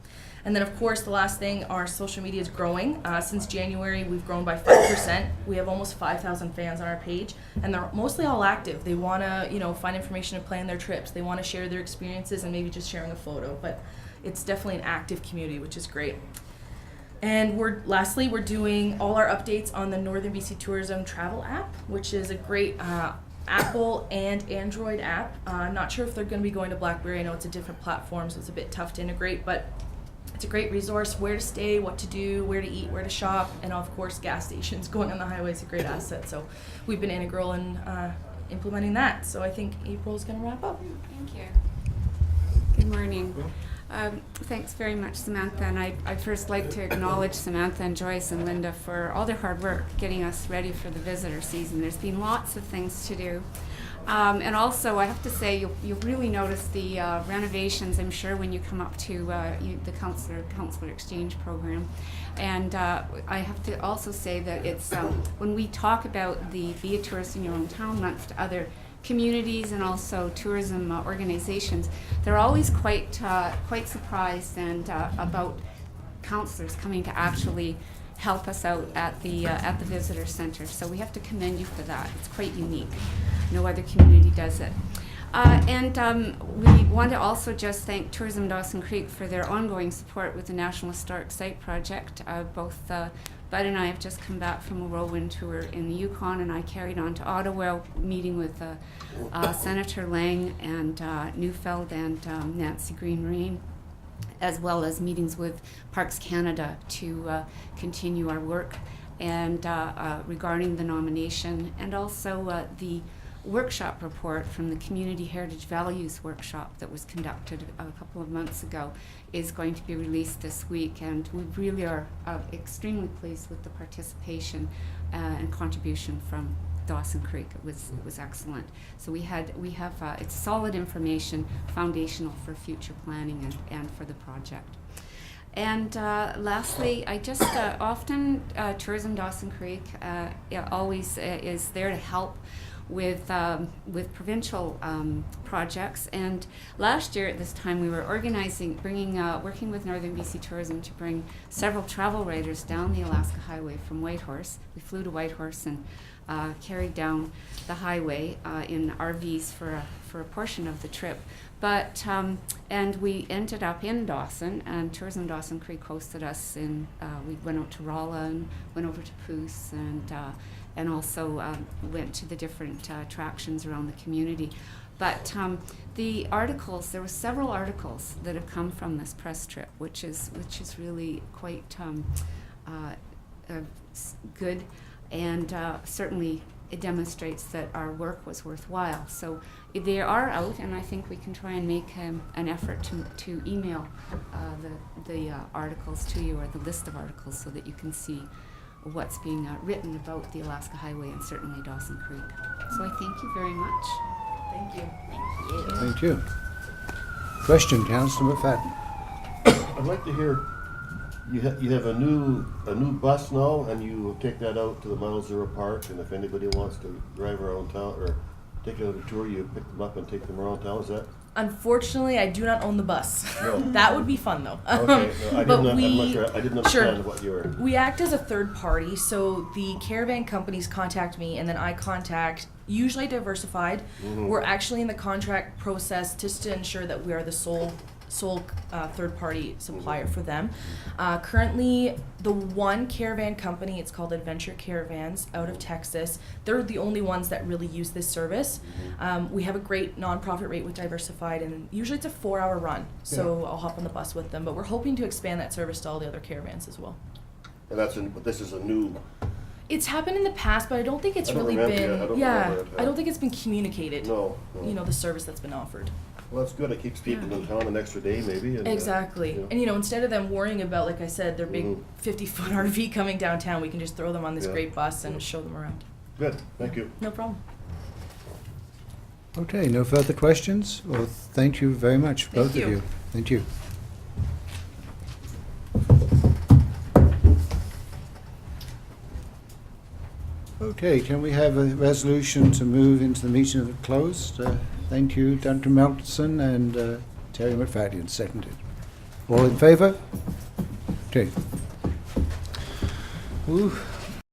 And then, of course, the last thing, our social media is growing. Since January, we've grown by 5%. We have almost 5,000 fans on our page, and they're mostly all active. They want to, find information to plan their trips. They want to share their experiences and maybe just sharing a photo. But it's definitely an active community, which is great. And lastly, we're doing all our updates on the Northern BC Tourism Travel app, which is a great Apple and Android app. I'm not sure if they're going to be going to BlackBerry. I know it's a different platform, so it's a bit tough to integrate, but it's a great resource, where to stay, what to do, where to eat, where to shop, and of course gas stations. Going on the highway is a great asset, so we've been integral in implementing that. So I think April's going to wrap up. Thank you. Good morning. Thanks very much, Samantha, and I'd first like to acknowledge Samantha and Joyce and Linda for all their hard work getting us ready for the visitor season. There's been lots of things to do. And also, I have to say, you'll really notice the renovations, I'm sure, when you come up to the counselor exchange program. And I have to also say that it's when we talk about the Be a Tourist in Your Own Town month to other communities and also tourism organizations, they're always quite surprised and about counselors coming to actually help us out at the visitor center. So we have to commend you for that. It's quite unique. No other community does it. And we want to also just thank Tourism Dawson Creek for their ongoing support with the National Historic Site Project. Both Bud and I have just come back from a whirlwind tour in the Yukon, and I carried on to Ottawa, meeting with Senator Lang and Neufeld and Nancy Green-Rain, as well as meetings with Parks Canada to continue our work and regarding the nomination, and also the workshop report from the Community Heritage Values Workshop that was conducted a couple of months ago is going to be released this week, and we really are extremely pleased with the participation and contribution from Dawson Creek. It was excellent. So we have it's solid information, foundational for future planning and for the project. And lastly, I just often Tourism Dawson Creek always is there to help with provincial projects. And last year at this time, we were working with Northern BC Tourism to bring several travel writers down the Alaska Highway from Whitehorse. We flew to Whitehorse and carried down the highway in RVs for a portion of the trip. But and we ended up in Dawson, and Tourism Dawson Creek hosted us we went out to Rolla and went over to Poose and also went to the different attractions around the community. But the articles, there were several articles that have come from this press trip, which is really quite good, and certainly it demonstrates that our work was worthwhile. So they are out, and I think we can try and make an effort to email the articles to you, or the list of articles, so that you can see what's being written about the Alaska Highway and certainly Dawson Creek. So I thank you very much. Thank you. Thank you. Thank you. Question, Councillor McFadden. I'd like to hear, you have a new bus now, and you take that out to the Mile Zero Park, and if anybody wants to drive around town or take a tour, you pick them up and take them around town, is that? Unfortunately, I do not own the bus. No. That would be fun, though. Okay, no, I didn't understand Sure. what you were. We act as a third party, so the caravan companies contact me, and then I contact, usually Diversified. Mhm. We're actually in the contract process just to ensure that we are the sole third-party supplier for them. Currently, the one caravan company, it's called Adventure Caravans out of Texas, they're the only ones that really use this service. We have a great nonprofit rate with Diversified, and usually it's a 4-hour run, so I'll hop on the bus with them, but we're hoping to expand that service to all the other caravans as well. And this is a new. It's happened in the past, but I don't think it's I don't really remember been. it. I don't remember it. I don't think it's been communicated. No. You know, the service that's been offered. Well, that's good. It keeps people in town an extra day, maybe. And, Exactly. you know. And instead of them worrying about, like I said, their big Mhm. 50-foot RV coming downtown, we can just throw them on this Yeah. great bus and show them around. Good. Thank you. No problem. Okay, no further questions? Well, thank you very much, both you. of you. Thank you. Okay, can we have a resolution to move into the meeting of closed? Thank you, Dr. Melton and Terry McFadden, seconded. All in favour? Okay. Ooh.